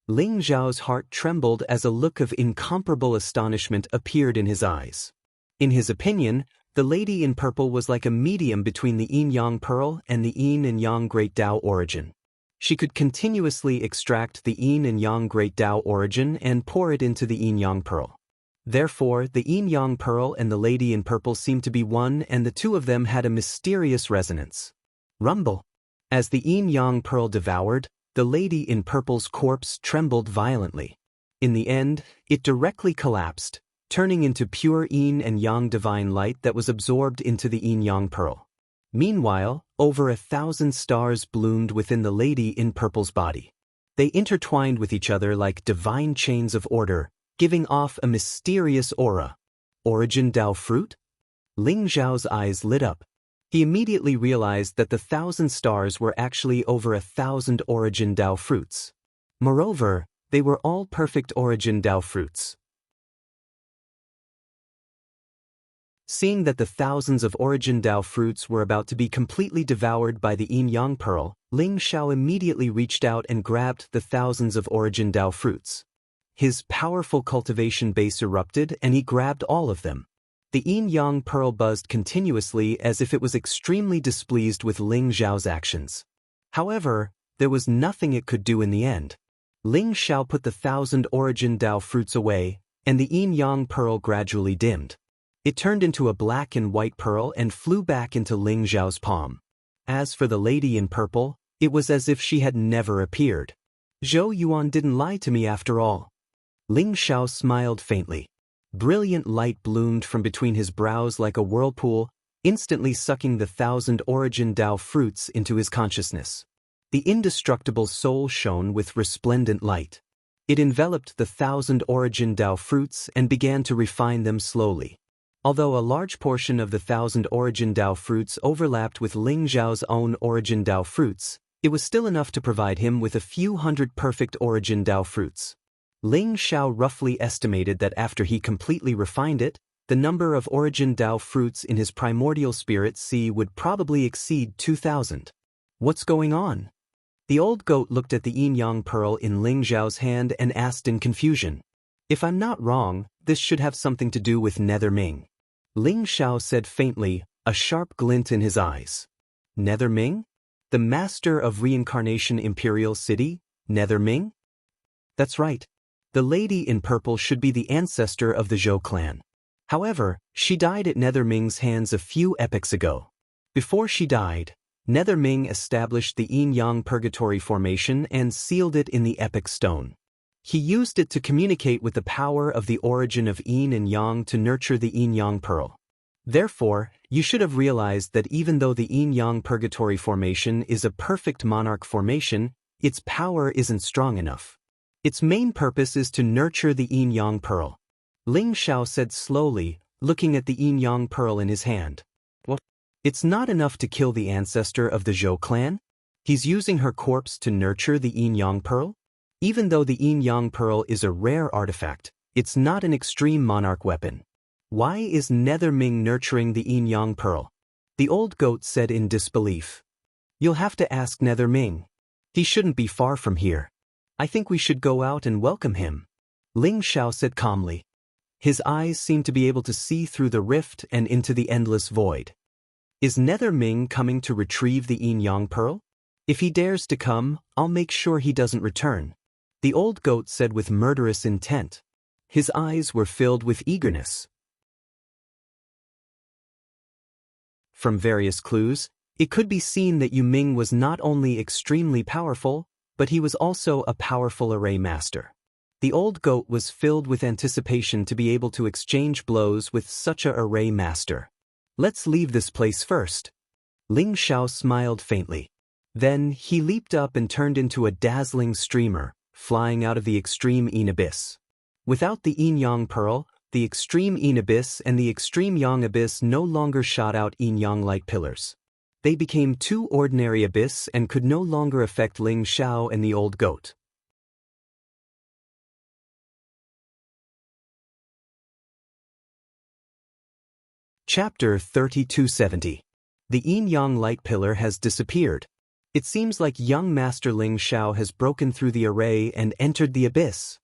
Ling Zhao's heart trembled as a look of incomparable astonishment appeared in his eyes. In his opinion, the lady in purple was like a medium between the yin-yang pearl and the yin and yang great Tao origin. She could continuously extract the yin and yang great Tao origin and pour it into the yin-yang pearl. Therefore, the yin-yang pearl and the lady in purple seemed to be one, and the two of them had a mysterious resonance. Rumble. As the yin-yang pearl devoured, the lady in purple's corpse trembled violently. In the end, it directly collapsed, turning into pure yin and yang divine light that was absorbed into the yin-yang pearl. Meanwhile, over 1,000 stars bloomed within the lady in purple's body. They intertwined with each other like divine chains of order, giving off a mysterious aura. Origin Tao fruit? Ling Zhao's eyes lit up. He immediately realized that the 1,000 stars were actually over 1,000 origin Tao fruits. Moreover, they were all perfect origin Tao fruits. Seeing that the thousands of origin Tao fruits were about to be completely devoured by the yin-yang pearl, Ling Xiao immediately reached out and grabbed the thousands of origin Tao fruits. His powerful cultivation base erupted and he grabbed all of them. The yin-yang pearl buzzed continuously as if it was extremely displeased with Ling Xiao's actions. However, there was nothing it could do in the end. Ling Xiao put the 1,000 origin Tao fruits away, and the yin-yang pearl gradually dimmed. It turned into a black and white pearl and flew back into Ling Zhao's palm. As for the lady in purple, it was as if she had never appeared. Zhou Yuan didn't lie to me after all. Ling Xiao smiled faintly. Brilliant light bloomed from between his brows like a whirlpool, instantly sucking the 1,000 origin Tao fruits into his consciousness. The indestructible soul shone with resplendent light. It enveloped the 1,000 origin Tao fruits and began to refine them slowly. Although a large portion of the 1,000 origin Tao fruits overlapped with Ling Zhao's own origin Tao fruits, it was still enough to provide him with a few hundred perfect origin Tao fruits. Ling Xiao roughly estimated that after he completely refined it, the number of origin Tao fruits in his primordial spirit sea would probably exceed 2,000. What's going on? The old goat looked at the yin-yang pearl in Ling Zhao's hand and asked in confusion. If I'm not wrong, this should have something to do with Nether Ming. Ling Xiao said faintly, a sharp glint in his eyes. Nether Ming? The master of reincarnation Imperial City, Nether Ming? That's right. The lady in purple should be the ancestor of the Zhou clan. However, she died at Nether Ming's hands a few epochs ago. Before she died, Nether Ming established the yin-yang purgatory formation and sealed it in the epic stone. He used it to communicate with the power of the origin of yin and yang to nurture the yin-yang pearl. Therefore, you should have realized that even though the yin-yang purgatory formation is a perfect monarch formation, its power isn't strong enough. Its main purpose is to nurture the yin-yang pearl. Ling Xiao said slowly, looking at the yin-yang pearl in his hand. What? It's not enough to kill the ancestor of the Zhou clan? He's using her corpse to nurture the Yin-Yang Pearl? Even though the Yin-Yang Pearl is a rare artifact, it's not an extreme monarch weapon. Why is Nether Ming nurturing the Yin-Yang Pearl? The old goat said in disbelief. You'll have to ask Nether Ming. He shouldn't be far from here. I think we should go out and welcome him. Ling Xiao said calmly. His eyes seemed to be able to see through the rift and into the endless void. Is Nether Ming coming to retrieve the Yin-Yang Pearl? If he dares to come, I'll make sure he doesn't return. The old goat said with murderous intent. His eyes were filled with eagerness. From various clues, it could be seen that Yu Ming was not only extremely powerful, but he was also a powerful array master. The old goat was filled with anticipation to be able to exchange blows with such a array master. Let's leave this place first. Ling Xiao smiled faintly. Then he leaped up and turned into a dazzling streamer, flying out of the extreme Yin Abyss. Without the Yin-Yang Pearl, the extreme Yin Abyss and the extreme Yang Abyss no longer shot out yin-yang-like pillars. They became two ordinary abyss and could no longer affect Ling Xiao and the old goat. Chapter 3270. The Yin-Yang light pillar has disappeared. It seems like young Master Ling Xiao has broken through the array and entered the abyss.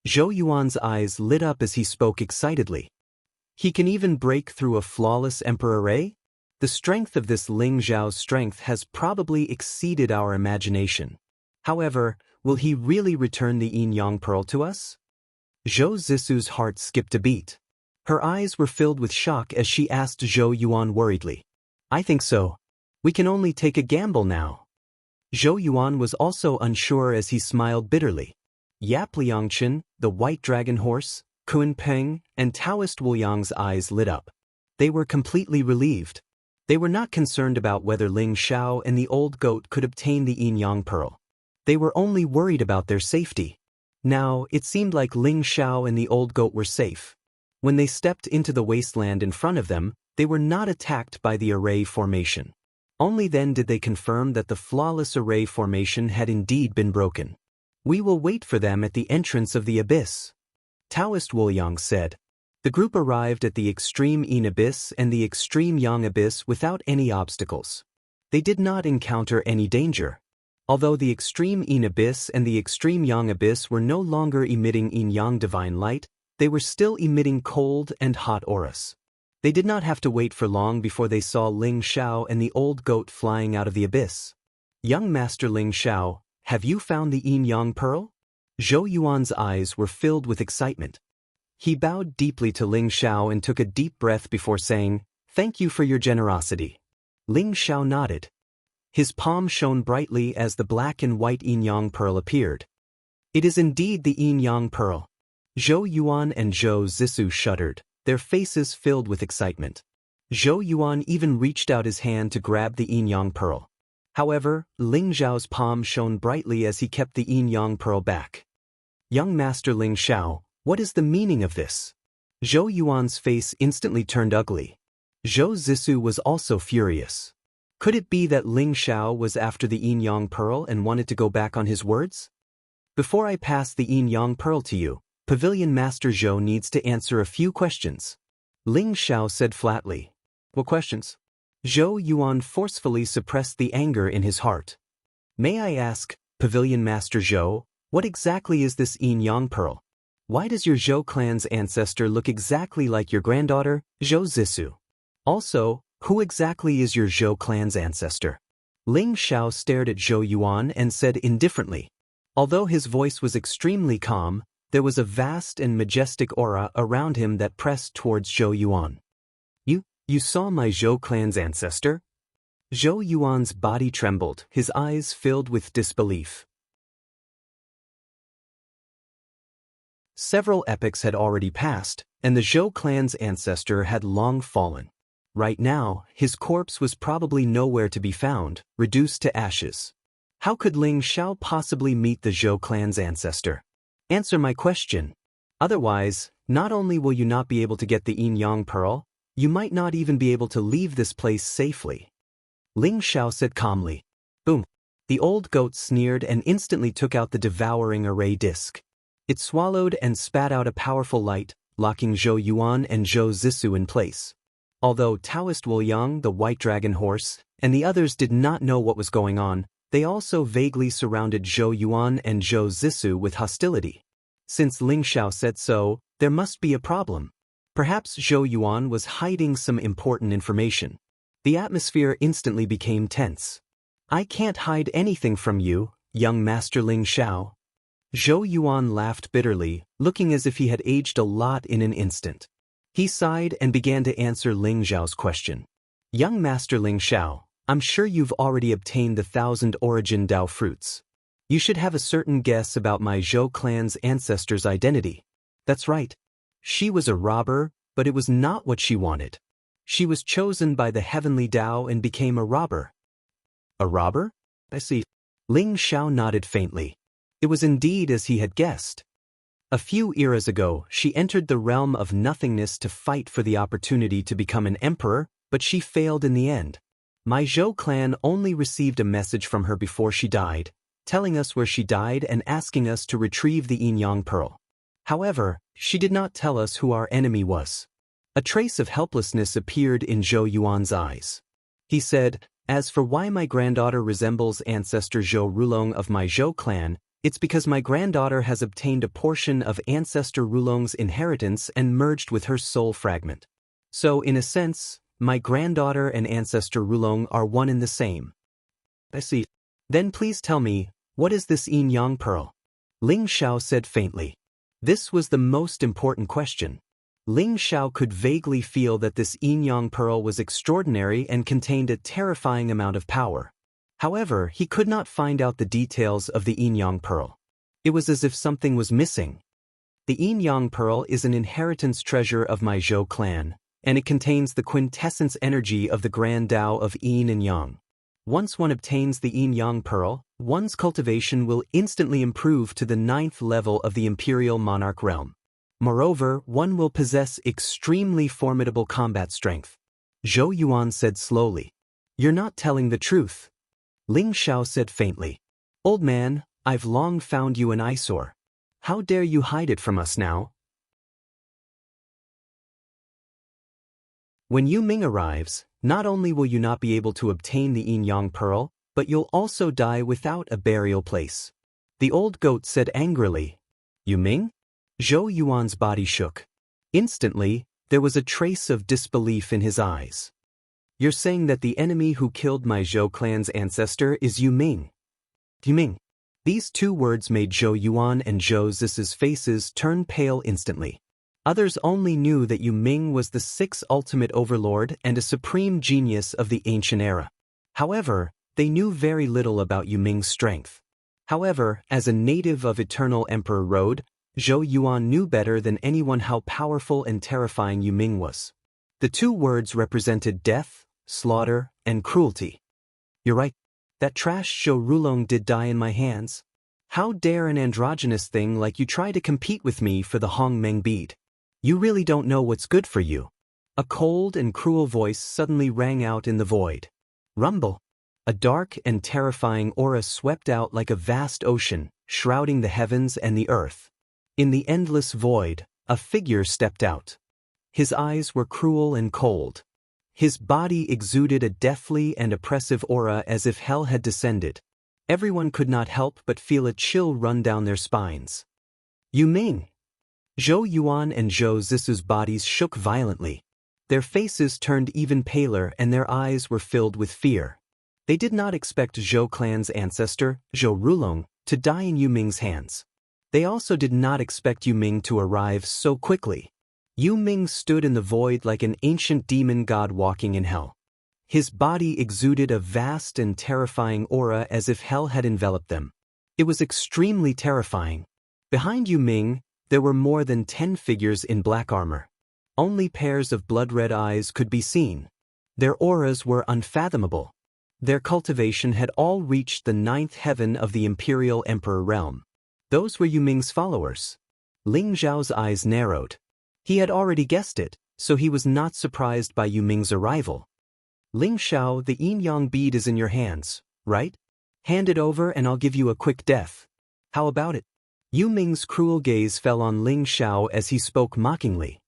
Zhou Yuan's eyes lit up as he spoke excitedly. He can even break through a flawless Emperor array? The strength of this Ling Xiao's strength has probably exceeded our imagination. However, will he really return the Yin-Yang Pearl to us? Zhou Zisu's heart skipped a beat. Her eyes were filled with shock as she asked Zhou Yuan worriedly. I think so. We can only take a gamble now. Zhou Yuan was also unsure as he smiled bitterly. Yap Liangchen, the white dragon horse, Kun Peng, and Taoist Wu Yang's eyes lit up. They were completely relieved. They were not concerned about whether Ling Xiao and the old goat could obtain the Yin-Yang Pearl. They were only worried about their safety. Now, it seemed like Ling Xiao and the old goat were safe. When they stepped into the wasteland in front of them, they were not attacked by the array formation. Only then did they confirm that the flawless array formation had indeed been broken. We will wait for them at the entrance of the abyss. Taoist Wu Yang said. The group arrived at the extreme Yin Abyss and the extreme Yang Abyss without any obstacles. They did not encounter any danger. Although the extreme Yin Abyss and the extreme Yang Abyss were no longer emitting yin-yang divine light, they were still emitting cold and hot auras. They did not have to wait for long before they saw Ling Xiao and the old goat flying out of the abyss. Young Master Ling Xiao, have you found the Yin-Yang Pearl? Zhou Yuan's eyes were filled with excitement. He bowed deeply to Ling Xiao and took a deep breath before saying, Thank you for your generosity. Ling Xiao nodded. His palm shone brightly as the black and white Yin-Yang Pearl appeared. It is indeed the Yin-Yang Pearl. Zhou Yuan and Zhou Zisu shuddered, their faces filled with excitement. Zhou Yuan even reached out his hand to grab the Yin-Yang Pearl. However, Ling Xiao's palm shone brightly as he kept the Yin-Yang Pearl back. Young Master Ling Xiao, what is the meaning of this? Zhou Yuan's face instantly turned ugly. Zhou Zisu was also furious. Could it be that Ling Xiao was after the Yin-Yang Pearl and wanted to go back on his words? Before I pass the Yin-Yang Pearl to you, Pavilion Master Zhou needs to answer a few questions. Ling Xiao said flatly. What questions? Zhou Yuan forcefully suppressed the anger in his heart. May I ask, Pavilion Master Zhou, what exactly is this Yin-Yang Pearl? Why does your Zhou clan's ancestor look exactly like your granddaughter, Zhou Zisu? Also, who exactly is your Zhou clan's ancestor? Ling Xiao stared at Zhou Yuan and said indifferently. Although his voice was extremely calm, there was a vast and majestic aura around him that pressed towards Zhou Yuan. You saw my Zhou clan's ancestor? Zhou Yuan's body trembled, his eyes filled with disbelief. Several epochs had already passed, and the Zhou clan's ancestor had long fallen. Right now, his corpse was probably nowhere to be found, reduced to ashes. How could Ling Xiao possibly meet the Zhou clan's ancestor? Answer my question. Otherwise, not only will you not be able to get the Yin-Yang Pearl, You might not even be able to leave this place safely. Ling Xiao said calmly. Boom. The old goat sneered and instantly took out the devouring array disc. It swallowed and spat out a powerful light, locking Zhou Yuan and Zhou Zixu in place. Although Taoist Wu Yang, the white dragon horse, and the others did not know what was going on, they also vaguely surrounded Zhou Yuan and Zhou Zixu with hostility. Since Ling Xiao said so, there must be a problem. Perhaps Zhou Yuan was hiding some important information. The atmosphere instantly became tense. I can't hide anything from you, young Master Ling Xiao. Zhou Yuan laughed bitterly, looking as if he had aged a lot in an instant. He sighed and began to answer Ling Xiao's question. Young Master Ling Xiao, I'm sure you've already obtained the 1,000 origin Dao fruits. You should have a certain guess about my Zhou clan's ancestor's identity. That's right. She was a robber, but it was not what she wanted. She was chosen by the heavenly Dao and became a robber. A robber? I see. Ling Xiao nodded faintly. It was indeed as he had guessed. A few eras ago, she entered the realm of nothingness to fight for the opportunity to become an emperor, but she failed in the end. My Zhou clan only received a message from her before she died, telling us where she died and asking us to retrieve the yin-yang pearl. However, she did not tell us who our enemy was. A trace of helplessness appeared in Zhou Yuan's eyes. He said, As for why my granddaughter resembles ancestor Zhou Rulong of my Zhou clan, it's because my granddaughter has obtained a portion of ancestor Rulong's inheritance and merged with her soul fragment. So, in a sense, my granddaughter and ancestor Rulong are one and the same. I see. Then please tell me, what is this yin-yang pearl? Ling Xiao said faintly. This was the most important question. Ling Xiao could vaguely feel that this yin-yang pearl was extraordinary and contained a terrifying amount of power. However, he could not find out the details of the yin-yang pearl. It was as if something was missing. The yin-yang pearl is an inheritance treasure of my Zhou clan, and it contains the quintessence energy of the grand Tao of yin and yang. Once one obtains the yin-yang pearl, one's cultivation will instantly improve to the 9th level of the imperial monarch realm. Moreover, one will possess extremely formidable combat strength. Zhou Yuan said slowly. You're not telling the truth. Ling Xiao said faintly. Old man, I've long found you an eyesore. How dare you hide it from us now? When Yu Ming arrives, not only will you not be able to obtain the yin-yang pearl, but you'll also die without a burial place. The old goat said angrily. Yu Ming? Zhou Yuan's body shook. Instantly, there was a trace of disbelief in his eyes. You're saying that the enemy who killed my Zhou clan's ancestor is Yu Ming? Yu Ming. These two words made Zhou Yuan and Zhou Zixu's faces turn pale instantly. Others only knew that Yu Ming was the 6th ultimate overlord and a supreme genius of the ancient era. However, they knew very little about Yu Ming's strength. However, as a native of Eternal Emperor Road, Zhou Yuan knew better than anyone how powerful and terrifying Yu Ming was. The two words represented death, slaughter, and cruelty. You're right. That trash Zhou Rulong did die in my hands. How dare an androgynous thing like you try to compete with me for the Hong Meng bead? You really don't know what's good for you. A cold and cruel voice suddenly rang out in the void. Rumble. A dark and terrifying aura swept out like a vast ocean, shrouding the heavens and the earth. In the endless void, a figure stepped out. His eyes were cruel and cold. His body exuded a deathly and oppressive aura as if hell had descended. Everyone could not help but feel a chill run down their spines. Yu Ming! Zhou Yuan and Zhou Zixu's bodies shook violently. Their faces turned even paler and their eyes were filled with fear. They did not expect Zhou clan's ancestor, Zhou Rulong, to die in Yu Ming's hands. They also did not expect Yu Ming to arrive so quickly. Yu Ming stood in the void like an ancient demon god walking in hell. His body exuded a vast and terrifying aura as if hell had enveloped them. It was extremely terrifying. Behind Yu Ming, there were more than 10 figures in black armor. Only pairs of blood-red eyes could be seen. Their auras were unfathomable. Their cultivation had all reached the 9th heaven of the Imperial Emperor realm. Those were Yu Ming's followers. Ling Zhao's eyes narrowed. He had already guessed it. so he was not surprised by Yu Ming's arrival. Ling Xiao, the yin-yang bead is in your hands, right? Hand it over and I'll give you a quick death. How about it? Yu Ming's cruel gaze fell on Ling Xiao as he spoke mockingly.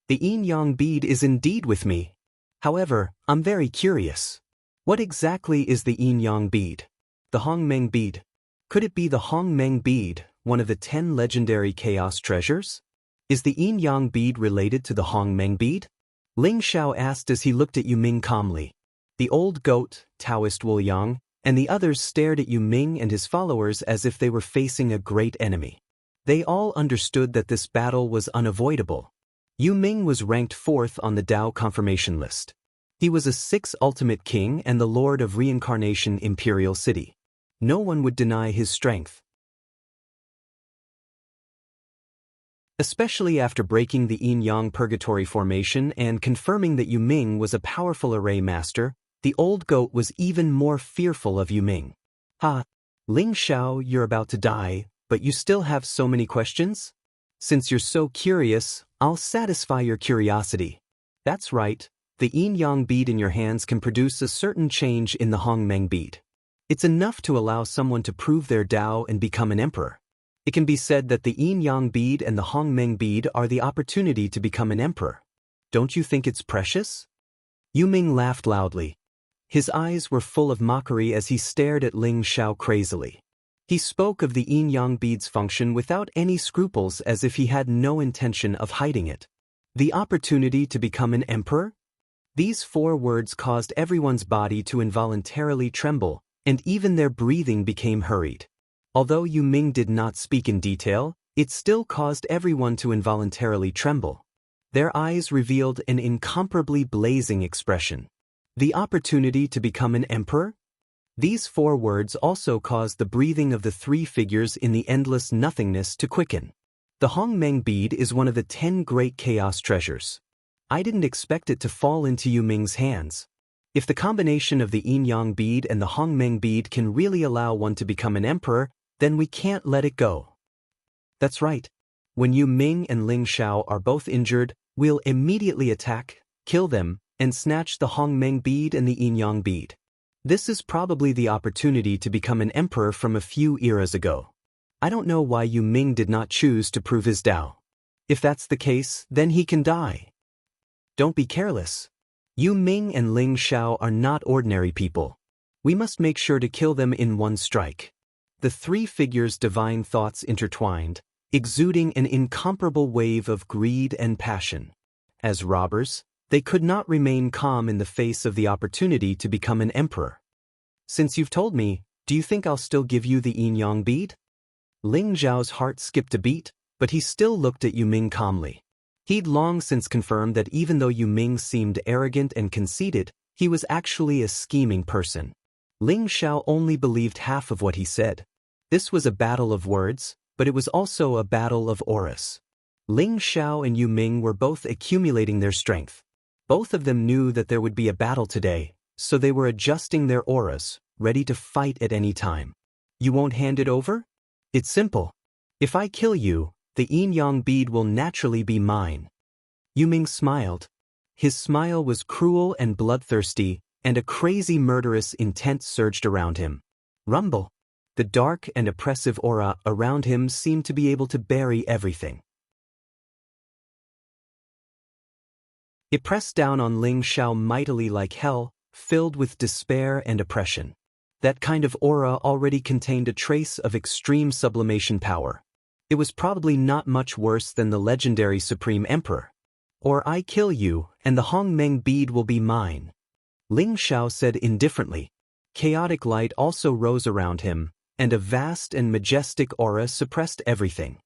The yin-yang bead is indeed with me. However, I'm very curious. What exactly is the yin-yang bead? The Hongmeng bead. Could it be the Hongmeng bead, one of the 10 legendary chaos treasures? Is the yin-yang bead related to the Hongmeng bead? Ling Xiao asked as he looked at Yu Ming calmly. The old goat, Taoist Wu Yang, and the others stared at Yu Ming and his followers as if they were facing a great enemy. They all understood that this battle was unavoidable. Yu Ming was ranked 4th on the Dao confirmation list. He was a 6th ultimate king and the lord of reincarnation Imperial City. No one would deny his strength. Especially after breaking the yin-yang purgatory formation and confirming that Yu Ming was a powerful array master, the old goat was even more fearful of Yu Ming. Ha! Ling Xiao, you're about to die, but you still have so many questions? Since you're so curious, I'll satisfy your curiosity. That's right, the yin-yang bead in your hands can produce a certain change in the Hongmeng bead. It's enough to allow someone to prove their Dao and become an emperor. It can be said that the yin-yang bead and the Hongmeng bead are the opportunity to become an emperor. Don't you think it's precious? Yu Ming laughed loudly. His eyes were full of mockery as he stared at Ling Xiao crazily. He spoke of the yin-yang bead's function without any scruples as if he had no intention of hiding it. The opportunity to become an emperor? These 4 words caused everyone's body to involuntarily tremble, and even their breathing became hurried. Although Yu Ming did not speak in detail, it still caused everyone to involuntarily tremble. Their eyes revealed an incomparably blazing expression. The opportunity to become an emperor? These 4 words also caused the breathing of the 3 figures in the endless nothingness to quicken. The Hongmeng bead is one of the 10 great chaos treasures. I didn't expect it to fall into Yu Ming's hands. If the combination of the yin-yang bead and the Hongmeng bead can really allow one to become an emperor, then we can't let it go. That's right. When Yu Ming and Ling Xiao are both injured, we'll immediately attack, kill them, and snatch the Hongmeng bead and the yin-yang bead. This is probably the opportunity to become an emperor from a few eras ago. I don't know why Yu Ming did not choose to prove his Dao. If that's the case, then he can die. Don't be careless. Yu Ming and Ling Xiao are not ordinary people. We must make sure to kill them in one strike. The 3 figures' divine thoughts intertwined, exuding an incomparable wave of greed and passion. As robbers, they could not remain calm in the face of the opportunity to become an emperor. Since you've told me, do you think I'll still give you the yin-yang bead? Ling Zhao's heart skipped a beat, but he still looked at Yu Ming calmly. He'd long since confirmed that even though Yu Ming seemed arrogant and conceited, he was actually a scheming person. Ling Xiao only believed half of what he said. This was a battle of words, but it was also a battle of auras. Ling Xiao and Yu Ming were both accumulating their strength. Both of them knew that there would be a battle today, so they were adjusting their auras, ready to fight at any time. You won't hand it over? It's simple. If I kill you, the yin-yang bead will naturally be mine. Yu Ming smiled. His smile was cruel and bloodthirsty, and a crazy murderous intent surged around him. Rumble. The dark and oppressive aura around him seemed to be able to bury everything. It pressed down on Ling Xiao mightily like hell, filled with despair and oppression. That kind of aura already contained a trace of extreme sublimation power. It was probably not much worse than the legendary Supreme Emperor. Or I kill you, and the Hongmeng bead will be mine. Ling Xiao said indifferently. Chaotic light also rose around him, and a vast and majestic aura suppressed everything.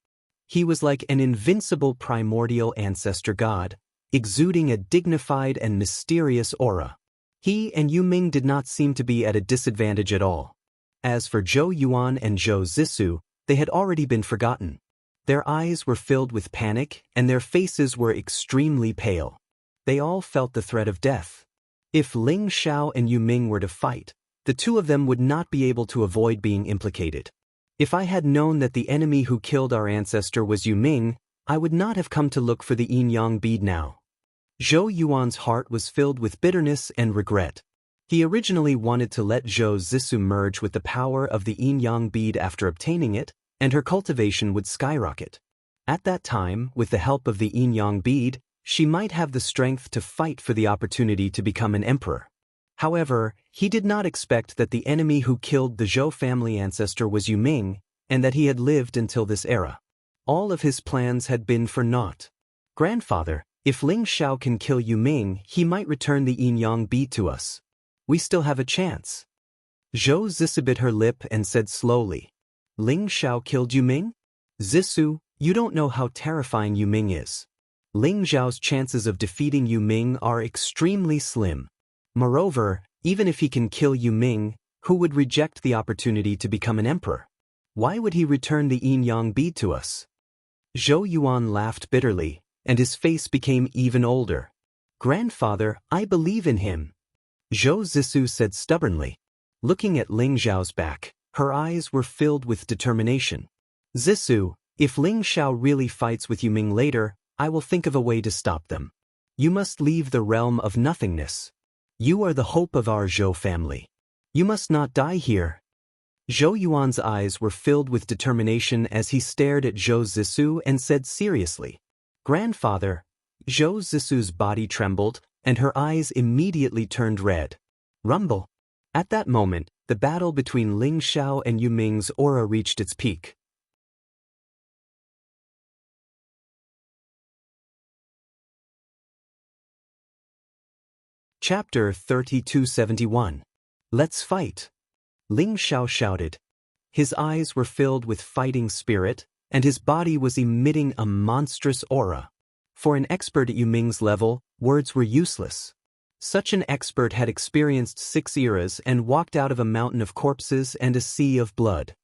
He was like an invincible primordial ancestor god, exuding a dignified and mysterious aura. He and Yu Ming did not seem to be at a disadvantage at all. As for Zhou Yuan and Zhou Zissu, they had already been forgotten. Their eyes were filled with panic, and their faces were extremely pale. They all felt the threat of death. If Ling Xiao and Yu Ming were to fight, the 2 of them would not be able to avoid being implicated. If I had known that the enemy who killed our ancestor was Yu Ming, I would not have come to look for the yin-yang bead now. Zhou Yuan's heart was filled with bitterness and regret. He originally wanted to let Zhou Zisu merge with the power of the yin-yang bead after obtaining it, and her cultivation would skyrocket. At that time, with the help of the yin-yang bead, she might have the strength to fight for the opportunity to become an emperor. However, he did not expect that the enemy who killed the Zhou family ancestor was Yu Ming, and that he had lived until this era. All of his plans had been for naught. Grandfather, if Ling Xiao can kill Yu Ming, he might return the yin-yang bead to us. We still have a chance. Zhou Zisu bit her lip and said slowly, Ling Xiao killed Yu Ming? Zisu, you don't know how terrifying Yu Ming is. Ling Xiao's chances of defeating Yu Ming are extremely slim. Moreover, even if he can kill Yu Ming, who would reject the opportunity to become an emperor? Why would he return the yin-yang bead to us? Zhou Yuan laughed bitterly, and his face became even older. Grandfather, I believe in him. Zhou Zisu said stubbornly. Looking at Ling Xiao's back, her eyes were filled with determination. Zisu, if Ling Xiao really fights with Yu Ming later, I will think of a way to stop them. You must leave the realm of nothingness. You are the hope of our Zhou family. You must not die here. Zhou Yuan's eyes were filled with determination as he stared at Zhou Zisu and said seriously, Grandfather. Zhou Zisu's body trembled, and her eyes immediately turned red. Rumble. At that moment, the battle between Ling Xiao and Yu Ming's aura reached its peak. Chapter 3271. Let's fight. Ling Xiao shouted. His eyes were filled with fighting spirit, and his body was emitting a monstrous aura. For an expert at Yu Ming's level, words were useless. Such an expert had experienced 6 eras and walked out of a mountain of corpses and a sea of blood.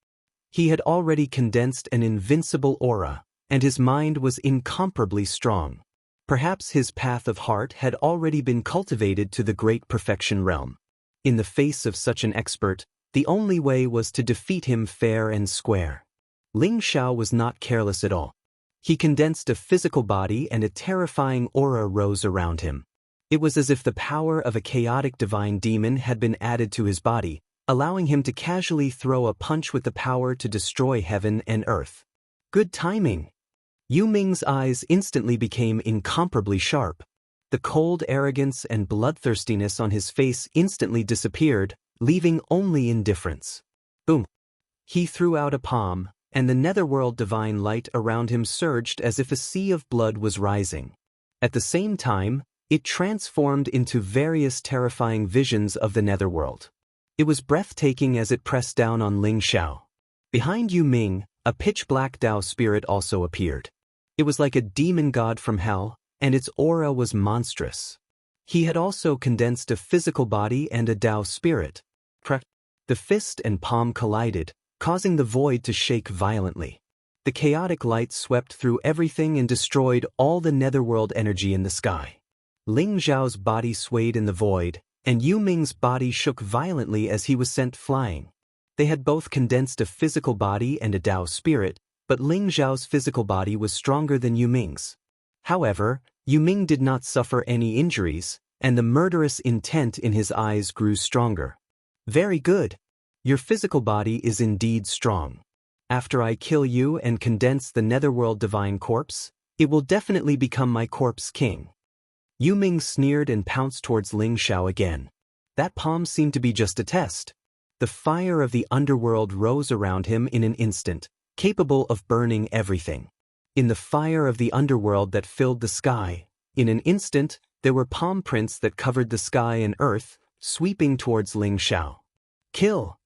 He had already condensed an invincible aura, and his mind was incomparably strong. Perhaps his path of heart had already been cultivated to the great perfection realm. In the face of such an expert, the only way was to defeat him fair and square. Ling Xiao was not careless at all. He condensed a physical body and a terrifying aura rose around him. It was as if the power of a chaotic divine demon had been added to his body, allowing him to casually throw a punch with the power to destroy heaven and earth. Good timing. Yu Ming's eyes instantly became incomparably sharp. The cold arrogance and bloodthirstiness on his face instantly disappeared, leaving only indifference. Boom. He threw out a palm, and the netherworld divine light around him surged as if a sea of blood was rising. At the same time, it transformed into various terrifying visions of the netherworld. It was breathtaking as it pressed down on Ling Xiao. Behind Yu Ming, a pitch-black Dao spirit also appeared. It was like a demon god from hell, and its aura was monstrous. He had also condensed a physical body and a Dao spirit. The fist and palm collided, causing the void to shake violently. The chaotic light swept through everything and destroyed all the netherworld energy in the sky. Ling Xiao's body swayed in the void, and Yu Ming's body shook violently as he was sent flying. They had both condensed a physical body and a Dao spirit, but Ling Xiao's physical body was stronger than Yu Ming's. However, Yu Ming did not suffer any injuries, and the murderous intent in his eyes grew stronger. Very good. Your physical body is indeed strong. After I kill you and condense the netherworld divine corpse, it will definitely become my corpse king. Yu Ming sneered and pounced towards Ling Xiao again. That palm seemed to be just a test. The fire of the underworld rose around him in an instant, capable of burning everything. In the fire of the underworld that filled the sky, in an instant, there were palm prints that covered the sky and earth, sweeping towards Ling Xiao. Kill!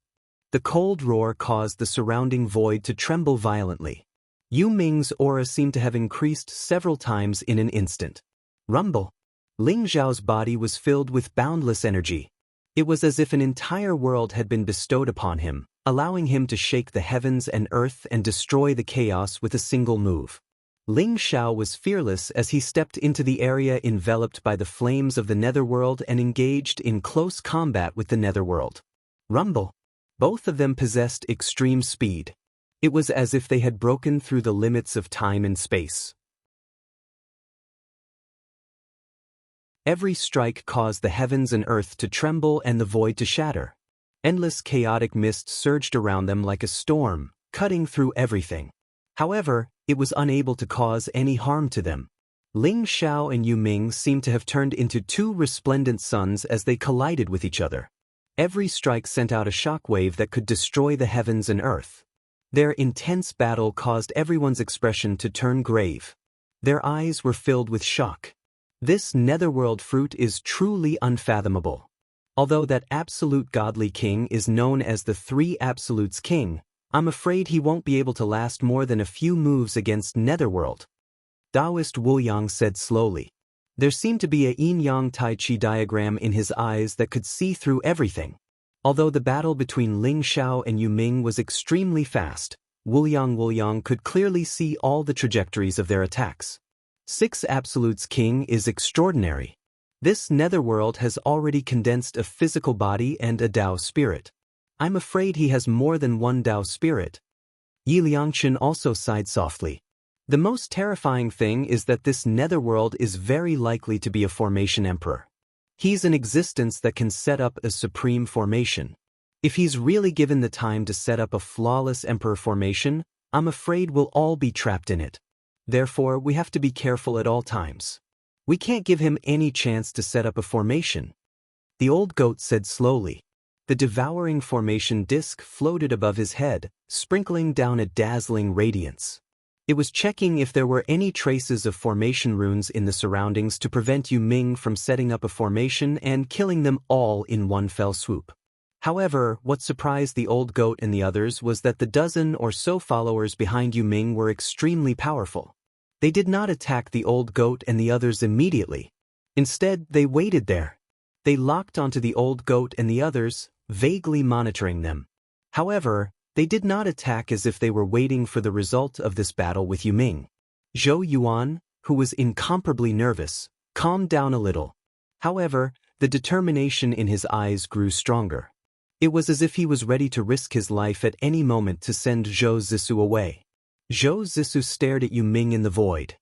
The cold roar caused the surrounding void to tremble violently. Yu Ming's aura seemed to have increased several times in an instant. Rumble! Ling Xiao's body was filled with boundless energy. It was as if an entire world had been bestowed upon him, allowing him to shake the heavens and earth and destroy the chaos with a single move. Ling Xiao was fearless as he stepped into the area enveloped by the flames of the netherworld and engaged in close combat with the netherworld. Rumble! Both of them possessed extreme speed. It was as if they had broken through the limits of time and space. Every strike caused the heavens and earth to tremble and the void to shatter. Endless chaotic mist surged around them like a storm, cutting through everything. However, it was unable to cause any harm to them. Ling Xiao and Yu Ming seemed to have turned into two resplendent suns as they collided with each other. Every strike sent out a shockwave that could destroy the heavens and earth. Their intense battle caused everyone's expression to turn grave. Their eyes were filled with shock. This netherworld fruit is truly unfathomable. Although that absolute godly king is known as the Three Absolutes King, I'm afraid he won't be able to last more than a few moves against netherworld. Taoist Wu Yang said slowly. There seemed to be a yin-yang tai chi diagram in his eyes that could see through everything. Although the battle between Ling Xiao and Yu Ming was extremely fast, Wu Yang could clearly see all the trajectories of their attacks. Six Absolutes King is extraordinary. This netherworld has already condensed a physical body and a Tao spirit. I'm afraid he has more than one Tao spirit. Yi Liangchen also sighed softly. The most terrifying thing is that this netherworld is very likely to be a formation emperor. He's an existence that can set up a supreme formation. If he's really given the time to set up a flawless emperor formation, I'm afraid we'll all be trapped in it. Therefore, we have to be careful at all times. We can't give him any chance to set up a formation. The old goat said slowly. The devouring formation disk floated above his head, sprinkling down a dazzling radiance. It was checking if there were any traces of formation runes in the surroundings to prevent Yu Ming from setting up a formation and killing them all in one fell swoop. However, what surprised the old goat and the others was that the dozen or so followers behind Yu Ming were extremely powerful. They did not attack the old goat and the others immediately. Instead, they waited there. They locked onto the old goat and the others, vaguely monitoring them. However, they did not attack as if they were waiting for the result of this battle with Yu Ming. Zhou Yuan, who was incomparably nervous, calmed down a little. However, the determination in his eyes grew stronger. It was as if he was ready to risk his life at any moment to send Zhou Zixu away. Zhou Zixu stared at Yu Ming in the void.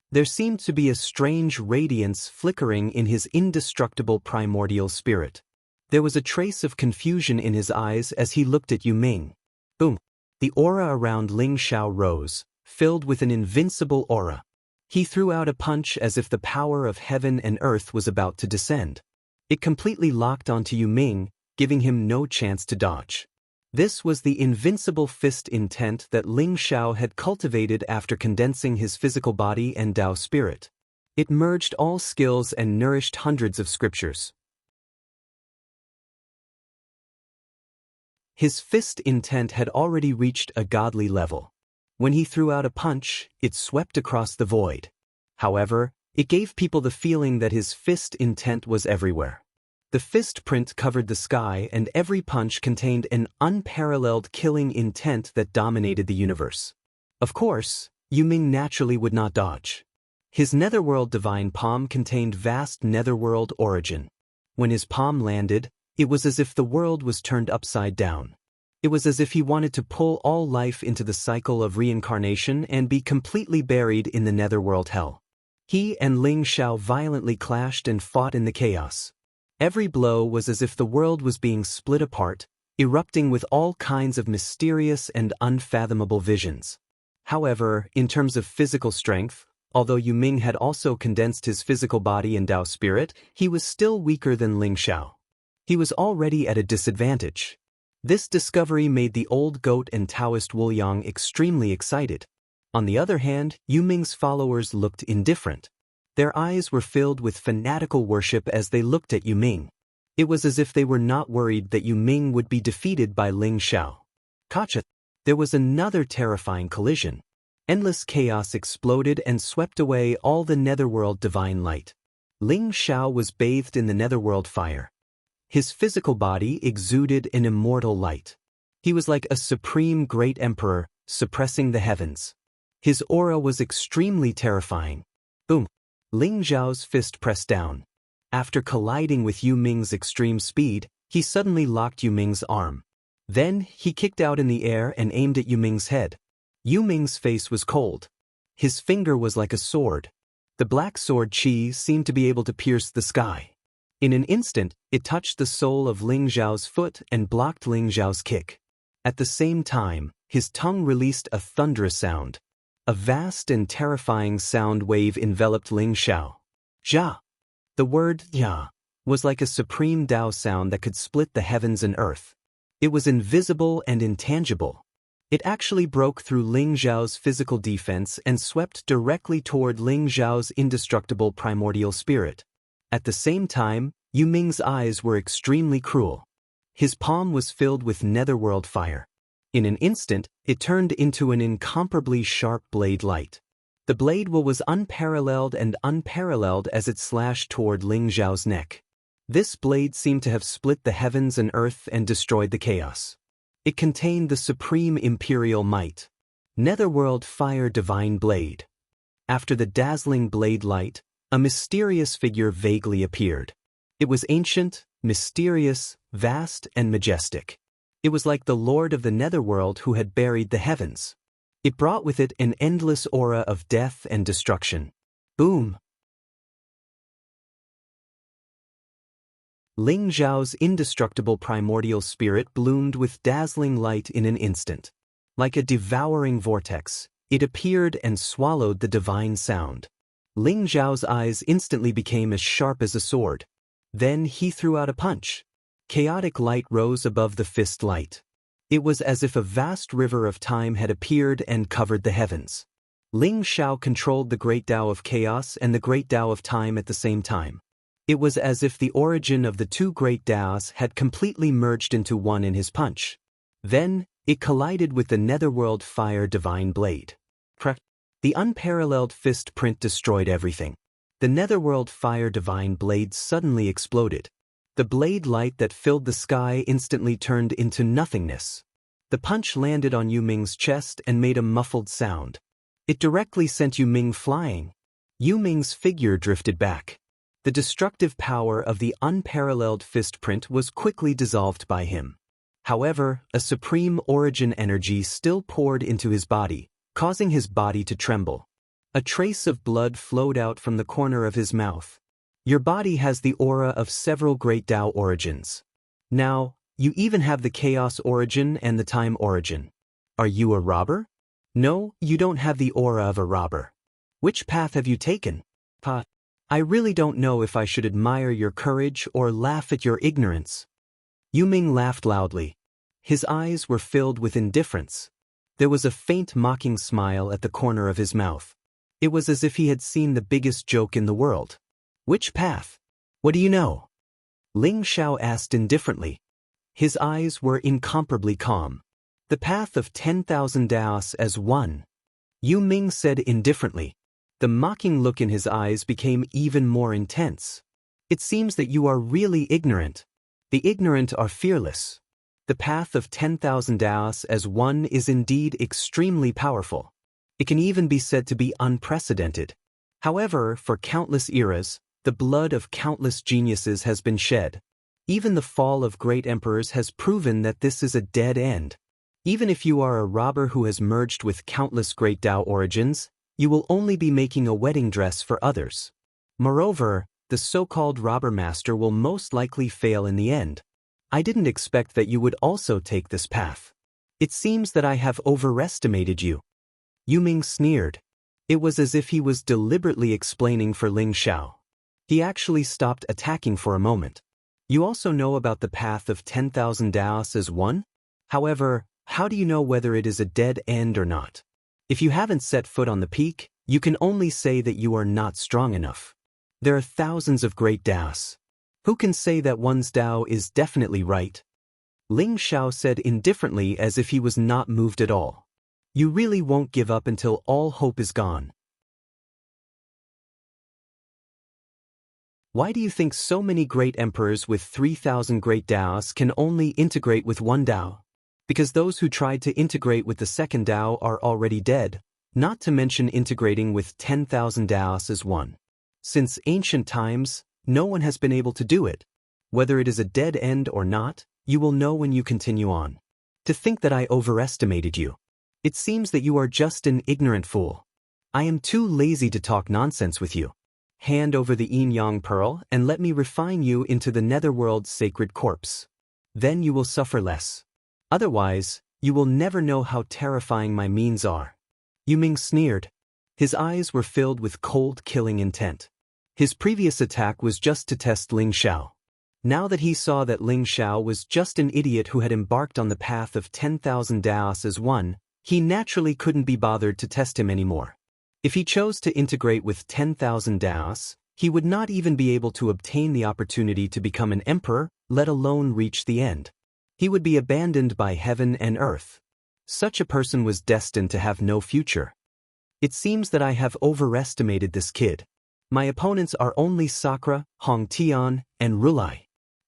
There seemed to be a strange radiance flickering in his indestructible primordial spirit. There was a trace of confusion in his eyes as he looked at Yu Ming. Boom! The aura around Ling Xiao rose, filled with an invincible aura. He threw out a punch as if the power of heaven and earth was about to descend. It completely locked onto Yu Ming, giving him no chance to dodge. This was the invincible fist intent that Ling Xiao had cultivated after condensing his physical body and Tao spirit. It merged all skills and nourished hundreds of scriptures. His fist intent had already reached a godly level. When he threw out a punch, it swept across the void. However, it gave people the feeling that his fist intent was everywhere. The fist print covered the sky and every punch contained an unparalleled killing intent that dominated the universe. Of course, Yu Ming naturally would not dodge. His netherworld divine palm contained vast netherworld origin. When his palm landed, it was as if the world was turned upside down. It was as if he wanted to pull all life into the cycle of reincarnation and be completely buried in the netherworld hell. He and Ling Xiao violently clashed and fought in the chaos. Every blow was as if the world was being split apart, erupting with all kinds of mysterious and unfathomable visions. However, in terms of physical strength, although Yu Ming had also condensed his physical body and Tao spirit, he was still weaker than Ling Xiao. He was already at a disadvantage. This discovery made the old goat and Taoist Wu Yang extremely excited. On the other hand, Yu Ming's followers looked indifferent. Their eyes were filled with fanatical worship as they looked at Yu Ming. It was as if they were not worried that Yu Ming would be defeated by Ling Xiao. Gotcha! There was another terrifying collision. Endless chaos exploded and swept away all the netherworld divine light. Ling Xiao was bathed in the netherworld fire. His physical body exuded an immortal light. He was like a supreme great emperor, suppressing the heavens. His aura was extremely terrifying. Boom! Ling Xiao's fist pressed down. After colliding with Yu Ming's extreme speed, he suddenly locked Yu Ming's arm. Then, he kicked out in the air and aimed at Yu Ming's head. Yu Ming's face was cold. His finger was like a sword. The black sword Qi seemed to be able to pierce the sky. In an instant, it touched the sole of Ling Zhao's foot and blocked Ling Zhao's kick. At the same time, his tongue released a thunderous sound. A vast and terrifying sound wave enveloped Ling Zhao. Jia. The word Jia was like a supreme Tao sound that could split the heavens and earth. It was invisible and intangible. It actually broke through Ling Zhao's physical defense and swept directly toward Ling Zhao's indestructible primordial spirit. At the same time, Yu Ming's eyes were extremely cruel. His palm was filled with netherworld fire. In an instant, it turned into an incomparably sharp blade light. The blade was unparalleled as it slashed toward Ling Zhao's neck. This blade seemed to have split the heavens and earth and destroyed the chaos. It contained the supreme imperial might. Netherworld Fire Divine Blade. After the dazzling blade light, a mysterious figure vaguely appeared. It was ancient, mysterious, vast, and majestic. It was like the Lord of the Netherworld who had buried the heavens. It brought with it an endless aura of death and destruction. Boom! Ling Zhao's indestructible primordial spirit bloomed with dazzling light in an instant. Like a devouring vortex, it appeared and swallowed the divine sound. Ling Zhao's eyes instantly became as sharp as a sword. Then he threw out a punch. Chaotic light rose above the fist light. It was as if a vast river of time had appeared and covered the heavens. Ling Zhao controlled the great Tao of chaos and the great Tao of time at the same time. It was as if the origin of the two great Taos had completely merged into one in his punch. Then, it collided with the Netherworld Fire Divine Blade. The unparalleled fist print destroyed everything. The Netherworld Fire Divine Blade suddenly exploded. The blade light that filled the sky instantly turned into nothingness. The punch landed on Yu Ming's chest and made a muffled sound. It directly sent Yu Ming flying. Yu Ming's figure drifted back. The destructive power of the unparalleled fist print was quickly dissolved by him. However, a supreme origin energy still poured into his body, causing his body to tremble. A trace of blood flowed out from the corner of his mouth. Your body has the aura of several great Tao origins. Now, you even have the chaos origin and the time origin. Are you a robber? No, you don't have the aura of a robber. Which path have you taken? I really don't know if I should admire your courage or laugh at your ignorance. Yu Ming laughed loudly. His eyes were filled with indifference. There was a faint mocking smile at the corner of his mouth. It was as if he had seen the biggest joke in the world. Which path? What do you know? Ling Zhao asked indifferently. His eyes were incomparably calm. The path of 10,000 Daos as one. Yu Ming said indifferently. The mocking look in his eyes became even more intense. It seems that you are really ignorant. The ignorant are fearless. The path of 10,000 Daos as one is indeed extremely powerful. It can even be said to be unprecedented. However, for countless eras, the blood of countless geniuses has been shed. Even the fall of great emperors has proven that this is a dead end. Even if you are a robber who has merged with countless great Tao origins, you will only be making a wedding dress for others. Moreover, the so-called robber master will most likely fail in the end. I didn't expect that you would also take this path. It seems that I have overestimated you. Yu Ming sneered. It was as if he was deliberately explaining for Ling Zhao. He actually stopped attacking for a moment. You also know about the path of 10,000 Daos as one? However, how do you know whether it is a dead end or not? If you haven't set foot on the peak, you can only say that you are not strong enough. There are thousands of great Daos. Who can say that one's Tao is definitely right? Ling Zhao said indifferently as if he was not moved at all. You really won't give up until all hope is gone. Why do you think so many great emperors with 3,000 great Daos can only integrate with one Tao? Because those who tried to integrate with the second Tao are already dead, not to mention integrating with 10,000 Daos as one. Since ancient times, no one has been able to do it. Whether it is a dead end or not, you will know when you continue on. To think that I overestimated you. It seems that you are just an ignorant fool. I am too lazy to talk nonsense with you. Hand over the yin-yang pearl and let me refine you into the netherworld's sacred corpse. Then you will suffer less. Otherwise, you will never know how terrifying my means are. Yu Ming sneered. His eyes were filled with cold, killing intent. His previous attack was just to test Ling Xiao. Now that he saw that Ling Xiao was just an idiot who had embarked on the path of 10,000 Daos as one, he naturally couldn't be bothered to test him anymore. If he chose to integrate with 10,000 Daos, he would not even be able to obtain the opportunity to become an emperor, let alone reach the end. He would be abandoned by heaven and earth. Such a person was destined to have no future. It seems that I have overestimated this kid. My opponents are only Sakura, Hong Tian, and Rulai.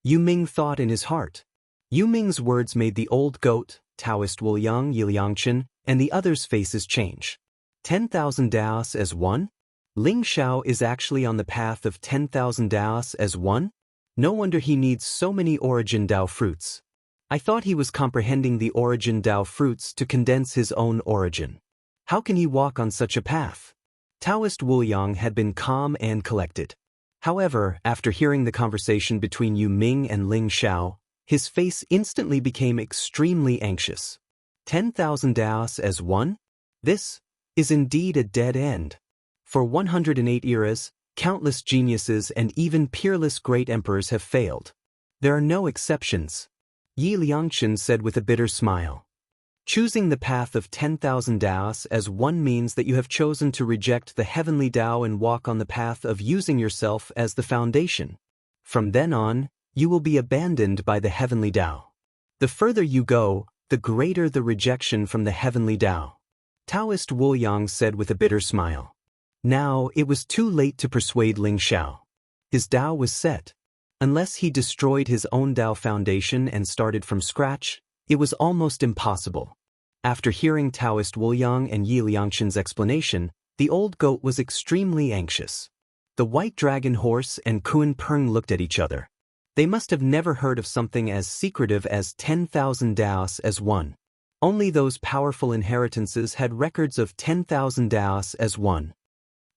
Yu Ming thought in his heart. Yu Ming's words made the old goat, Taoist Wu Yang, Yi Liangchen, and the others' faces change. 10,000 Daos as one? Ling Xiao is actually on the path of 10,000 Daos as one? No wonder he needs so many origin Dao fruits. I thought he was comprehending the origin Dao fruits to condense his own origin. How can he walk on such a path? Taoist Wu Yang had been calm and collected. However, after hearing the conversation between Yu Ming and Ling Xiao, his face instantly became extremely anxious. 10,000 Daos as one? This is indeed a dead end. For 108 eras, countless geniuses and even peerless great emperors have failed. There are no exceptions. Yi Liangchen said with a bitter smile. Choosing the path of 10,000 Daos as one means that you have chosen to reject the heavenly Dao and walk on the path of using yourself as the foundation. From then on, you will be abandoned by the heavenly Dao. The further you go, the greater the rejection from the heavenly Dao. Taoist Wu Yang said with a bitter smile. Now, it was too late to persuade Ling Xiao. His Dao was set. Unless he destroyed his own Dao foundation and started from scratch, it was almost impossible. After hearing Taoist Wu Yang and Yi Liangchen's explanation, the old goat was extremely anxious. The white dragon horse and Kun Peng looked at each other. They must have never heard of something as secretive as 10,000 Daos as one. Only those powerful inheritances had records of 10,000 Daos as one.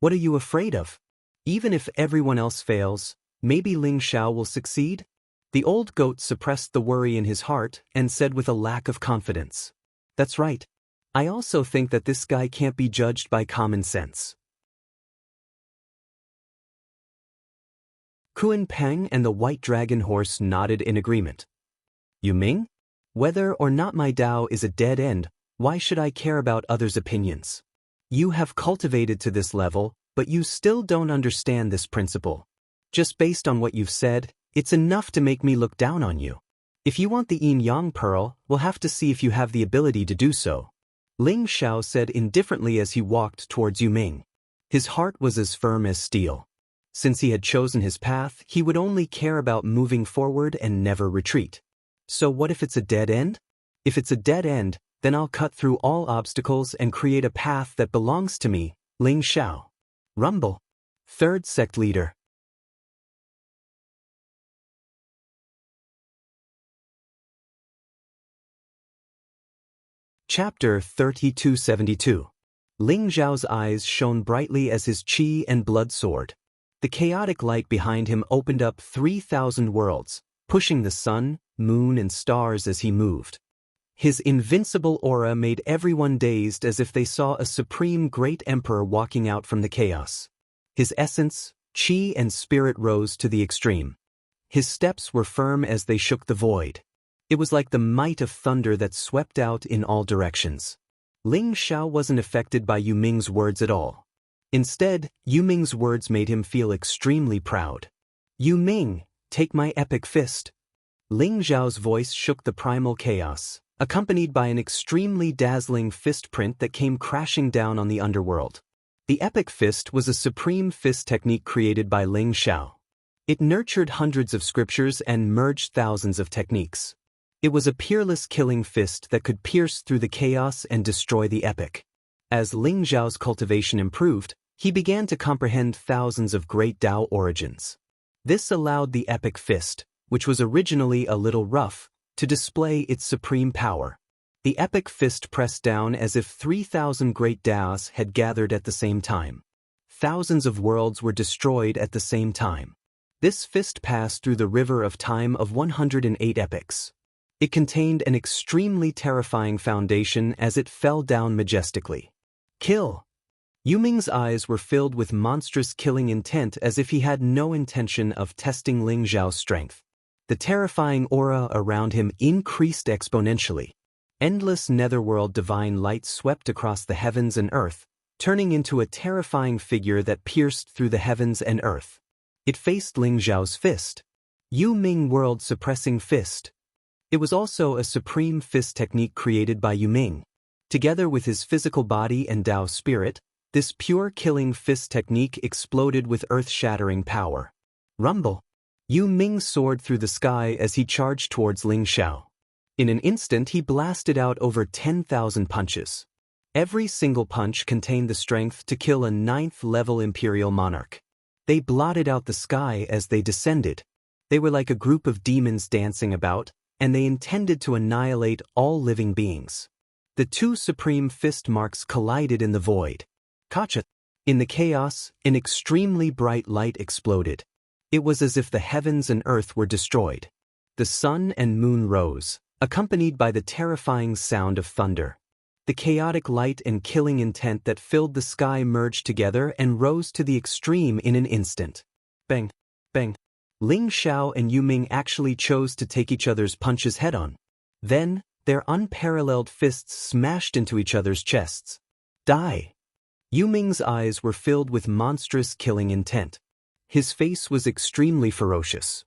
What are you afraid of? Even if everyone else fails, maybe Ling Xiao will succeed? The old goat suppressed the worry in his heart and said with a lack of confidence. That's right. I also think that this guy can't be judged by common sense. Kun Peng and the white dragon horse nodded in agreement. Yu Ming? Whether or not my Dao is a dead end, why should I care about others' opinions? You have cultivated to this level, but you still don't understand this principle. Just based on what you've said, it's enough to make me look down on you. If you want the yin-yang pearl, we'll have to see if you have the ability to do so. Ling Xiao said indifferently as he walked towards Yu Ming. His heart was as firm as steel. Since he had chosen his path, he would only care about moving forward and never retreat. So what if it's a dead end? If it's a dead end, then I'll cut through all obstacles and create a path that belongs to me, Ling Xiao. Rumble. Third sect leader. Chapter 3272. Ling Xiao's eyes shone brightly as his qi and blood soared. The chaotic light behind him opened up 3,000 worlds, pushing the sun, moon, and stars as he moved. His invincible aura made everyone dazed as if they saw a supreme great emperor walking out from the chaos. His essence, qi, and spirit rose to the extreme. His steps were firm as they shook the void. It was like the might of thunder that swept out in all directions. Ling Xiao wasn't affected by Yu Ming's words at all. Instead, Yu Ming's words made him feel extremely proud. Yu Ming, take my epic fist. Ling Xiao's voice shook the primal chaos, accompanied by an extremely dazzling fist print that came crashing down on the underworld. The epic fist was a supreme fist technique created by Ling Xiao. It nurtured hundreds of scriptures and merged thousands of techniques. It was a peerless killing fist that could pierce through the chaos and destroy the epic. As Ling Xiao's cultivation improved, he began to comprehend thousands of great Dao origins. This allowed the epic fist, which was originally a little rough, to display its supreme power. The epic fist pressed down as if 3,000 great Daos had gathered at the same time. Thousands of worlds were destroyed at the same time. This fist passed through the river of time of 108 epics. It contained an extremely terrifying foundation as it fell down majestically. Kill! Yu Ming's eyes were filled with monstrous killing intent as if he had no intention of testing Ling Xiao's strength. The terrifying aura around him increased exponentially. Endless netherworld divine light swept across the heavens and earth, turning into a terrifying figure that pierced through the heavens and earth. It faced Ling Xiao's fist. Yu Ming world-suppressing fist. It was also a supreme fist technique created by Yu Ming. Together with his physical body and Dao spirit, this pure killing fist technique exploded with earth-shattering power. Rumble! Yu Ming soared through the sky as he charged towards Ling Xiao. In an instant he blasted out over 10,000 punches. Every single punch contained the strength to kill a 9th-level imperial monarch. They blotted out the sky as they descended. They were like a group of demons dancing about, and they intended to annihilate all living beings. The two supreme fist marks collided in the void. Kacha! In the chaos, an extremely bright light exploded. It was as if the heavens and earth were destroyed. The sun and moon rose, accompanied by the terrifying sound of thunder. The chaotic light and killing intent that filled the sky merged together and rose to the extreme in an instant. Bang! Bang! Ling Xiao and Yu Ming actually chose to take each other's punches head-on. Then, their unparalleled fists smashed into each other's chests. Die! Yu Ming's eyes were filled with monstrous killing intent. His face was extremely ferocious.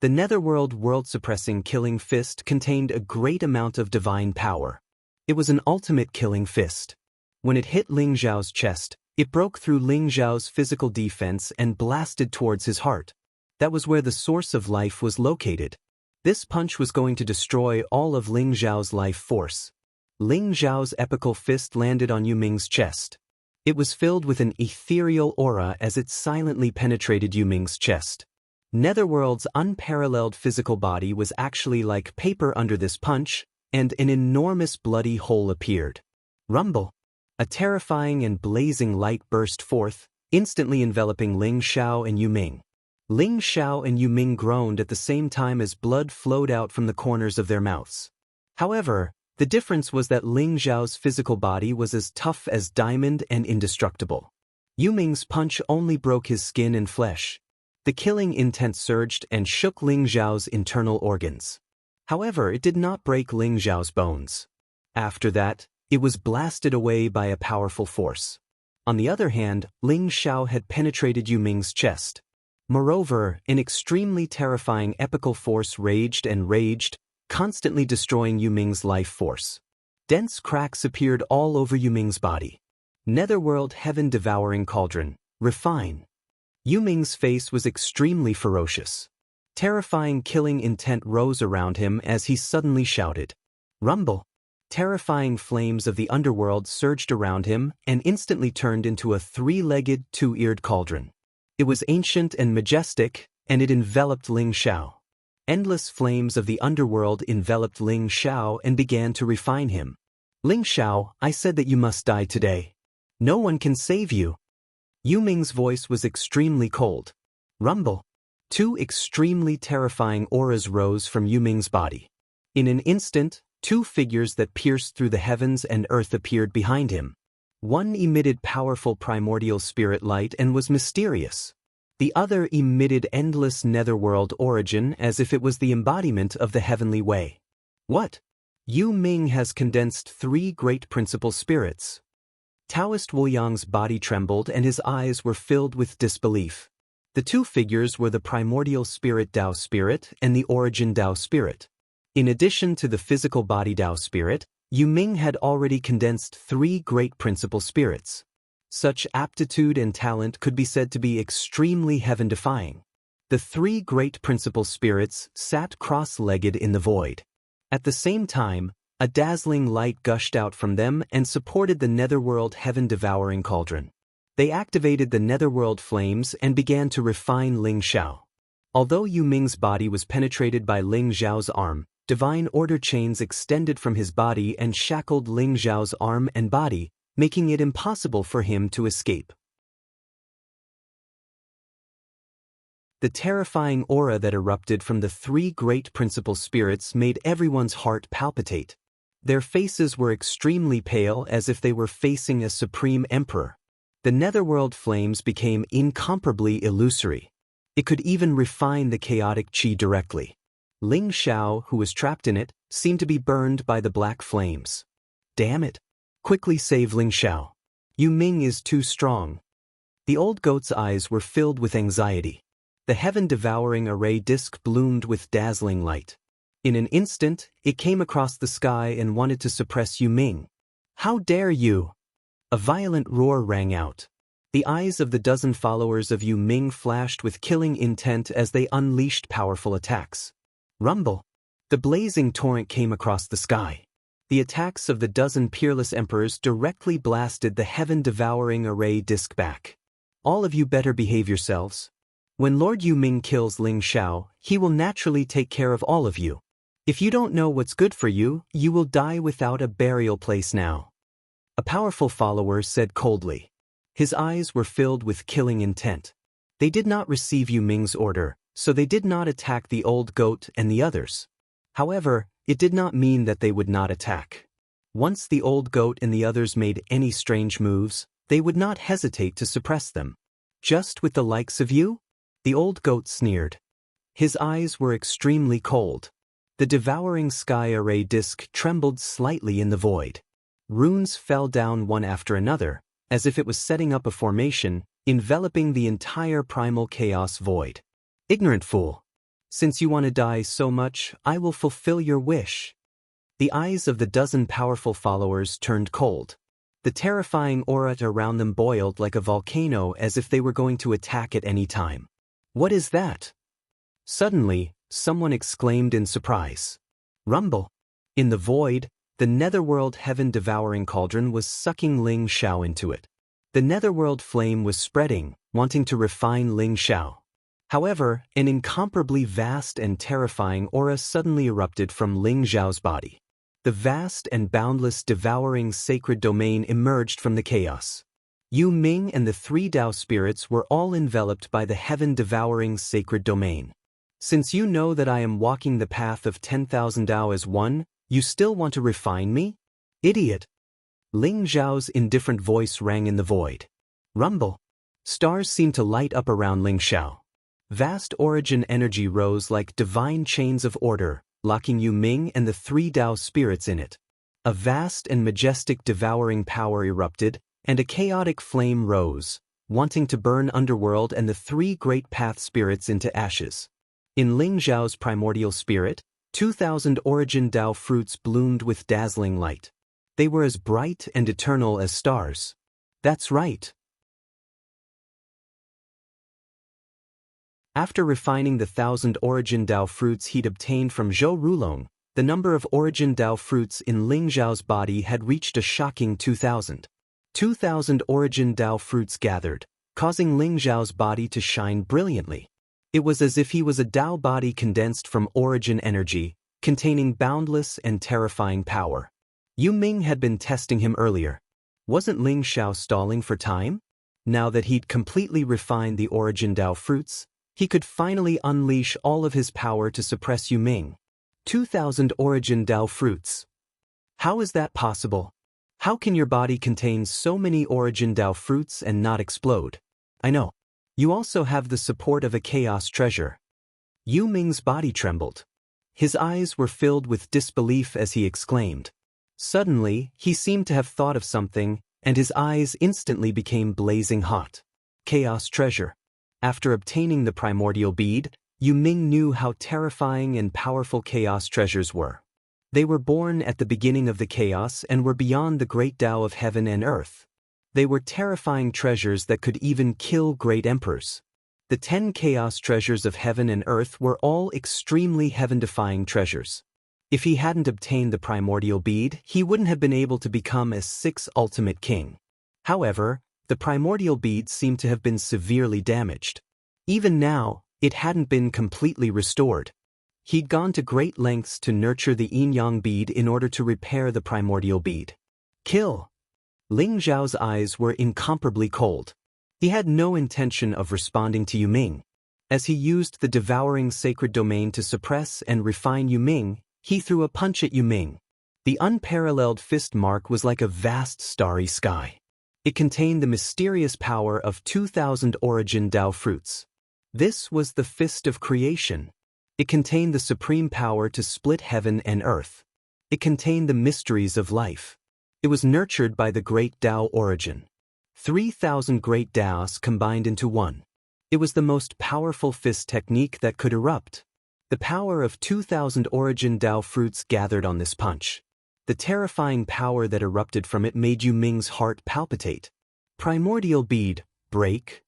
The netherworld world-suppressing killing fist contained a great amount of divine power. It was an ultimate killing fist. When it hit Ling Xiao's chest, it broke through Ling Xiao's physical defense and blasted towards his heart. That was where the source of life was located. This punch was going to destroy all of Ling Xiao's life force. Ling Xiao's epical fist landed on Yu Ming's chest. It was filled with an ethereal aura as it silently penetrated Yu Ming's chest. Netherworld's unparalleled physical body was actually like paper under this punch, and an enormous bloody hole appeared. Rumble! A terrifying and blazing light burst forth, instantly enveloping Ling Xiao and Yu Ming. Ling Xiao and Yu Ming groaned at the same time as blood flowed out from the corners of their mouths. However, the difference was that Ling Xiao's physical body was as tough as diamond and indestructible. Yu Ming's punch only broke his skin and flesh. The killing intent surged and shook Ling Xiao's internal organs. However, it did not break Ling Xiao's bones. After that, it was blasted away by a powerful force. On the other hand, Ling Xiao had penetrated Yu Ming's chest. Moreover, an extremely terrifying epical force raged and raged, constantly destroying Yu Ming's life force. Dense cracks appeared all over Yu Ming's body. Netherworld heaven-devouring cauldron, refine. Yu Ming's face was extremely ferocious. Terrifying killing intent rose around him as he suddenly shouted, "Rumble!" Terrifying flames of the underworld surged around him and instantly turned into a three-legged, two-eared cauldron. It was ancient and majestic, and it enveloped Ling Xiao. Endless flames of the underworld enveloped Ling Xiao and began to refine him. "Ling Xiao, I said that you must die today. No one can save you." Yu Ming's voice was extremely cold. Rumble! Two extremely terrifying auras rose from Yu Ming's body. In an instant, two figures that pierced through the heavens and earth appeared behind him. One emitted powerful primordial spirit light and was mysterious. The other emitted endless netherworld origin as if it was the embodiment of the heavenly way. What? Yu Ming has condensed three great principal spirits. Taoist Wu Yang's body trembled and his eyes were filled with disbelief. The two figures were the primordial spirit Dao spirit and the origin Dao spirit. In addition to the physical body Dao spirit, Yu Ming had already condensed three great principal spirits. Such aptitude and talent could be said to be extremely heaven-defying. The three great principal spirits sat cross-legged in the void. At the same time, a dazzling light gushed out from them and supported the netherworld heaven-devouring cauldron. They activated the netherworld flames and began to refine Ling Xiao. Although Yu Ming's body was penetrated by Ling Zhao's arm, divine order chains extended from his body and shackled Ling Zhao's arm and body, making it impossible for him to escape. The terrifying aura that erupted from the three great principal spirits made everyone's heart palpitate. Their faces were extremely pale, as if they were facing a supreme emperor. The netherworld flames became incomparably illusory. It could even refine the chaotic qi directly. Ling Xiao, who was trapped in it, seemed to be burned by the black flames. Damn it! Quickly save Ling Xiao. Yu Ming is too strong. The old goat's eyes were filled with anxiety. The heaven-devouring array disk bloomed with dazzling light. In an instant, it came across the sky and wanted to suppress Yu Ming. How dare you! A violent roar rang out. The eyes of the dozen followers of Yu Ming flashed with killing intent as they unleashed powerful attacks. Rumble! The blazing torrent came across the sky. The attacks of the dozen peerless emperors directly blasted the heaven-devouring array disk back. All of you better behave yourselves. When Lord Yu Ming kills Ling Xiao, he will naturally take care of all of you. If you don't know what's good for you, you will die without a burial place now. A powerful follower said coldly. His eyes were filled with killing intent. They did not receive Yu Ming's order, so they did not attack the old goat and the others. However, it did not mean that they would not attack. Once the old goat and the others made any strange moves, they would not hesitate to suppress them. Just with the likes of you? The old goat sneered. His eyes were extremely cold. The devouring sky array disk trembled slightly in the void. Runes fell down one after another, as if it was setting up a formation, enveloping the entire primal chaos void. Ignorant fool! Since you want to die so much, I will fulfill your wish. The eyes of the dozen powerful followers turned cold. The terrifying aura around them boiled like a volcano, as if they were going to attack at any time. What is that? Suddenly, someone exclaimed in surprise. Rumble! In the void, the netherworld heaven-devouring cauldron was sucking Ling Xiao into it. The netherworld flame was spreading, wanting to refine Ling Xiao. However, an incomparably vast and terrifying aura suddenly erupted from Ling Xiao's body. The vast and boundless devouring sacred domain emerged from the chaos. Yu Ming and the three Tao spirits were all enveloped by the heaven-devouring sacred domain. Since you know that I am walking the path of 10,000 Tao as one, you still want to refine me? Idiot! Ling Zhao's indifferent voice rang in the void. Rumble! Stars seemed to light up around Ling Xiao. Vast origin energy rose like divine chains of order, locking Yu Ming and the three Tao spirits in it. A vast and majestic devouring power erupted, and a chaotic flame rose, wanting to burn Underworld and the three great path spirits into ashes. In Ling Zhao's primordial spirit, 2,000 origin Tao fruits bloomed with dazzling light. They were as bright and eternal as stars. That's right. After refining the 1,000 origin Tao fruits he'd obtained from Zhou Rulong, the number of origin Tao fruits in Ling Zhao's body had reached a shocking 2,000. 2,000 origin Tao fruits gathered, causing Ling Zhao's body to shine brilliantly. It was as if he was a Tao body condensed from origin energy, containing boundless and terrifying power. Yu Ming had been testing him earlier. Wasn't Ling Xiao stalling for time? Now that he'd completely refined the origin Tao fruits, he could finally unleash all of his power to suppress Yu Ming. 2,000 origin Tao fruits. How is that possible? How can your body contain so many origin Tao fruits and not explode? I know. You also have the support of a chaos treasure. Yu Ming's body trembled. His eyes were filled with disbelief as he exclaimed. Suddenly, he seemed to have thought of something, and his eyes instantly became blazing hot. Chaos treasure. After obtaining the primordial bead, Yu Ming knew how terrifying and powerful chaos treasures were. They were born at the beginning of the chaos and were beyond the great Tao of heaven and earth. They were terrifying treasures that could even kill great emperors. The 10 chaos treasures of heaven and earth were all extremely heaven-defying treasures. If he hadn't obtained the primordial bead, he wouldn't have been able to become a 6th ultimate king. However, the primordial bead seemed to have been severely damaged. Even now, It hadn't been completely restored. He'd gone to great lengths to nurture the yin-yang bead in order to repair the primordial bead. Kill! Ling Zhao's eyes were incomparably cold. He had no intention of responding to Yu Ming. As he used the devouring sacred domain to suppress and refine Yu Ming, he threw a punch at Yu Ming. The unparalleled fist mark was like a vast starry sky. It contained the mysterious power of 2,000 origin Dao fruits. This was the fist of creation. It contained the supreme power to split heaven and earth. It contained the mysteries of life. It was nurtured by the great Dao origin. 3,000 great Daos combined into one. It was the most powerful fist technique that could erupt. The power of 2,000 origin Dao fruits gathered on this punch. The terrifying power that erupted from it made Yu Ming's heart palpitate. Primordial bead, break.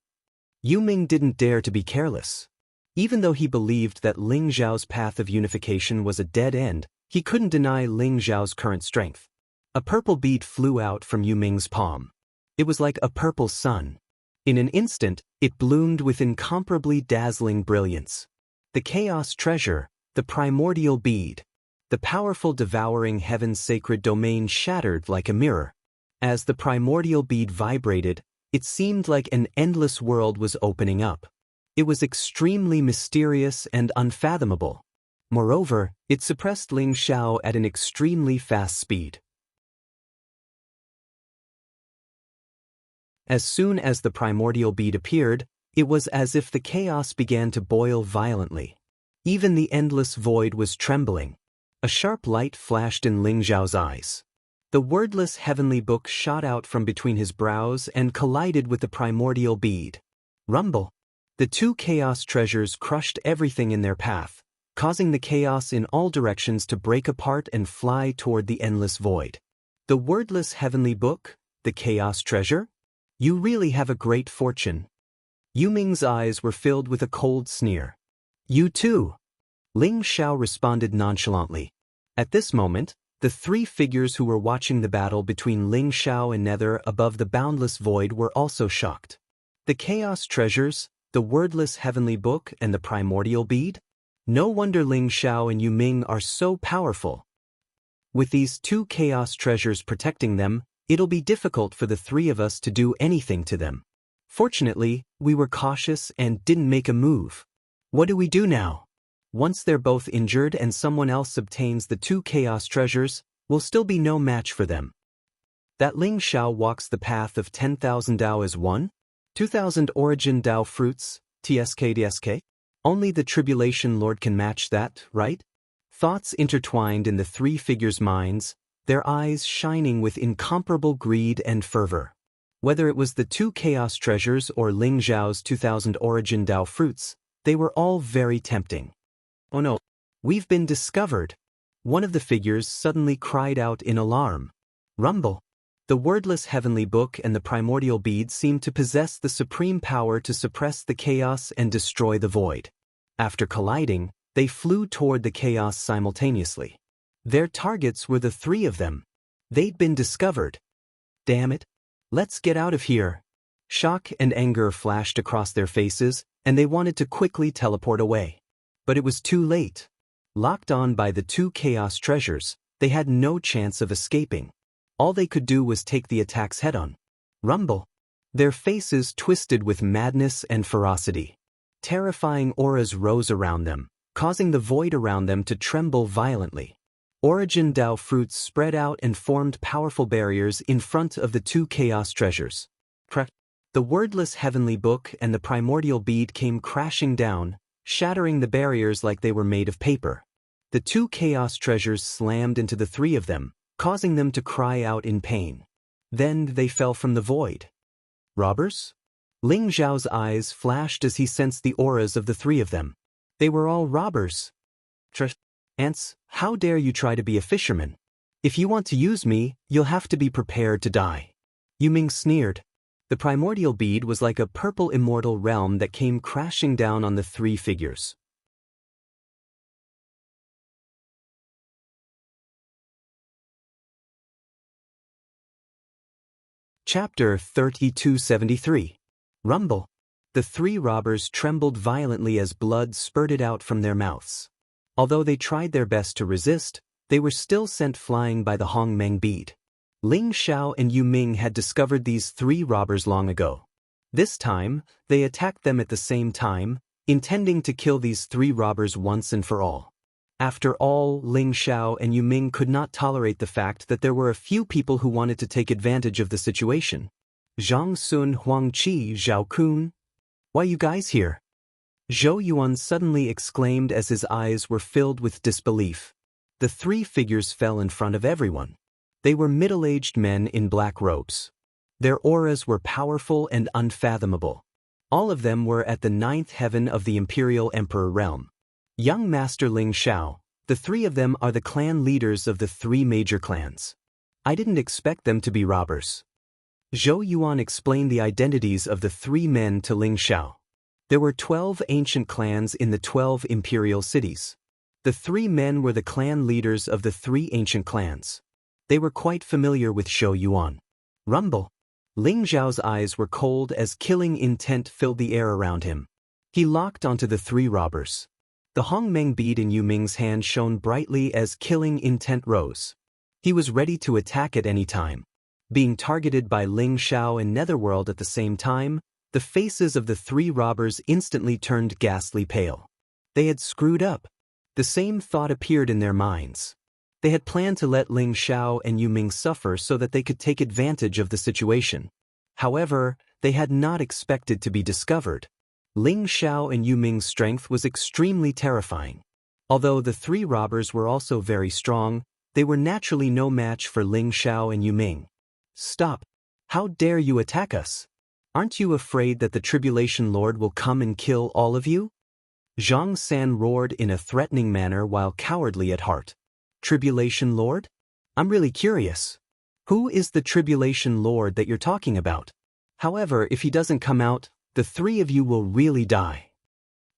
Yu Ming didn't dare to be careless. Even though he believed that Ling Zhao's path of unification was a dead end, he couldn't deny Ling Zhao's current strength. A purple bead flew out from Yu Ming's palm. It was like a purple sun. In an instant, it bloomed with incomparably dazzling brilliance. The chaos treasure, the primordial bead. The powerful devouring heaven's sacred domain shattered like a mirror. As the primordial bead vibrated, it seemed like an endless world was opening up. It was extremely mysterious and unfathomable. Moreover, it suppressed Ling Zhao at an extremely fast speed. As soon as the primordial bead appeared, it was as if the chaos began to boil violently. Even the endless void was trembling. A sharp light flashed in Ling Zhao's eyes. The wordless heavenly book shot out from between his brows and collided with the primordial bead. Rumble! The two chaos treasures crushed everything in their path, causing the chaos in all directions to break apart and fly toward the endless void. The wordless heavenly book, the chaos treasure? You really have a great fortune. Yu Ming's eyes were filled with a cold sneer. You too. Ling Zhao responded nonchalantly. At this moment, the three figures who were watching the battle between Ling Zhao and Nether above the boundless void were also shocked. The chaos treasures, the wordless heavenly book, and the primordial bead? No wonder Ling Zhao and Yu Ming are so powerful. With these two chaos treasures protecting them, it'll be difficult for the three of us to do anything to them. Fortunately, we were cautious and didn't make a move. What do we do now? Once they're both injured and someone else obtains the two chaos treasures, we'll still be no match for them. That Ling Zhao walks the path of 10,000 Dao as one? 2,000 origin Dao fruits, TSK. Only the Tribulation Lord can match that, right? Thoughts intertwined in the three figures' minds, their eyes shining with incomparable greed and fervor. Whether it was the two chaos treasures or Ling Zhao's 2,000 origin Dao fruits, they were all very tempting. Oh no, we've been discovered. One of the figures suddenly cried out in alarm. Rumble! The wordless heavenly book and the primordial bead seemed to possess the supreme power to suppress the chaos and destroy the void. After colliding, they flew toward the chaos simultaneously. Their targets were the three of them. They'd been discovered. Damn it! Let's get out of here! Shock and anger flashed across their faces, and they wanted to quickly teleport away. But it was too late. Locked on by the two chaos treasures, they had no chance of escaping. All they could do was take the attacks head-on. Rumble! Their faces twisted with madness and ferocity. Terrifying auras rose around them, causing the void around them to tremble violently. Origin Dao fruits spread out and formed powerful barriers in front of the two chaos treasures. The wordless heavenly book and the primordial bead came crashing down, shattering the barriers like they were made of paper. The two chaos treasures slammed into the three of them, causing them to cry out in pain. Then they fell from the void. Robbers? Ling Zhao's eyes flashed as he sensed the auras of the three of them. They were all robbers. Ants, how dare you try to be a fisherman? If you want to use me, you'll have to be prepared to die. Yu Ming sneered. The primordial bead was like a purple immortal realm that came crashing down on the three figures. Chapter 3273. Rumble! The three robbers trembled violently as blood spurted out from their mouths. Although they tried their best to resist, they were still sent flying by the Hongmeng bead. Ling Xiao and Yu Ming had discovered these three robbers long ago. This time, they attacked them at the same time, intending to kill these three robbers once and for all. After all, Ling Xiao and Yu Ming could not tolerate the fact that there were a few people who wanted to take advantage of the situation. Zhang Sun, Huang Qi, Zhao Kun. Why you guys here? Zhou Yuan suddenly exclaimed as his eyes were filled with disbelief. The three figures fell in front of everyone. They were middle-aged men in black robes. Their auras were powerful and unfathomable. All of them were at the 9th heaven of the Imperial Emperor realm. Young Master Ling Xiao, the three of them are the clan leaders of the three major clans. I didn't expect them to be robbers. Zhou Yuan explained the identities of the three men to Ling Xiao. There were 12 ancient clans in the 12 imperial cities. The three men were the clan leaders of the three ancient clans. They were quite familiar with Zhou Yuan. Rumble. Ling Xiao's eyes were cold as killing intent filled the air around him. He locked onto the three robbers. The Hongmeng bead in Yu Ming's hand shone brightly as killing intent rose. He was ready to attack at any time. Being targeted by Ling Xiao and Netherworld at the same time, the faces of the three robbers instantly turned ghastly pale. They had screwed up. The same thought appeared in their minds. They had planned to let Ling Xiao and Yu Ming suffer so that they could take advantage of the situation. However, they had not expected to be discovered. Ling Xiao and Yu Ming's strength was extremely terrifying. Although the three robbers were also very strong, they were naturally no match for Ling Xiao and Yu Ming. Stop! How dare you attack us? Aren't you afraid that the Tribulation Lord will come and kill all of you? Zhang San roared in a threatening manner while cowardly at heart. Tribulation Lord? I'm really curious. Who is the Tribulation Lord that you're talking about? However, if he doesn't come out, the three of you will really die.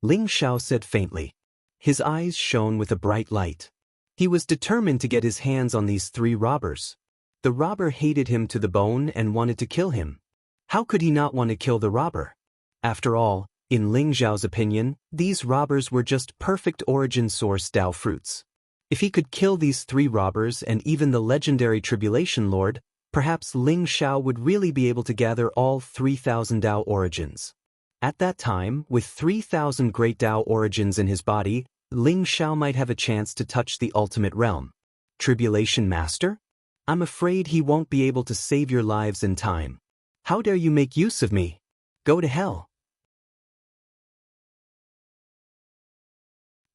Ling Xiao said faintly. His eyes shone with a bright light. He was determined to get his hands on these three robbers. The robber hated him to the bone and wanted to kill him. How could he not want to kill the robber? After all, in Ling Xiao's opinion, these robbers were just perfect origin source Dao fruits. If he could kill these three robbers and even the legendary Tribulation Lord, perhaps Ling Xiao would really be able to gather all 3,000 Dao origins. At that time, with 3,000 great Dao origins in his body, Ling Xiao might have a chance to touch the ultimate realm. Tribulation Master? I'm afraid he won't be able to save your lives in time. How dare you make use of me? Go to hell.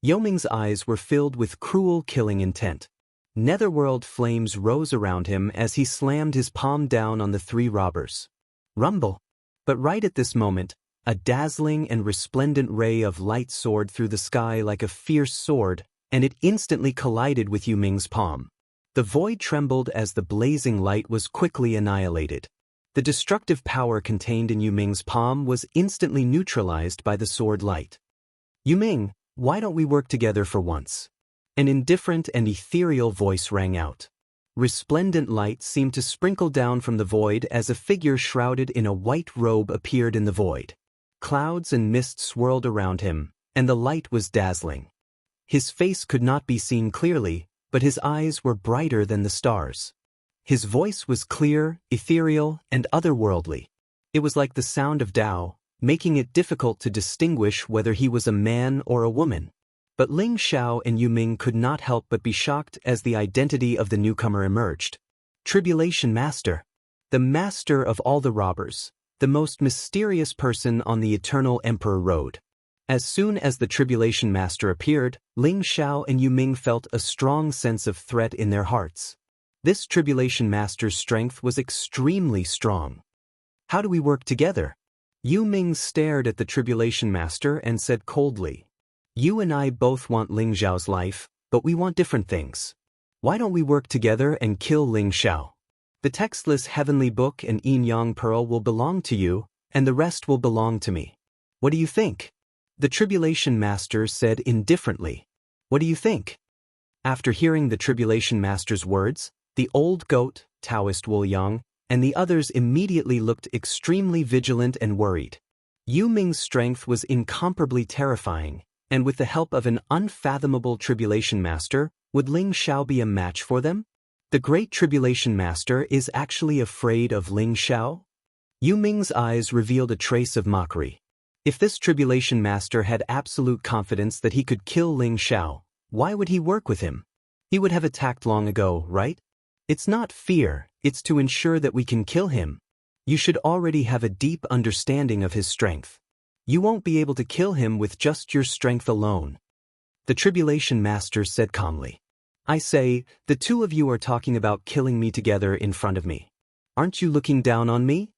Yu Ming's eyes were filled with cruel killing intent. Netherworld flames rose around him as he slammed his palm down on the three robbers. Rumble! But right at this moment, a dazzling and resplendent ray of light soared through the sky like a fierce sword, and it instantly collided with Yu Ming's palm. The void trembled as the blazing light was quickly annihilated. The destructive power contained in Yu Ming's palm was instantly neutralized by the sword light. Yu Ming, why don't we work together for once? An indifferent and ethereal voice rang out. Resplendent light seemed to sprinkle down from the void as a figure shrouded in a white robe appeared in the void. Clouds and mist swirled around him, and the light was dazzling. His face could not be seen clearly, but his eyes were brighter than the stars. His voice was clear, ethereal, and otherworldly. It was like the sound of Tao, making it difficult to distinguish whether he was a man or a woman. But Ling Xiao and Yu Ming could not help but be shocked as the identity of the newcomer emerged. Tribulation Master. The master of all the robbers. The most mysterious person on the Eternal Emperor Road. As soon as the Tribulation Master appeared, Ling Xiao and Yu Ming felt a strong sense of threat in their hearts. This Tribulation Master's strength was extremely strong. How do we work together? Yu Ming stared at the Tribulation Master and said coldly, You and I both want Ling Xiao's life, but we want different things. Why don't we work together and kill Ling Xiao? The textless Heavenly Book and Yin Yang Pearl will belong to you, and the rest will belong to me. What do you think? The Tribulation Master said indifferently. What do you think? After hearing the Tribulation Master's words, the old goat, Taoist Wu Yang, and the others immediately looked extremely vigilant and worried. Yu Ming's strength was incomparably terrifying, and with the help of an unfathomable Tribulation Master, would Ling Xiao be a match for them? The Great Tribulation Master is actually afraid of Ling Xiao? Yu Ming's eyes revealed a trace of mockery. If this Tribulation Master had absolute confidence that he could kill Ling Xiao, why would he work with him? He would have attacked long ago, right? It's not fear, it's to ensure that we can kill him. You should already have a deep understanding of his strength. You won't be able to kill him with just your strength alone. The Tribulation Master said calmly. I say, the two of you are talking about killing me together in front of me. Aren't you looking down on me?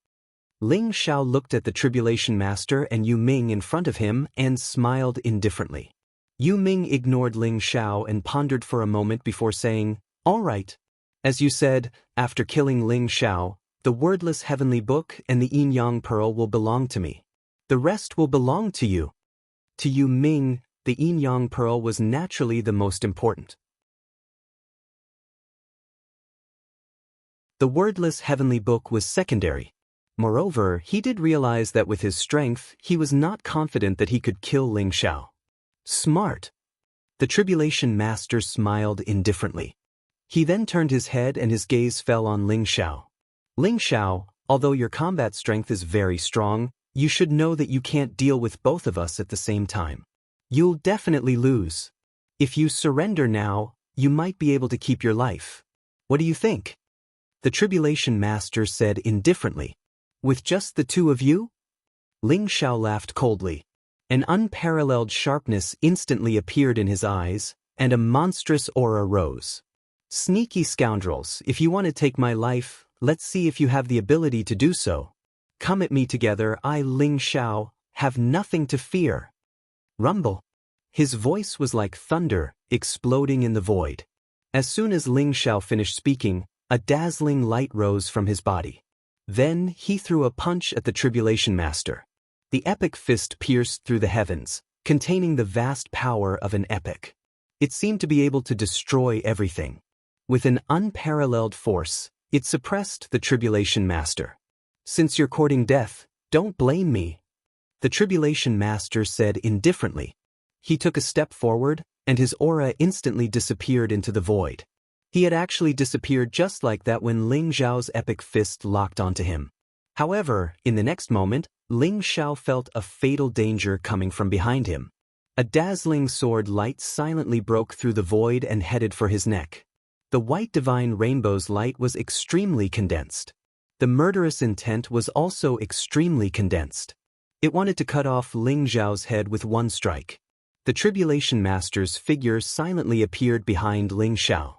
Ling Xiao looked at the Tribulation Master and Yu Ming in front of him and smiled indifferently. Yu Ming ignored Ling Xiao and pondered for a moment before saying, all right. As you said, after killing Ling Xiao, the wordless heavenly book and the yin-yang pearl will belong to me. The rest will belong to you. To Yu Ming, the yin-yang pearl was naturally the most important. The wordless heavenly book was secondary. Moreover, he did realize that with his strength, he was not confident that he could kill Ling Xiao. Smart. The Tribulation Master smiled indifferently. He then turned his head and his gaze fell on Ling Xiao. Ling Xiao, although your combat strength is very strong, you should know that you can't deal with both of us at the same time. You'll definitely lose. If you surrender now, you might be able to keep your life. What do you think? The Tribulation Master said indifferently. With just the two of you? Ling Xiao laughed coldly. An unparalleled sharpness instantly appeared in his eyes, and a monstrous aura rose. Sneaky scoundrels, if you want to take my life, let's see if you have the ability to do so. Come at me together, I, Ling Xiao, have nothing to fear. Rumble. His voice was like thunder, exploding in the void. As soon as Ling Xiao finished speaking, a dazzling light rose from his body. Then he threw a punch at the Tribulation Master. The epic fist pierced through the heavens, containing the vast power of an epic. It seemed to be able to destroy everything. With an unparalleled force, it suppressed the Tribulation Master. Since you're courting death, don't blame me. The Tribulation Master said indifferently. He took a step forward, and his aura instantly disappeared into the void. He had actually disappeared just like that when Ling Xiao's epic fist locked onto him. However, in the next moment, Ling Xiao felt a fatal danger coming from behind him. A dazzling sword light silently broke through the void and headed for his neck. The white divine rainbow's light was extremely condensed. The murderous intent was also extremely condensed. It wanted to cut off Ling Xiao's head with one strike. The Tribulation Master's figure silently appeared behind Ling Xiao.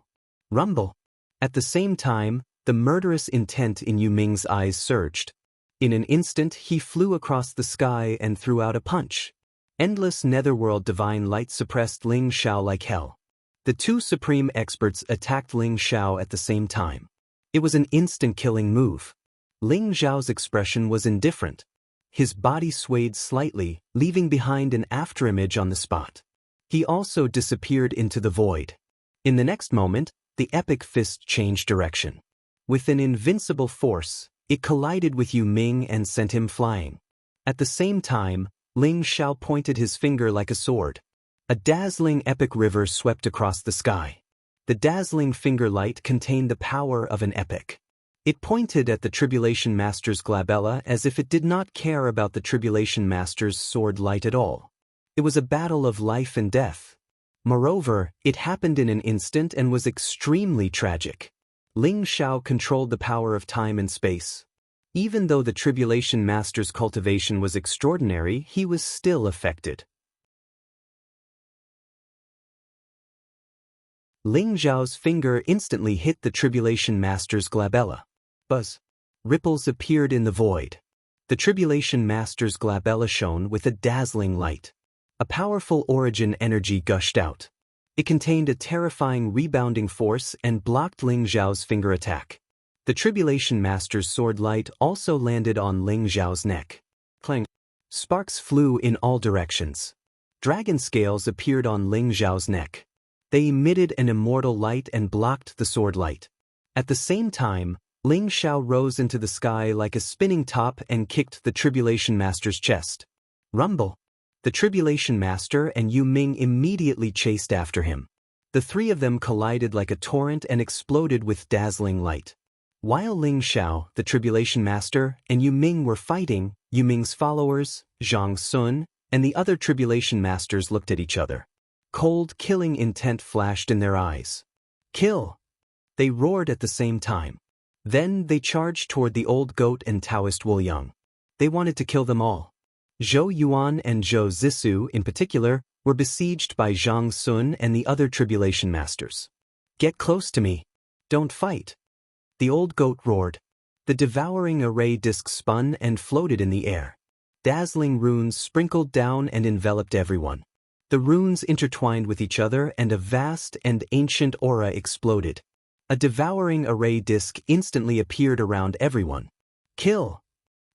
Rumble. At the same time, the murderous intent in Yu Ming's eyes surged. In an instant, he flew across the sky and threw out a punch. Endless netherworld divine light suppressed Ling Xiao like hell. The two supreme experts attacked Ling Xiao at the same time. It was an instant-killing move. Ling Xiao's expression was indifferent. His body swayed slightly, leaving behind an afterimage on the spot. He also disappeared into the void. In the next moment, the epic fist changed direction. With an invincible force, it collided with Yu Ming and sent him flying. At the same time, Ling Xiao pointed his finger like a sword. A dazzling epic river swept across the sky. The dazzling finger light contained the power of an epic. It pointed at the Tribulation Master's glabella as if it did not care about the Tribulation Master's sword light at all. It was a battle of life and death. Moreover, it happened in an instant and was extremely tragic. Ling Xiao controlled the power of time and space. Even though the Tribulation Master's cultivation was extraordinary, he was still affected. Ling Xiao's finger instantly hit the Tribulation Master's glabella. Buzz. Ripples appeared in the void. The Tribulation Master's glabella shone with a dazzling light. A powerful origin energy gushed out. It contained a terrifying rebounding force and blocked Ling Xiao's finger attack. The Tribulation Master's sword light also landed on Ling Xiao's neck. Clang. Sparks flew in all directions. Dragon scales appeared on Ling Xiao's neck. They emitted an immortal light and blocked the sword light. At the same time, Ling Xiao rose into the sky like a spinning top and kicked the Tribulation Master's chest. Rumble! The Tribulation Master and Yu Ming immediately chased after him. The three of them collided like a torrent and exploded with dazzling light. While Ling Xiao, the Tribulation Master, and Yu Ming were fighting, Yu Ming's followers, Zhang Sun, and the other Tribulation Masters looked at each other. Cold, killing intent flashed in their eyes. Kill! They roared at the same time. Then they charged toward the old goat and Taoist Wu Yang. They wanted to kill them all. Zhou Yuan and Zhou Zisu, in particular, were besieged by Zhang Sun and the other Tribulation Masters. Get close to me. Don't fight. The old goat roared. The devouring array disc spun and floated in the air. Dazzling runes sprinkled down and enveloped everyone. The runes intertwined with each other and a vast and ancient aura exploded. A devouring array disc instantly appeared around everyone. Kill!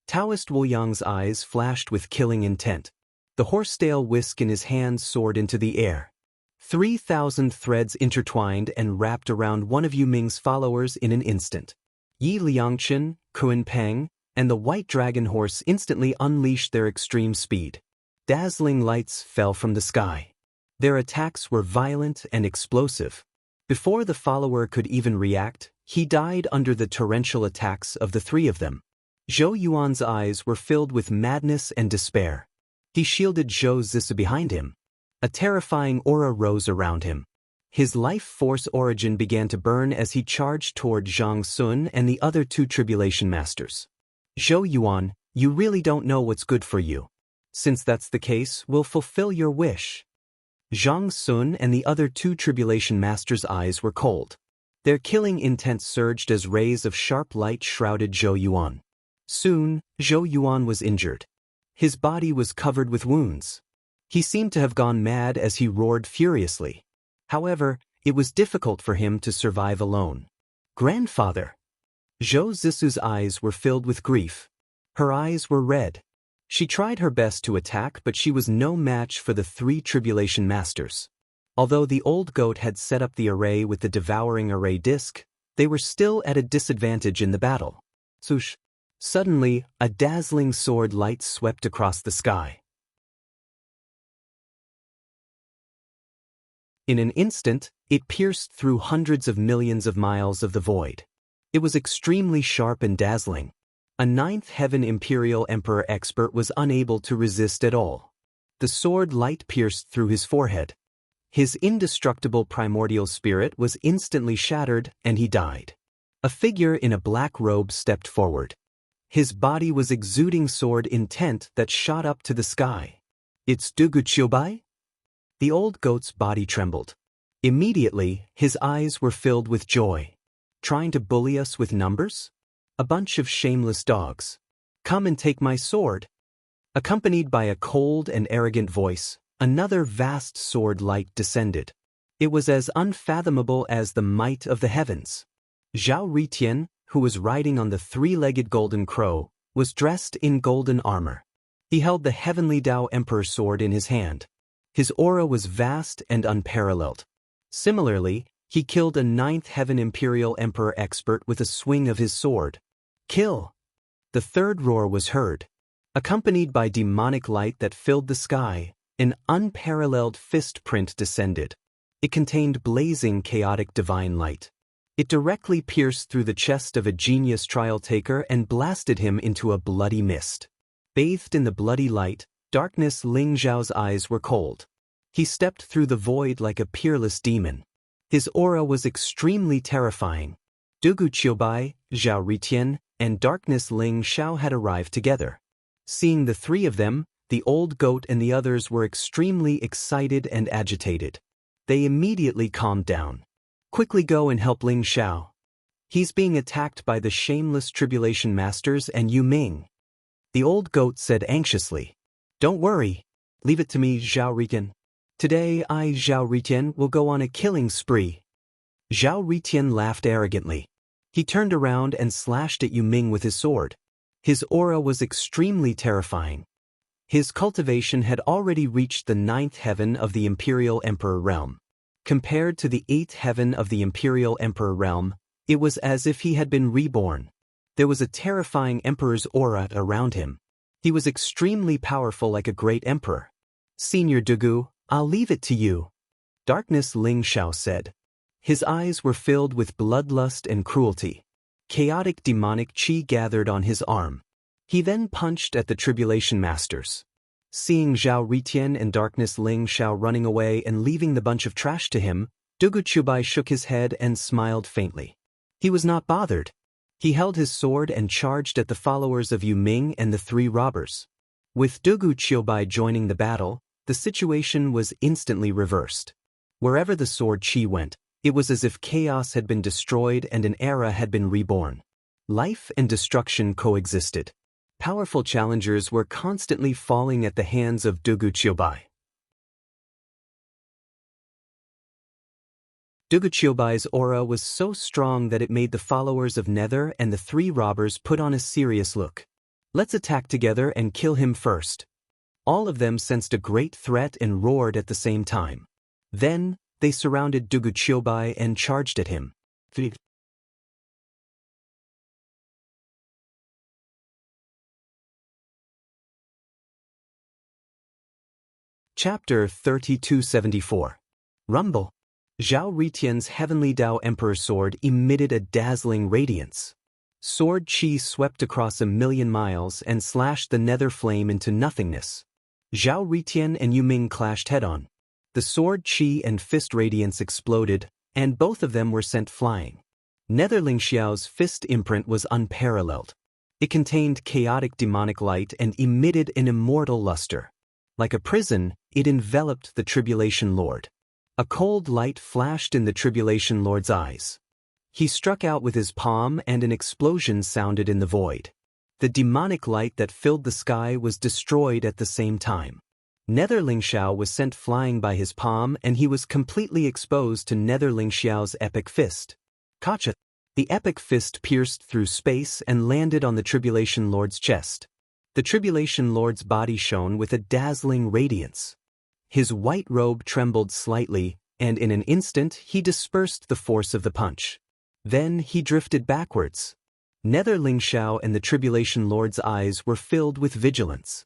Taoist Wu Yang's eyes flashed with killing intent. The horsetail whisk in his hands soared into the air. 3,000 threads intertwined and wrapped around one of Yu Ming's followers in an instant. Yi Liangchen, Kun Peng, and the white dragon horse instantly unleashed their extreme speed. Dazzling lights fell from the sky. Their attacks were violent and explosive. Before the follower could even react, he died under the torrential attacks of the three of them. Zhou Yuan's eyes were filled with madness and despair. He shielded Zhou Zisu behind him. A terrifying aura rose around him. His life force origin began to burn as he charged toward Zhang Sun and the other two Tribulation Masters. Zhou Yuan, you really don't know what's good for you. Since that's the case, we'll fulfill your wish. Zhang Sun and the other two Tribulation Masters' eyes were cold. Their killing intent surged as rays of sharp light shrouded Zhou Yuan. Soon, Zhou Yuan was injured. His body was covered with wounds. He seemed to have gone mad as he roared furiously. However, it was difficult for him to survive alone. Grandfather! Zhou Zisu's eyes were filled with grief. Her eyes were red. She tried her best to attack, but she was no match for the three Tribulation Masters. Although the old goat had set up the array with the devouring array disc, they were still at a disadvantage in the battle. Swoosh! Suddenly, a dazzling sword light swept across the sky. In an instant, it pierced through hundreds of millions of miles of the void. It was extremely sharp and dazzling. A ninth heaven Imperial Emperor expert was unable to resist at all. The sword light pierced through his forehead. His indestructible primordial spirit was instantly shattered, and he died. A figure in a black robe stepped forward. His body was exuding sword intent that shot up to the sky. It's Dugu Qiubai? The old goat's body trembled. Immediately, his eyes were filled with joy. Trying to bully us with numbers? A bunch of shameless dogs. Come and take my sword. Accompanied by a cold and arrogant voice, another vast sword light descended. It was as unfathomable as the might of the heavens. Zhao Ritian, who was riding on the three-legged golden crow, was dressed in golden armor. He held the heavenly Dao Emperor sword in his hand. His aura was vast and unparalleled. Similarly, he killed a ninth heaven Imperial Emperor expert with a swing of his sword. Kill! The third roar was heard. Accompanied by demonic light that filled the sky, an unparalleled fist print descended. It contained blazing chaotic divine light. It directly pierced through the chest of a genius trial taker and blasted him into a bloody mist. Bathed in the bloody light, darkness Ling Zhao's eyes were cold. He stepped through the void like a peerless demon. His aura was extremely terrifying. Dugu Qiubai, Zhao Ritian, and Darkness Ling Xiao had arrived together. Seeing the three of them, the old goat and the others were extremely excited and agitated. They immediately calmed down. Quickly go and help Ling Xiao. He's being attacked by the shameless Tribulation Masters and Yu Ming. The old goat said anxiously. Don't worry. Leave it to me, Zhao Ritian. Today I, Zhao Ritian, will go on a killing spree. Zhao Ritian laughed arrogantly. He turned around and slashed at Yu Ming with his sword. His aura was extremely terrifying. His cultivation had already reached the ninth heaven of the Imperial Emperor realm. Compared to the eighth heaven of the Imperial Emperor realm, It was as if he had been reborn. There was a terrifying emperor's aura around him. He was extremely powerful, like a great emperor. "Senior Dugu, I'll leave it to you," Darkness Ling Xiao said. His eyes were filled with bloodlust and cruelty. Chaotic demonic chi gathered on his arm. He then punched at the Tribulation Masters. Seeing Zhao Ritian and Darkness Ling Xiao running away and leaving the bunch of trash to him, Dugu Chubai shook his head and smiled faintly. He was not bothered. He held his sword and charged at the followers of Yu Ming and the three robbers. With Dugu Chubai joining the battle, the situation was instantly reversed. Wherever the sword chi went, it was as if chaos had been destroyed and an era had been reborn. Life and destruction coexisted. Powerful challengers were constantly falling at the hands of Dugu Chubai. Dugu Chubai's aura was so strong that it made the followers of Nether and the three robbers put on a serious look. "Let's attack together and kill him first." All of them sensed a great threat and roared at the same time. Then, they surrounded Dugu Chubai and charged at him. Chapter 3274. Rumble. Zhao Ritian's heavenly Dao Emperor sword emitted a dazzling radiance. Sword chi swept across 1,000,000 miles and slashed the nether flame into nothingness. Zhao Ritian and Yu Ming clashed head-on. The sword chi and fist radiance exploded, and both of them were sent flying. Netherling Xiao's fist imprint was unparalleled. It contained chaotic demonic light and emitted an immortal luster. Like a prison, it enveloped the Tribulation Lord. A cold light flashed in the Tribulation Lord's eyes. He struck out with his palm and an explosion sounded in the void. The demonic light that filled the sky was destroyed at the same time. Netherling Xiao was sent flying by his palm and he was completely exposed to Netherling Xiao's epic fist. Kacha! The epic fist pierced through space and landed on the Tribulation Lord's chest. The Tribulation Lord's body shone with a dazzling radiance. His white robe trembled slightly, and in an instant he dispersed the force of the punch. Then he drifted backwards. Netherling Xiao and the Tribulation Lord's eyes were filled with vigilance.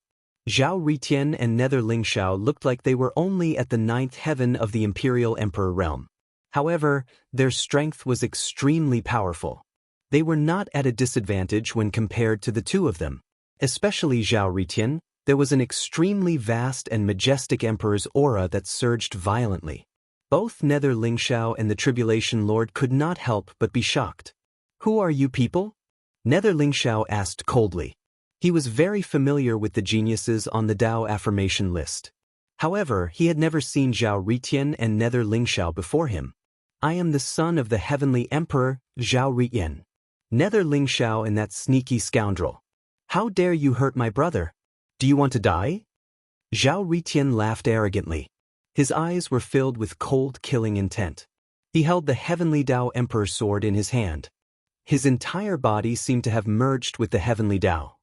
Zhao Ritian and Netherling Xiao looked like they were only at the 9th heaven of the Imperial Emperor realm. However, their strength was extremely powerful. They were not at a disadvantage when compared to the two of them. Especially Zhao Ritian, there was an extremely vast and majestic emperor's aura that surged violently. Both Netherling Xiao and the Tribulation Lord could not help but be shocked. "Who are you people?" Netherling Xiao asked coldly. He was very familiar with the geniuses on the Dao affirmation list. However, he had never seen Zhao Ritian and Netherling Xiao before him. "I am the son of the heavenly emperor, Zhao Ritian. Netherling Xiao and that sneaky scoundrel. How dare you hurt my brother? Do you want to die?" Zhao Ritian laughed arrogantly. His eyes were filled with cold, killing intent. He held the heavenly Dao Emperor sword in his hand. His entire body seemed to have merged with the heavenly Dao.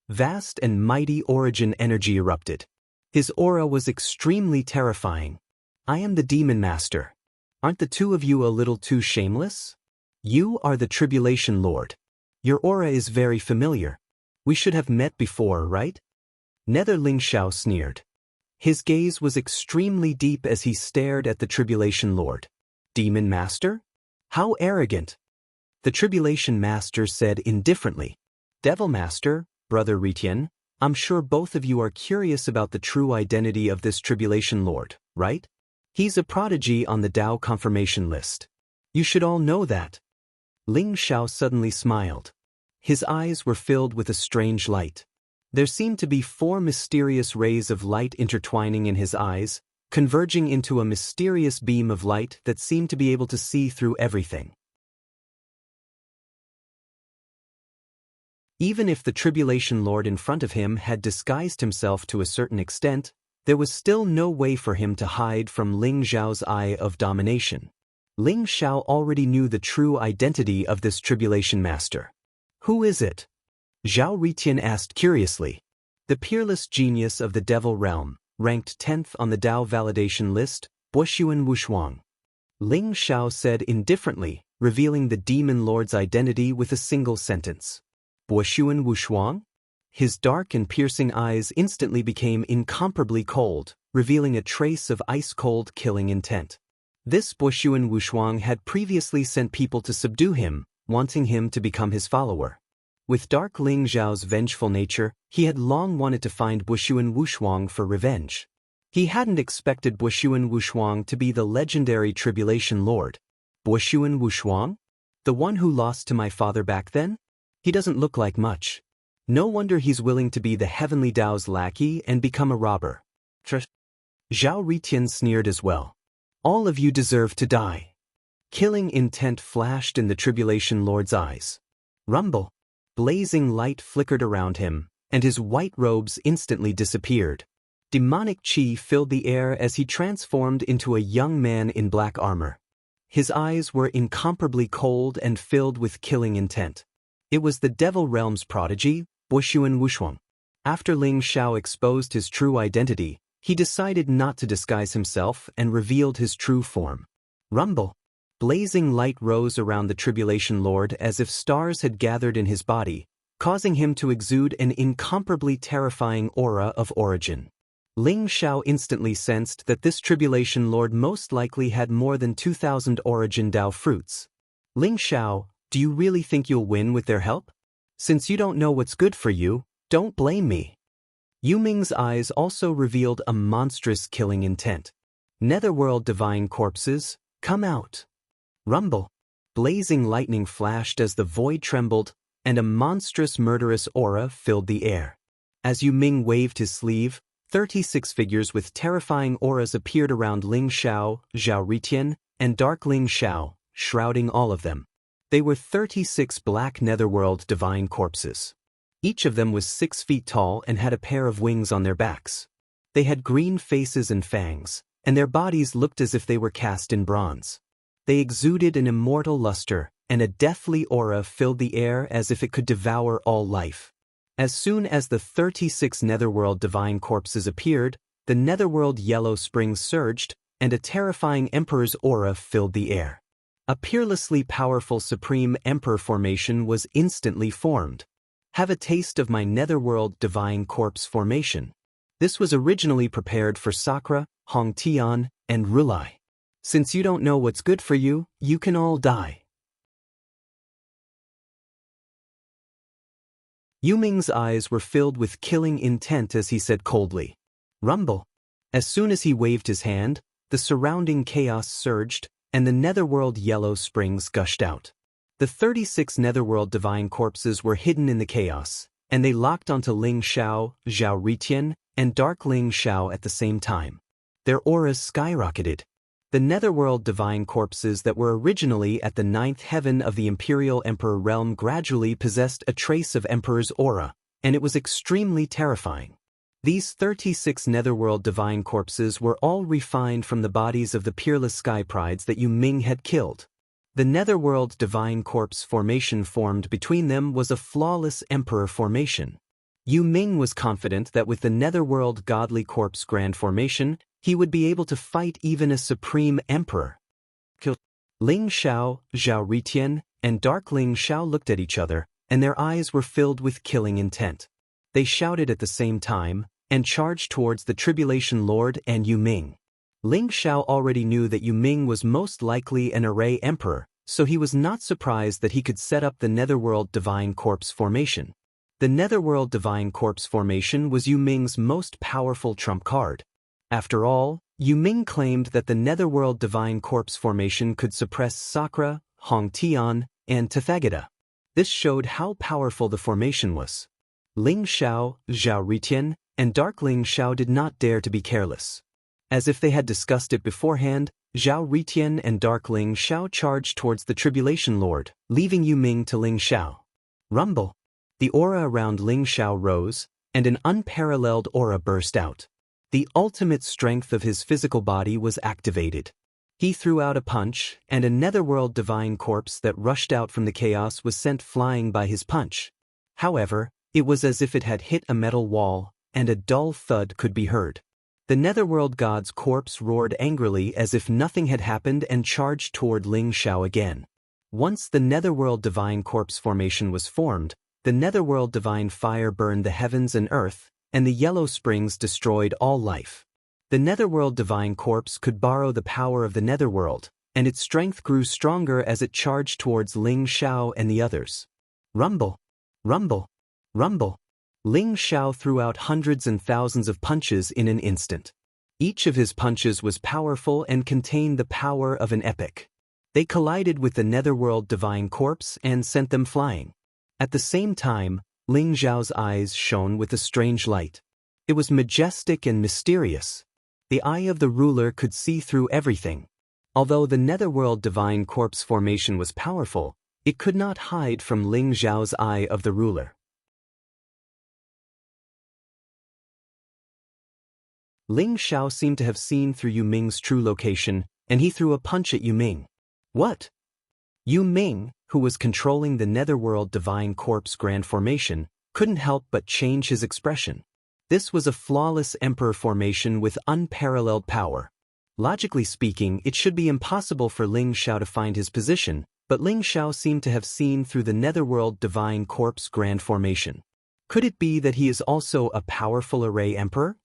Vast and mighty origin energy erupted. His aura was extremely terrifying. "I am the Demon Master. Aren't the two of you a little too shameless? You are the Tribulation Lord. Your aura is very familiar. We should have met before, right?" Netherling Xiao sneered. His gaze was extremely deep as he stared at the Tribulation Lord. "Demon Master? How arrogant!" The Tribulation Master said indifferently. "Devil Master, Brother Ritian, I'm sure both of you are curious about the true identity of this Tribulation Lord, right? He's a prodigy on the Dao confirmation list. You should all know that." Ling Xiao suddenly smiled. His eyes were filled with a strange light. There seemed to be 4 mysterious rays of light intertwining in his eyes, converging into a mysterious beam of light that seemed to be able to see through everything. Even if the Tribulation Lord in front of him had disguised himself to a certain extent, there was still no way for him to hide from Ling Xiao's eye of domination. Ling Xiao already knew the true identity of this Tribulation Master. "Who is it?" Zhao Ritian asked curiously. The peerless genius of the Devil Realm, ranked 10th on the Dao validation list, Buoxuan Wushuang. Ling Xiao said indifferently, revealing the demon lord's identity with a single sentence. Buoshuan Wushuang? His dark and piercing eyes instantly became incomparably cold, revealing a trace of ice-cold killing intent. This Buoshuan Wushuang had previously sent people to subdue him, wanting him to become his follower. With Dark Ling Zhao's vengeful nature, he had long wanted to find Buoshuan Wushuang for revenge. He hadn't expected Buoshuan Wushuang to be the legendary Tribulation Lord. Buoshuan Wushuang? The one who lost to my father back then? He doesn't look like much. No wonder he's willing to be the Heavenly Dao's lackey and become a robber. Zhao Ritian sneered as well. All of you deserve to die. Killing intent flashed in the Tribulation Lord's eyes. Rumble. Blazing light flickered around him, and his white robes instantly disappeared. Demonic chi filled the air as he transformed into a young man in black armor. His eyes were incomparably cold and filled with killing intent. It was the Devil Realm's prodigy, Buoshuan Wushuang. After Ling Xiao exposed his true identity, he decided not to disguise himself and revealed his true form. Rumble. Blazing light rose around the Tribulation Lord as if stars had gathered in his body, causing him to exude an incomparably terrifying aura of origin. Ling Xiao instantly sensed that this Tribulation Lord most likely had more than 2,000 origin Dao fruits. Ling Xiao, do you really think you'll win with their help? Since you don't know what's good for you, don't blame me. Yu Ming's eyes also revealed a monstrous killing intent. Netherworld divine corpses, come out. Rumble. Blazing lightning flashed as the void trembled, and a monstrous murderous aura filled the air. As Yu Ming waved his sleeve, 36 figures with terrifying auras appeared around Ling Xiao, Zhao Ritian, and Dark Ling Xiao, shrouding all of them. They were 36 black netherworld divine corpses. Each of them was 6 feet tall and had a pair of wings on their backs. They had green faces and fangs, and their bodies looked as if they were cast in bronze. They exuded an immortal luster, and a deathly aura filled the air as if it could devour all life. As soon as the 36 netherworld divine corpses appeared, the netherworld yellow springs surged, and a terrifying emperor's aura filled the air. A peerlessly powerful supreme emperor formation was instantly formed. Have a taste of my netherworld divine corpse formation. This was originally prepared for Sakura, Hong Tian, and Rulai. Since you don't know what's good for you, you can all die. Yu Ming's eyes were filled with killing intent as he said coldly, Rumble. As soon as he waved his hand, the surrounding chaos surged, and the netherworld yellow springs gushed out. The 36 netherworld divine corpses were hidden in the chaos, and they locked onto Ling Xiao, Zhao Ritian, and Dark Ling Xiao at the same time. Their auras skyrocketed. The netherworld divine corpses that were originally at the 9th heaven of the Imperial Emperor realm gradually possessed a trace of Emperor's aura, and it was extremely terrifying. These 36 netherworld divine corpses were all refined from the bodies of the peerless sky prides that Yu Ming had killed. The netherworld divine corpse formation formed between them was a flawless emperor formation. Yu Ming was confident that with the netherworld godly corpse grand formation, he would be able to fight even a supreme emperor. Ling Xiao, Zhao Ritian, and Dark Ling Xiao looked at each other, and their eyes were filled with killing intent. They shouted at the same time, and charged towards the Tribulation Lord and Yu Ming. Ling Xiao already knew that Yu Ming was most likely an array emperor, so he was not surprised that he could set up the Netherworld Divine Corpse formation. The Netherworld Divine Corpse formation was Yu Ming's most powerful trump card. After all, Yu Ming claimed that the Netherworld Divine Corpse formation could suppress Sakura, Hong Tian, and Tathagata. This showed how powerful the formation was. Ling Xiao, Zhao Ritian, and Dark Ling Xiao did not dare to be careless. As if they had discussed it beforehand, Zhao Ritian and Dark Ling Xiao charged towards the Tribulation Lord, leaving Yu Ming to Ling Xiao. Rumble. The aura around Ling Xiao rose, and an unparalleled aura burst out. The ultimate strength of his physical body was activated. He threw out a punch, and a Netherworld Divine Corpse that rushed out from the chaos was sent flying by his punch. However, it was as if it had hit a metal wall, and a dull thud could be heard. The Netherworld God's corpse roared angrily as if nothing had happened and charged toward Ling Xiao again. Once the Netherworld Divine Corpse formation was formed, the Netherworld Divine Fire burned the heavens and earth, and the Yellow Springs destroyed all life. The Netherworld Divine Corpse could borrow the power of the Netherworld, and its strength grew stronger as it charged towards Ling Xiao and the others. Rumble! Rumble! Rumble! Ling Xiao threw out hundreds and thousands of punches in an instant. Each of his punches was powerful and contained the power of an epic. They collided with the Netherworld Divine Corpse and sent them flying. At the same time, Ling Xiao's eyes shone with a strange light. It was majestic and mysterious. The eye of the ruler could see through everything. Although the Netherworld Divine Corpse formation was powerful, it could not hide from Ling Xiao's eye of the ruler. Ling Xiao seemed to have seen through Yu Ming's true location, and he threw a punch at Yu Ming. What? Yu Ming, who was controlling the Netherworld Divine Corpse Grand Formation, couldn't help but change his expression. This was a flawless Emperor formation with unparalleled power. Logically speaking, it should be impossible for Ling Xiao to find his position, but Ling Xiao seemed to have seen through the Netherworld Divine Corpse Grand Formation. Could it be that he is also a powerful array Emperor?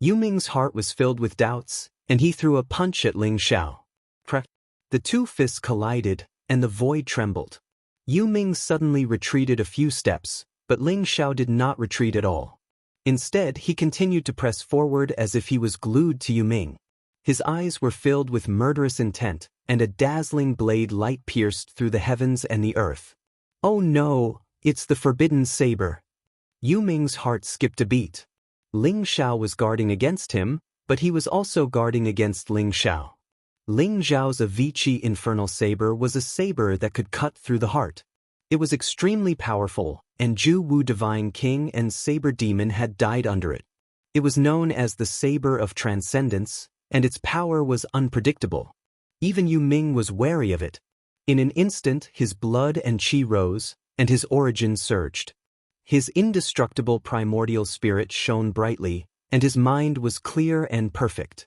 Yu Ming's heart was filled with doubts, and he threw a punch at Ling Xiao. Crack! The two fists collided, and the void trembled. Yu Ming suddenly retreated a few steps, but Ling Xiao did not retreat at all. Instead, he continued to press forward as if he was glued to Yu Ming. His eyes were filled with murderous intent, and a dazzling blade light pierced through the heavens and the earth. Oh no, it's the forbidden saber. Yu Ming's heart skipped a beat. Ling Xiao was guarding against him, but he was also guarding against Ling Xiao. Ling Xiao's Avicii Infernal Saber was a saber that could cut through the heart. It was extremely powerful, and Ju Wu Divine King and Saber Demon had died under it. It was known as the Saber of Transcendence, and its power was unpredictable. Even Yu Ming was wary of it. In an instant, his blood and qi rose, and his origin surged. His indestructible primordial spirit shone brightly, and his mind was clear and perfect.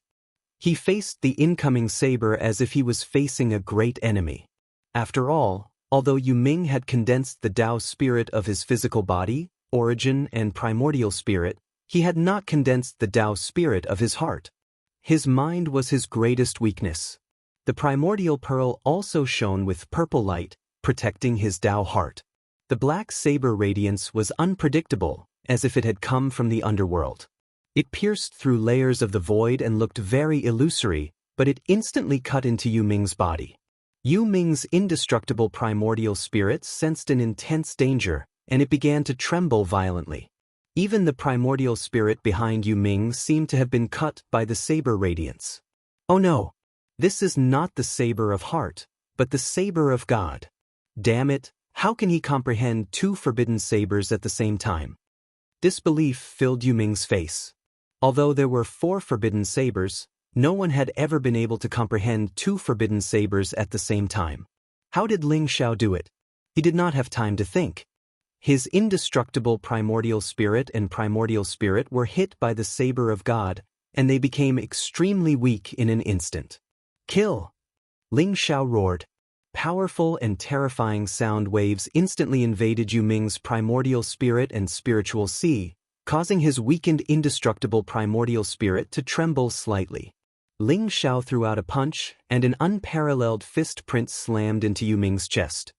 He faced the incoming saber as if he was facing a great enemy. After all, although Yu Ming had condensed the Tao spirit of his physical body, origin, and primordial spirit, he had not condensed the Tao spirit of his heart. His mind was his greatest weakness. The primordial pearl also shone with purple light, protecting his Tao heart. The black saber radiance was unpredictable, as if it had come from the underworld. It pierced through layers of the void and looked very illusory, but it instantly cut into Yu Ming's body. Yu Ming's indestructible primordial spirit sensed an intense danger, and it began to tremble violently. Even the primordial spirit behind Yu Ming seemed to have been cut by the saber radiance. Oh no! This is not the saber of heart, but the saber of God. Damn it, how can he comprehend two forbidden sabers at the same time? Disbelief filled Yu Ming's face. Although there were 4 forbidden sabers, no one had ever been able to comprehend 2 forbidden sabers at the same time. How did Ling Xiao do it? He did not have time to think. His indestructible primordial spirit and primordial spirit were hit by the saber of God, and they became extremely weak in an instant. Kill! Ling Xiao roared. Powerful and terrifying sound waves instantly invaded Yu Ming's primordial spirit and spiritual sea, causing his weakened indestructible primordial spirit to tremble slightly. Ling Xiao threw out a punch, and an unparalleled fist print slammed into Yu Ming's chest.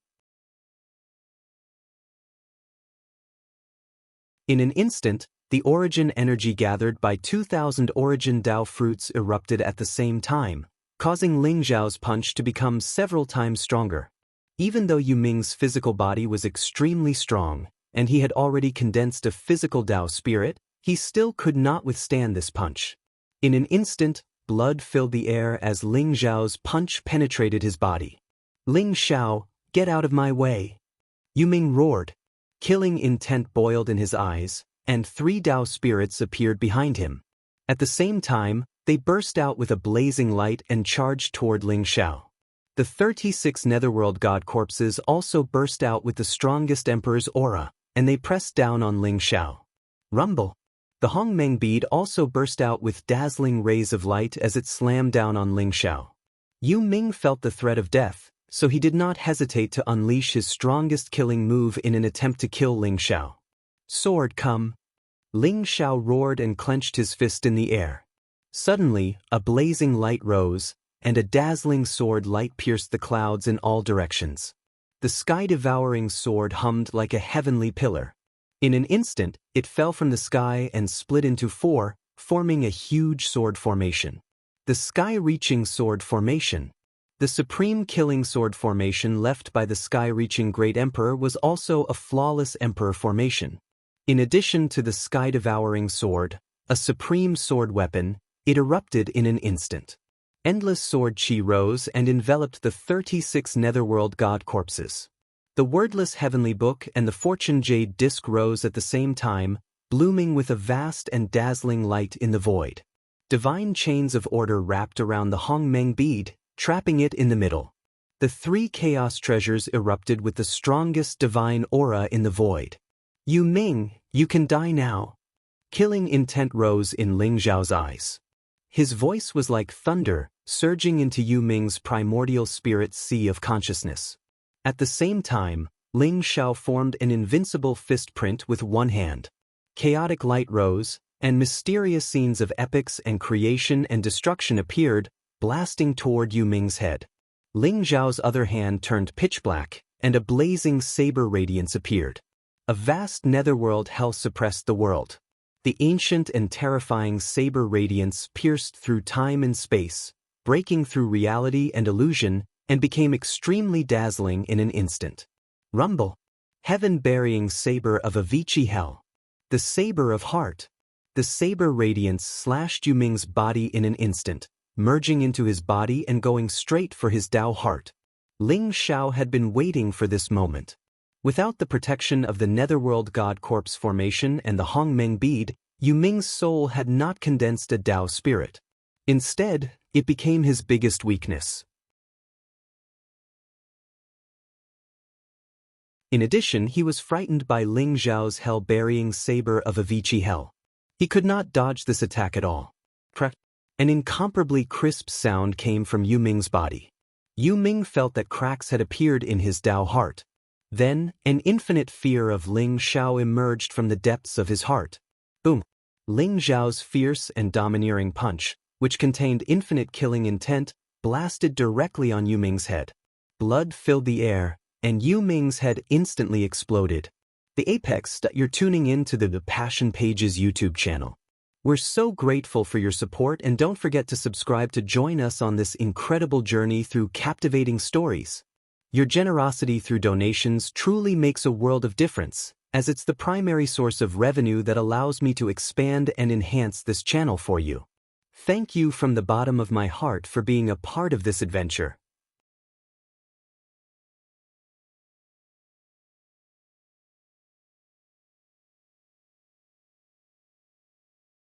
In an instant, the origin energy gathered by 2,000 origin Tao fruits erupted at the same time, causing Ling Xiao's punch to become several times stronger. Even though Yu Ming's physical body was extremely strong, and he had already condensed a physical Tao spirit, he still could not withstand this punch. In an instant, blood filled the air as Ling Xiao's punch penetrated his body. Ling Xiao, get out of my way! Yu Ming roared. Killing intent boiled in his eyes, and 3 Tao spirits appeared behind him. At the same time, they burst out with a blazing light and charged toward Ling Xiao. The 36 Netherworld God corpses also burst out with the strongest Emperor's aura, and they pressed down on Ling Xiao. Rumble! The Hongmeng bead also burst out with dazzling rays of light as it slammed down on Ling Xiao. Yu Ming felt the threat of death, so he did not hesitate to unleash his strongest killing move in an attempt to kill Ling Xiao. Sword, come! Ling Xiao roared and clenched his fist in the air. Suddenly, a blazing light rose, and a dazzling sword light pierced the clouds in all directions. The sky-devouring sword hummed like a heavenly pillar. In an instant, it fell from the sky and split into four, forming a huge sword formation. The sky-reaching sword formation. The supreme killing sword formation left by the sky-reaching Great Emperor was also a flawless Emperor formation. In addition to the sky-devouring sword, a supreme sword weapon, it erupted in an instant. Endless sword chi rose and enveloped the 36 netherworld god corpses. The wordless heavenly book and the fortune jade disc rose at the same time, blooming with a vast and dazzling light in the void. Divine chains of order wrapped around the Hongmeng bead, trapping it in the middle. The three chaos treasures erupted with the strongest divine aura in the void. Yu Ming, you can die now. Killing intent rose in Ling Xiao's eyes. His voice was like thunder, surging into Yu Ming's primordial spirit sea of consciousness. At the same time, Ling Xiao formed an invincible fist print with one hand. Chaotic light rose, and mysterious scenes of epics and creation and destruction appeared, blasting toward Yu Ming's head. Ling Xiao's other hand turned pitch black, and a blazing saber radiance appeared. A vast netherworld hell suppressed the world. The ancient and terrifying saber radiance pierced through time and space, breaking through reality and illusion, and became extremely dazzling in an instant. Rumble. Heaven-burying saber of Avicii hell. The saber of heart. The saber radiance slashed Yu Ming's body in an instant, merging into his body and going straight for his Dao heart. Ling Xiao had been waiting for this moment. Without the protection of the netherworld god corpse formation and the Hongmeng bead, Yu Ming's soul had not condensed a Dao spirit. Instead, it became his biggest weakness. In addition, he was frightened by Ling Xiao's hell-burying saber of Avicii hell. He could not dodge this attack at all. An incomparably crisp sound came from Yu Ming's body. Yu Ming felt that cracks had appeared in his Dao heart. Then, an infinite fear of Ling Xiao emerged from the depths of his heart. Boom! Ling Xiao's fierce and domineering punch, which contained infinite killing intent, blasted directly on Yu Ming's head. Blood filled the air, and Yu Ming's head instantly exploded. The apex that you're tuning in to the Passion Pages YouTube channel. We're so grateful for your support, and don't forget to subscribe to join us on this incredible journey through captivating stories. Your generosity through donations truly makes a world of difference, as it's the primary source of revenue that allows me to expand and enhance this channel for you. Thank you from the bottom of my heart for being a part of this adventure.